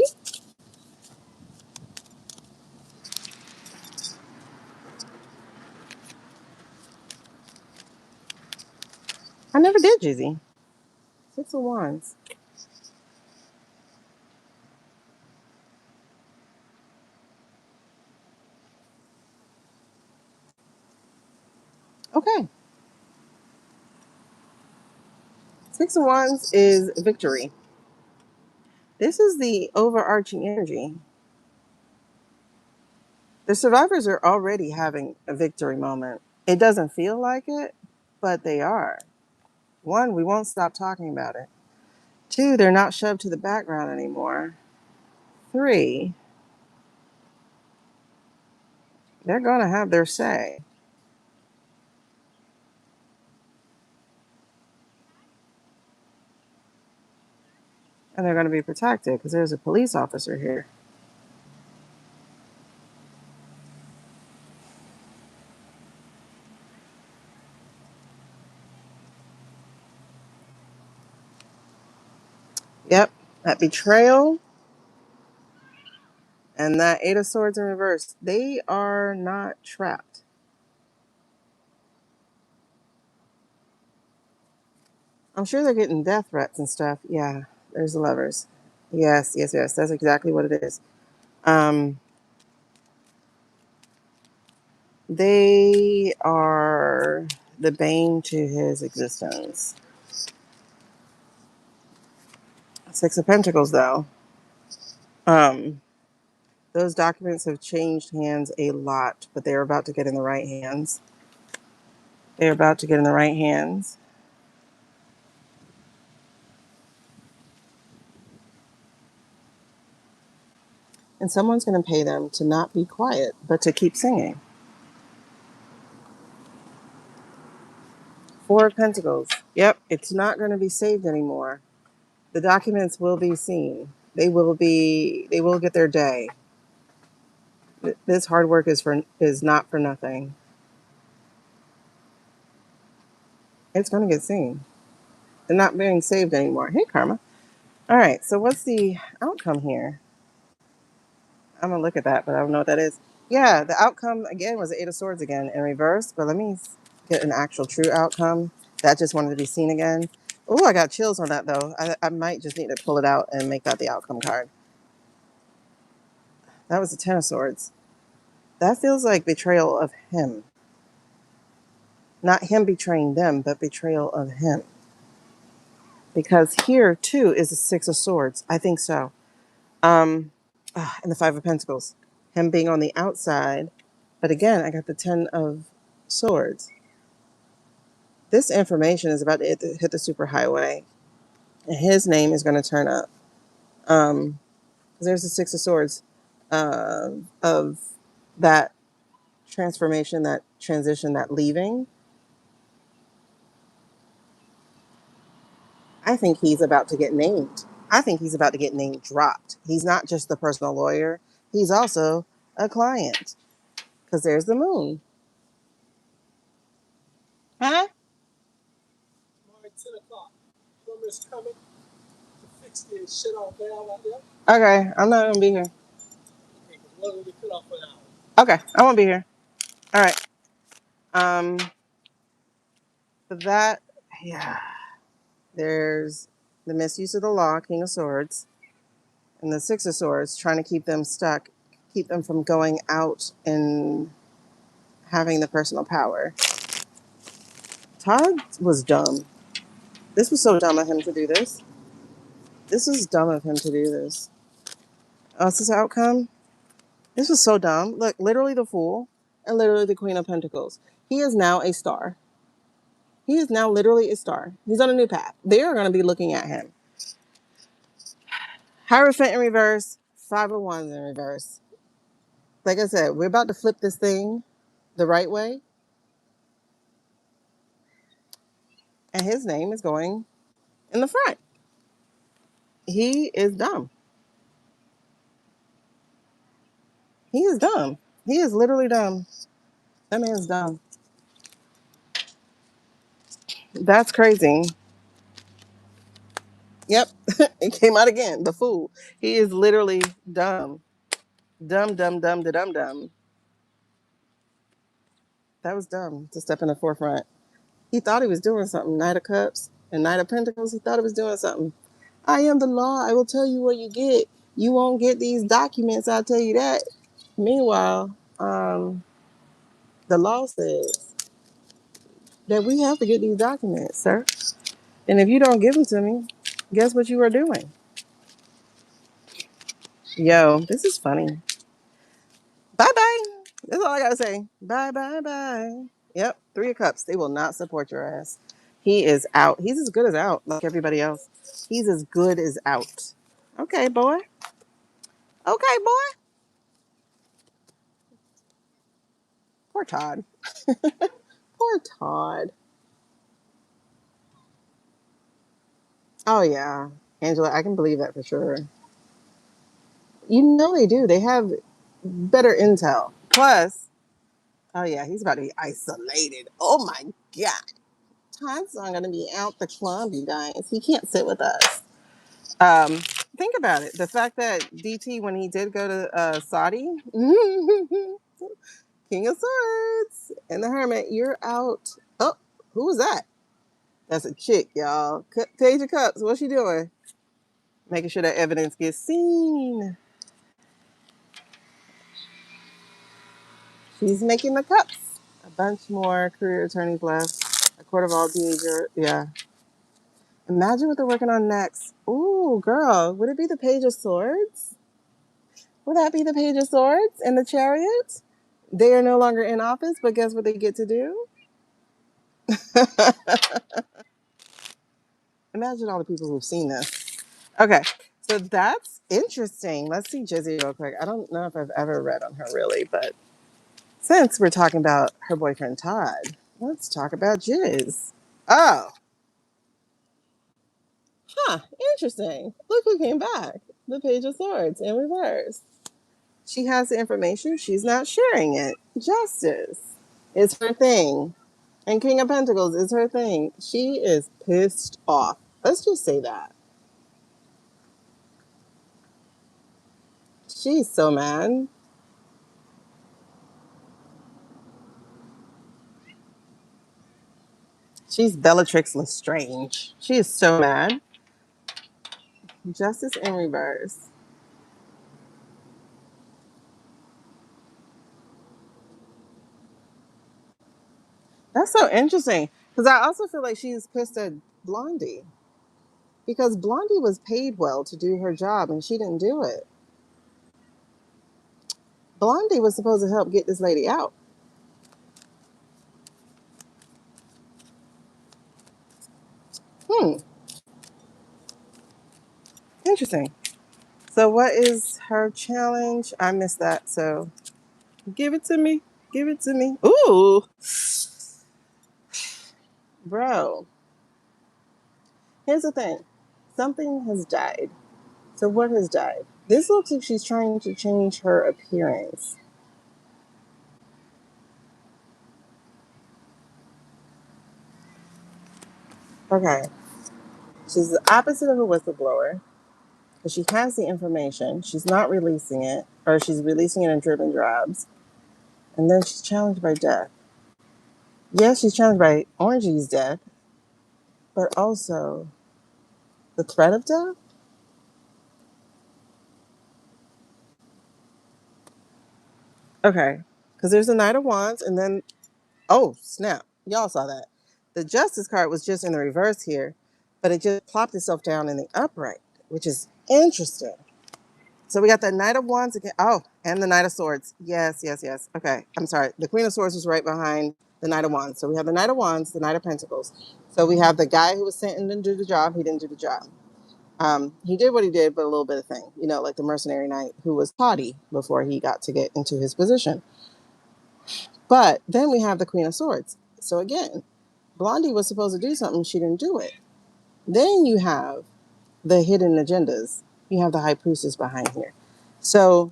I never did Jizzy. Six of Wands. Okay. Six of Wands is victory. This is the overarching energy. The survivors are already having a victory moment. It doesn't feel like it, but they are. One, we won't stop talking about it. Two, they're not shoved to the background anymore. Three, they're going to have their say. And they're going to be protected because there's a police officer here. Yep, that betrayal and that Eight of Swords in reverse. They are not trapped. I'm sure they're getting death threats and stuff. Yeah, there's the Lovers. Yes, yes, yes. That's exactly what it is. They are the bane to his existence. Six of Pentacles, though. Those documents have changed hands a lot, but they're about to get in the right hands. They're about to get in the right hands. And someone's going to pay them to not be quiet, but to keep singing. Four of Pentacles. Yep, it's not going to be saved anymore. The documents will be seen. They will get their day. This hard work is not for nothing. It's going to get seen. They're not being saved anymore. Hey, Karma. All right, so what's the outcome here? I'm going to look at that, but I don't know what that is. Yeah, the outcome again was the Eight of Swords again in reverse. But let me get an actual true outcome. That just wanted to be seen again. Oh, I got chills on that though. I might just need to pull it out and make that the outcome card. That was the Ten of Swords. That feels like betrayal of him. Not him betraying them, but betrayal of him. Because here too is the Six of Swords. I think so. And the Five of Pentacles. Him being on the outside. But again, I got the Ten of Swords. This information is about to hit the superhighway. And his name is going to turn up. Um, there's the Six of Swords of that transformation, that transition, that leaving. I think he's about to get named. I think he's about to get name dropped. He's not just the personal lawyer, he's also a client. Because there's the moon. Huh? Okay, I'm not going to be here. Okay, I won't be here. All right. Um, but that, yeah, there's the misuse of the law, King of Swords, and the Six of Swords, trying to keep them stuck, keep them from going out and having the personal power. Todd was dumb. This was so dumb of him to do this. This was dumb of him to do this. Oh, is this outcome? This was so dumb. Look, literally the Fool and literally the Queen of Pentacles. He is now a star. He is now literally a star. He's on a new path. They are going to be looking at him. Hierophant in reverse, Five of Wands in reverse. Like I said, we're about to flip this thing the right way. And his name is going in the front. He is dumb. He is dumb. He is literally dumb. That man's dumb. That's crazy. Yep. It came out again. The Fool. He is literally dumb. Dumb, dumb, dumb, da dum dum. That was dumb to step in the forefront. He thought he was doing something. Knight of Cups and Knight of Pentacles. He thought he was doing something. I am the law. I will tell you what you get. You won't get these documents. I'll tell you that. Meanwhile, the law says that we have to get these documents, sir. And if you don't give them to me, guess what you are doing? Yo, this is funny. Bye bye. That's all I gotta say. Bye bye bye. Yep, Three of Cups. They will not support your ass. He is out. He's as good as out, like everybody else. He's as good as out. Okay, boy. Okay, boy. Poor Todd. Poor Todd. Oh yeah, Angela, I can believe that for sure. You know they do. They have better intel. Plus, oh yeah, he's about to be isolated. Oh my god. Todd's not gonna be out the club, you guys. He can't sit with us. Um, think about it. The fact that DT, when he did go to Saudi, King of Swords and the Hermit, you're out. Oh, who was that? That's a chick, y'all. Page of Cups. What's she doing? Making sure that evidence gets seen. She's making the cups. A bunch more career attorneys left. A court of all behavior. Yeah. Imagine what they're working on next. Ooh, girl. Would it be the Page of Swords? Would that be the Page of Swords and the Chariot? They are no longer in office, but guess what they get to do? Imagine all the people who've seen this. Okay, so that's interesting. Let's see Jizzy real quick. I don't know if I've ever read on her really, but since we're talking about her boyfriend Todd, let's talk about Jiz. Oh, huh, interesting. Look who came back. The Page of Swords in reverse. She has the information, she's not sharing it. Justice is her thing. And King of Pentacles is her thing. She is pissed off. Let's just say that. She's so mad. She's Bellatrix Lestrange. She is so mad. Justice in reverse. That's so interesting. Because I also feel like she's pissed at Blondie. Because Blondie was paid well to do her job and she didn't do it. Blondie was supposed to help get this lady out. Hmm. Interesting. So what is her challenge? I missed that. So give it to me. Give it to me. Ooh. Bro. Here's the thing. Something has died. So what has died? This looks like she's trying to change her appearance. Okay. She's the opposite of a whistleblower because she has the information. She's not releasing it, or she's releasing it in dribs and drabs. And then she's challenged by death. Yes, she's challenged by Orangey's death, but also the threat of death. Okay. Because there's the Knight of Wands, and then, oh, snap. Y'all saw that. The Justice card was just in the reverse here, but it just plopped itself down in the upright, which is interesting. So we got the Knight of Wands again. Oh, and the Knight of Swords. Yes, yes, yes. Okay, I'm sorry. The Queen of Swords was right behind the Knight of Wands. So we have the Knight of Wands, the Knight of Pentacles. So we have the guy who was sent in to do the job. He didn't do the job. He did what he did, but a little bit of thing. You know, like the mercenary knight who was haughty before he got to get into his position. But then we have the Queen of Swords. So again, Blondie was supposed to do something. She didn't do it. Then you have the hidden agendas. You have the High Priestess behind here. So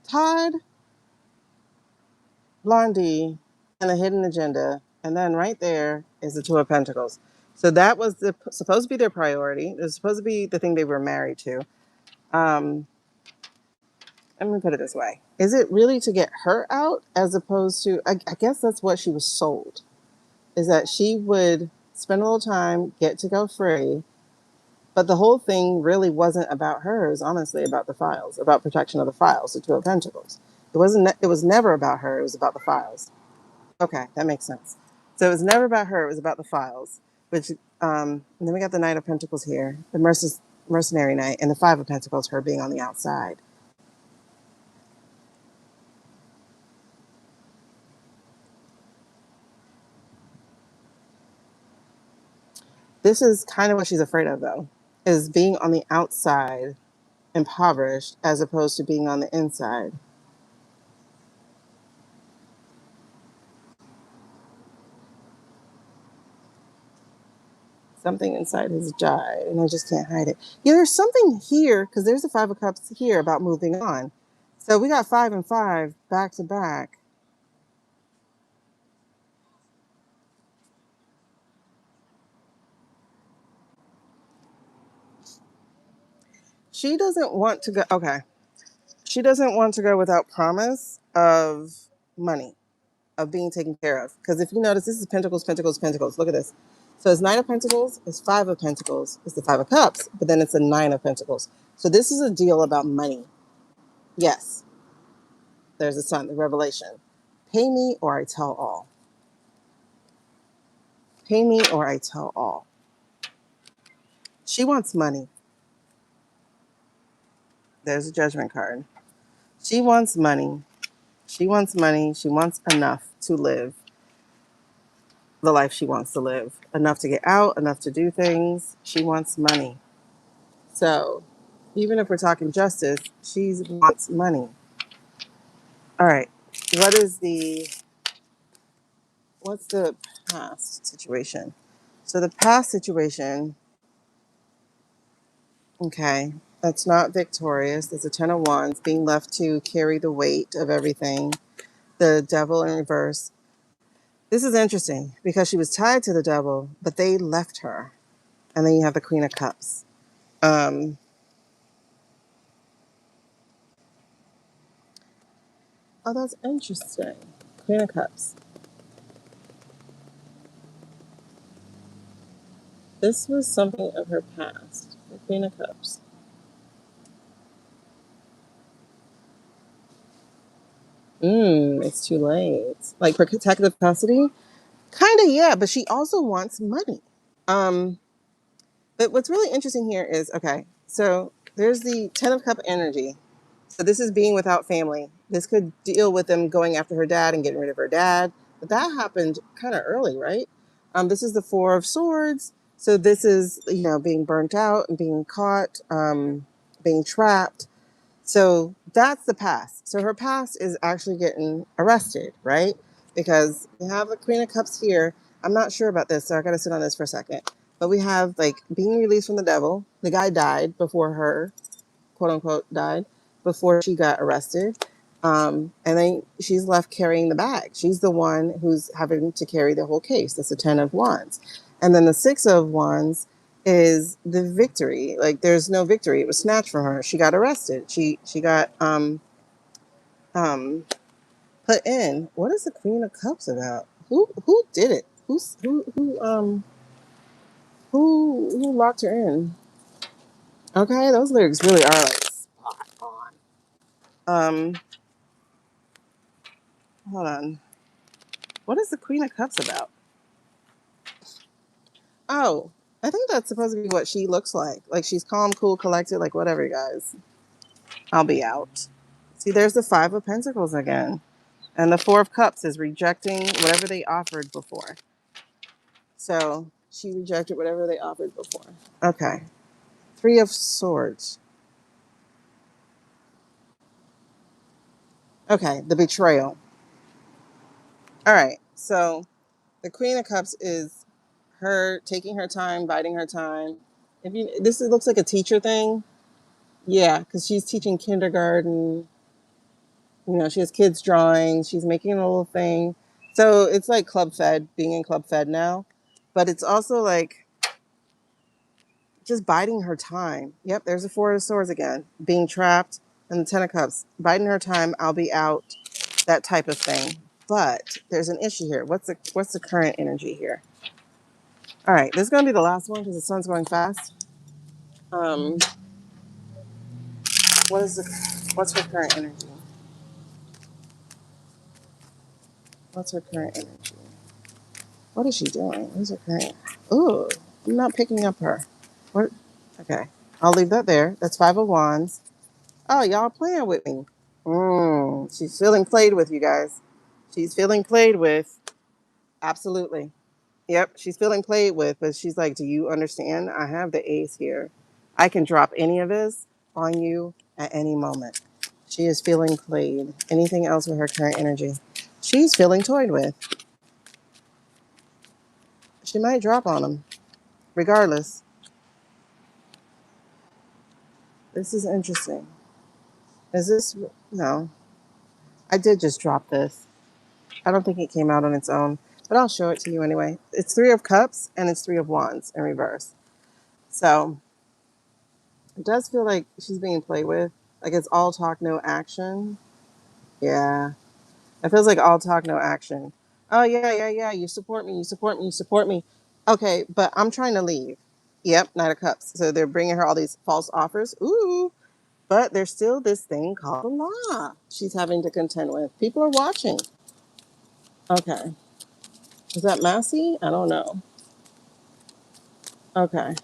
Todd, Blondie, and the hidden agenda, and then right there is the Two of Pentacles. So that was supposed to be their priority. It was supposed to be the thing they were married to. Um, Let me put it this way: is it really to get her out, as opposed to? I guess that's what she was sold. Is that she would spend a little time, get to go free, but the whole thing really wasn't about her. It was honestly about the files, about protection of the files, the Two of Pentacles. It wasn't. It was never about her. It was about the files. Okay, that makes sense. So it was never about her. It was about the files. Which, and then we got the Knight of Pentacles here, the mercenary knight, and the Five of Pentacles, her being on the outside. This is kind of what she's afraid of, though, is being on the outside, impoverished, as opposed to being on the inside. Something inside has died, and I just can't hide it. Yeah, there's something here because there's the Five of Cups here about moving on. So we got 5 and 5 back to back. She doesn't want to go. Okay, she doesn't want to go without promise of money, of being taken care of. Because if you notice, this is Pentacles, Pentacles, Pentacles. Look at this. So it's Nine of Pentacles, it's Five of Pentacles, it's the Five of Cups, but then it's a Nine of Pentacles. So this is a deal about money. Yes, there's the Sun, the revelation. Pay me or I tell all. Pay me or I tell all. She wants money. There's a Judgment card. She wants money. She wants money. She wants enough to live the life she wants to live. Enough to get out, enough to do things. She wants money. So even if we're talking justice, she wants money. All right. What is what's the past situation? So the past situation, okay, that's not victorious. There's a Ten of Wands being left to carry the weight of everything. The Devil in reverse. This is interesting because she was tied to the devil, but they left her. And then you have the Queen of Cups. Um, oh, that's interesting. Queen of Cups. This was something of her past. The Queen of Cups. It's too late. Like protective custody? Kind of, yeah, but she also wants money. Um, but what's really interesting here is okay, so there's the Ten of Cup energy. So this is being without family. This could deal with them going after her dad and getting rid of her dad. But that happened kind of early, right? This is the Four of Swords. So this is, being burnt out and being caught, being trapped. So that's the past. So her past is actually getting arrested, right? Because we have the Queen of Cups here. I'm not sure about this, so I got to sit on this for a second. But we have like being released from the devil. The guy died before her, quote unquote, died before she got arrested. And then she's left carrying the bag. She's the one who's having to carry the whole case. That's the 10 of Wands. And then the 6 of Wands is the victory. Like there's no victory. It was snatched from her. She got arrested. She got um put in. What is the Queen of Cups about? Who did it? Who locked her in? Okay, those lyrics really are like spot on. Hold on. What is the Queen of Cups about? Oh, I think that's supposed to be what she looks like. Like she's calm, cool, collected, like whatever, guys. I'll be out. See, there's the Five of Pentacles again. And the Four of Cups is rejecting whatever they offered before. So she rejected whatever they offered before. Okay. Three of Swords. Okay, the betrayal. All right. So the Queen of Cups is her taking her time, biding her time. This looks like a teacher thing. Yeah, because she's teaching kindergarten. She has kids drawing. She's making a little thing. So it's like Club Fed, being in Club Fed now. But it's also like just biding her time. Yep, there's the Four of Swords again. Being trapped and the Ten of Cups. Biding her time, I'll be out. That type of thing. But there's an issue here. What's the current energy here? All right, this is going to be the last one because the sun's going fast. Um, what's her current energy? What's her current energy? What is she doing? What's her current? Ooh, I'm not picking up her. What? Okay, I'll leave that there. That's Five of Wands. Oh, y'all playing with me. She's feeling played with, you guys. She's feeling played with. Absolutely. Yep, she's feeling played with, but she's like, do you understand? I have the ace here. I can drop any of this on you at any moment. She is feeling played. Anything else with her current energy? She's feeling toyed with. She might drop on him. Regardless, this is interesting. Is this? No. I did just drop this. I don't think it came out on its own, but I'll show it to you anyway. It's Three of Cups and it's Three of Wands in reverse. So it does feel like she's being played with. Like it's all talk, no action. Yeah. It feels like all talk, no action. Oh, yeah, yeah, yeah. You support me. You support me. You support me. Okay, but I'm trying to leave. Yep, Knight of Cups. So they're bringing her all these false offers. Ooh. But there's still this thing called the law she's having to contend with. People are watching. Okay. Is that Massey? I don't know. Okay.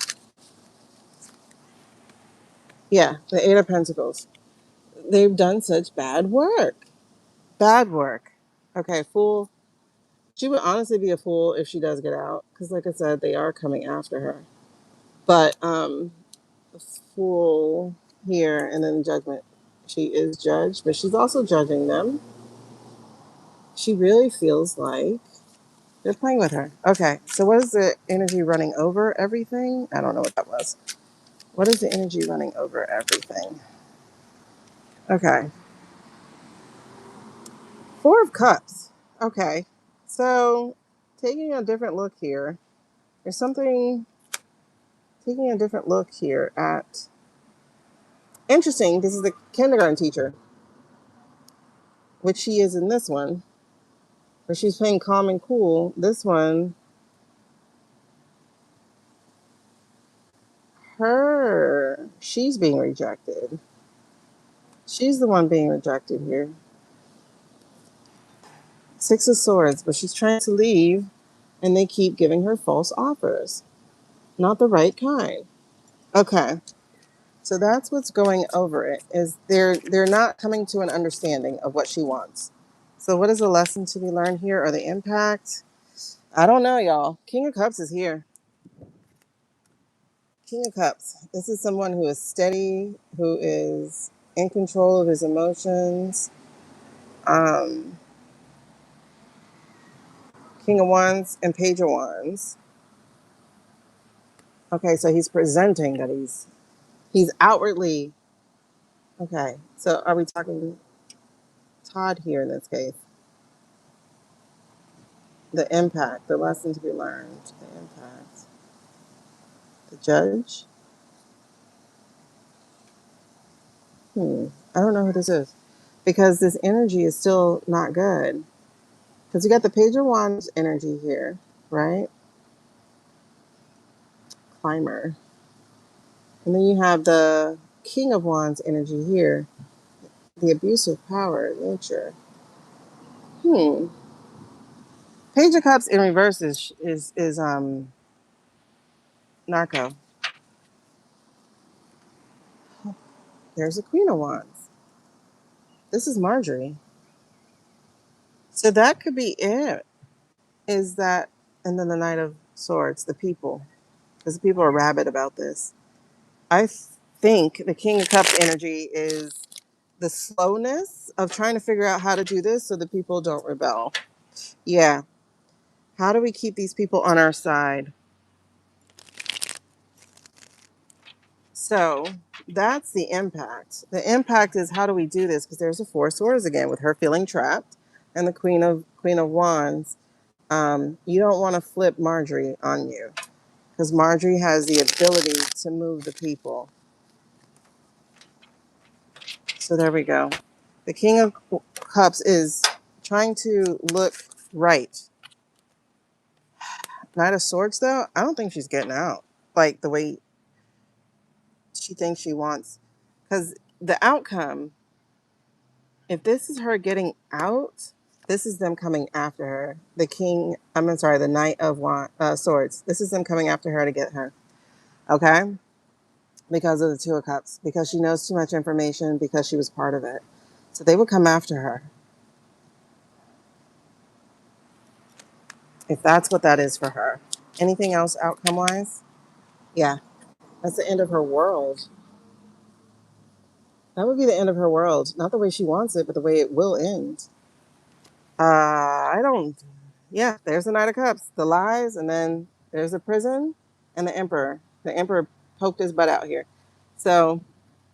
Yeah, the Eight of Pentacles. They've done such bad work. Bad work. Okay, fool. She would honestly be a fool if she does get out. Because, like I said, they are coming after her. But, fool here and then judgment. She is judged, but she's also judging them. She really feels like they're playing with her. Okay, so what is the energy running over everything? I don't know what that was. What is the energy running over everything? Okay. Four of Cups. Okay. So taking a different look here. There's something taking a different look here at interesting. This is the kindergarten teacher, which she is in this one, where she's playing calm and cool. This one, she's being rejected. She's the one being rejected here. Six of Swords, but she's trying to leave and they keep giving her false offers. Not the right kind. Okay. So that's what's going over it is they're not coming to an understanding of what she wants. So what is the lesson to be learned here or the impact? I don't know, y'all. King of Cups is here. King of Cups. This is someone who is steady, who is in control of his emotions. Um, King of Wands and Page of Wands. Okay, so he's presenting that he's outwardly okay. So are we talking Todd here in this case? The impact, the lesson to be learned, the impact. The Judge. I don't know who this is because this energy is still not good. Because you got the Page of Wands energy here, right? Climber. And then you have the King of Wands energy here, the abuse of power, nature. Hmm. Page of Cups in reverse is narco. There's a Queen of Wands. This is Marjorie. So that could be it. Is that, and then the Knight of Swords, the people, because the people are rabid about this. I think the King of Cups energy is the slowness of trying to figure out how to do this so the people don't rebel. Yeah. How do we keep these people on our side? So that's the impact. The impact is how do we do this? Because there's a Four of Swords again with her feeling trapped, and the Queen of Wands. You don't want to flip Marjorie on you because Marjorie has the ability to move the people. So there we go. The King of Cups is trying to look right. Knight of Swords, though, I don't think she's getting out like the way she thinks she wants. Because the outcome, if this is her getting out, this is them coming after her. The Knight of Swords. This is them coming after her to get her. Okay? Because of the Two of Cups. Because she knows too much information, because she was part of it. So they would come after her. If that's what that is for her. Anything else outcome wise? Yeah. That's the end of her world. That would be the end of her world. Not the way she wants it, but the way it will end. I don't. Yeah, there's the Knight of Cups, the lies, and then there's the prison and the Emperor. The Emperor poked his butt out here. So,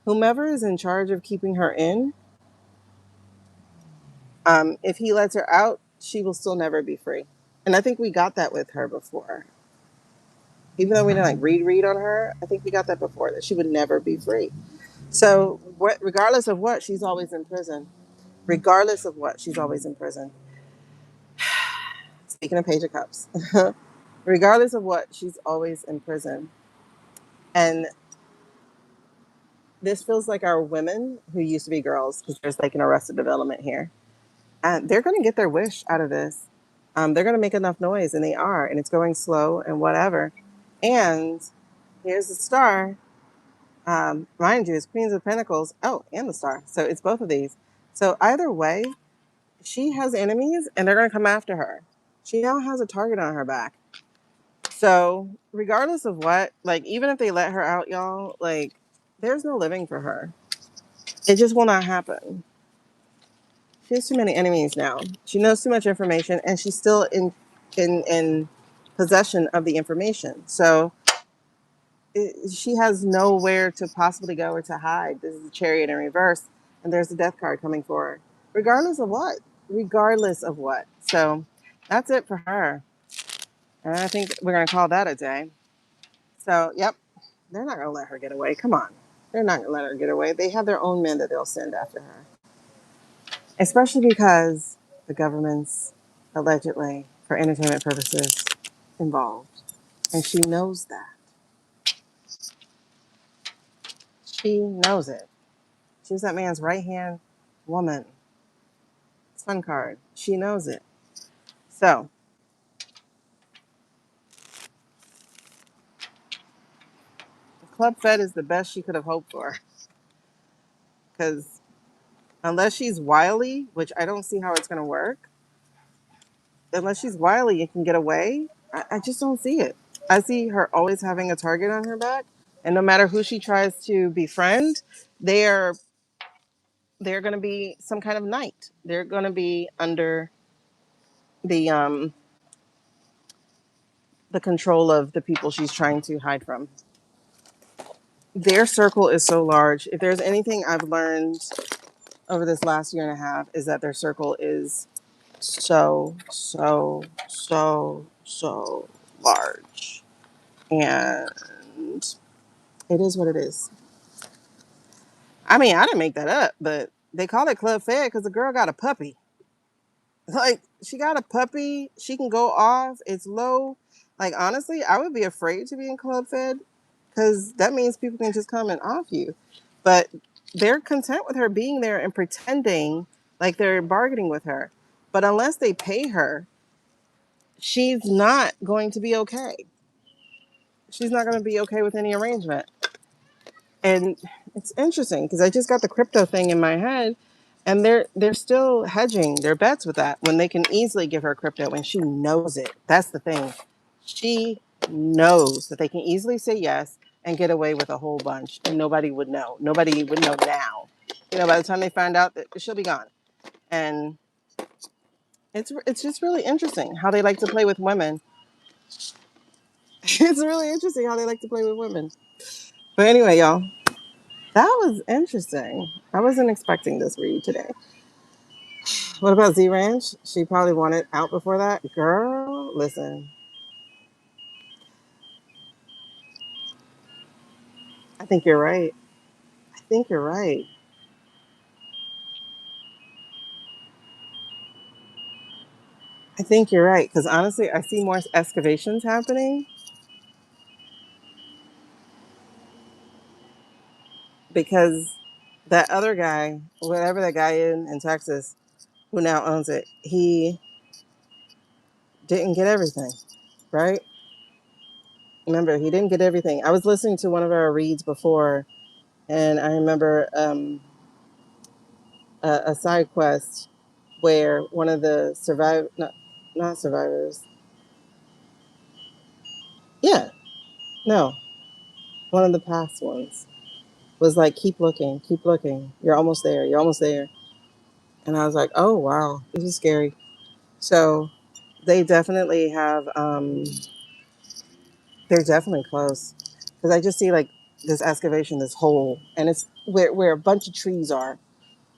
whomever is in charge of keeping her in, if he lets her out, she will still never be free. And I think we got that with her before. Even though we didn't like read on her, I think we got that before that she would never be free. So, regardless of what, she's always in prison. Regardless of what, she's always in prison. Speaking of Page of Cups, regardless of what, she's always in prison. And this feels like our women who used to be girls, because there's like an arrested development here. And they're going to get their wish out of this. They're going to make enough noise, and they are, and it's going slow and whatever. And here's the star. Mind you, it's Queens of Pentacles. Oh, and the star. So it's both of these. So either way, she has enemies, and they're going to come after her. She now has a target on her back. So regardless of what, like even if they let her out, y'all, like there's no living for her. It just will not happen. She has too many enemies now. She knows too much information, and she's still in possession of the information. So she has nowhere to possibly go or to hide. This is the Chariot in reverse, and there's the Death card coming for her. Regardless of what. Regardless of what. So that's it for her. And I think we're going to call that a day. So, yep, they're not going to let her get away. Come on. They're not going to let her get away. They have their own men that they'll send after her. Especially because the government's allegedly, for entertainment purposes, involved. And she knows that. She knows it. She's that man's right hand woman. Sun card. She knows it. So Club Fed is the best she could have hoped for. Because unless she's wily, which I don't see how it's going to work, unless she's wily and can get away, I just don't see it. I see her always having a target on her back. And no matter who she tries to befriend, they're they're going to be some kind of knight. They're going to be under the um the control of the people she's trying to hide from. Their circle is so large. If there's anything I've learned over this last year and a half, is that their circle is so large. And it is what it is. I mean, I didn't make that up, but they call it Club Fed because the girl got a puppy. Like, she got a puppy. She can go off. It's low. Like, honestly, I would be afraid to be in Club Fed because that means people can just come and off you. But they're content with her being there and pretending like they're bargaining with her. But unless they pay her, she's not going to be okay. She's not going to be okay with any arrangement. And it's interesting because I just got the crypto thing in my head, and they're still hedging their bets with that when they can easily give her crypto and she knows it. That's the thing. She knows that they can easily say yes and get away with a whole bunch, and nobody would know. Nobody would know now. You know, by the time they find out that she'll be gone. And it's just really interesting how they like to play with women. It's really interesting how they like to play with women. But anyway, y'all. That was interesting. I wasn't expecting this read today. What about Z Ranch? She probably wanted out before that. Girl, listen. I think you're right. I think you're right. I think you're right. Because honestly, I see more excavations happening because that other guy, whatever that guy in Texas who now owns it, he didn't get everything, right? Remember, he didn't get everything. I was listening to one of our reads before, and I remember a side quest where one of the not survivors, yeah, no, one of the past ones was like, keep looking, you're almost there. And I was like, oh wow, this is scary. So they definitely have, they're definitely close because I just see like this excavation, this hole, and it's where a bunch of trees are,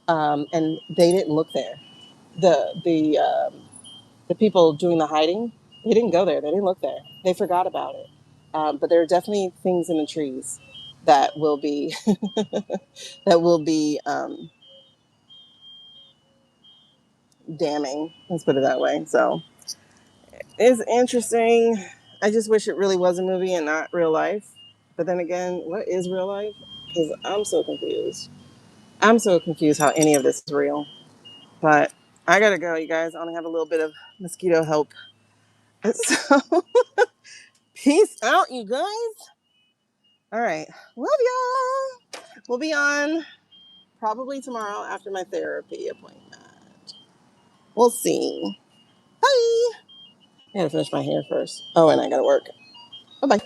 and they didn't look there. The people doing the hiding, they didn't go there. They didn't look there. They forgot about it. But there are definitely things in the trees that will be that will be damning. Let's put it that way. So it's interesting. I just wish it really was a movie and not real life. But then again, what is real life? Because I'm so confused. I'm so confused how any of this is real. But I gotta go, you guys. I only have a little bit of mosquito help. So peace out, you guys. All right. Love y'all. We'll be on probably tomorrow after my therapy appointment. We'll see. Bye. I gotta finish my hair first. Oh, and I gotta work. Bye bye.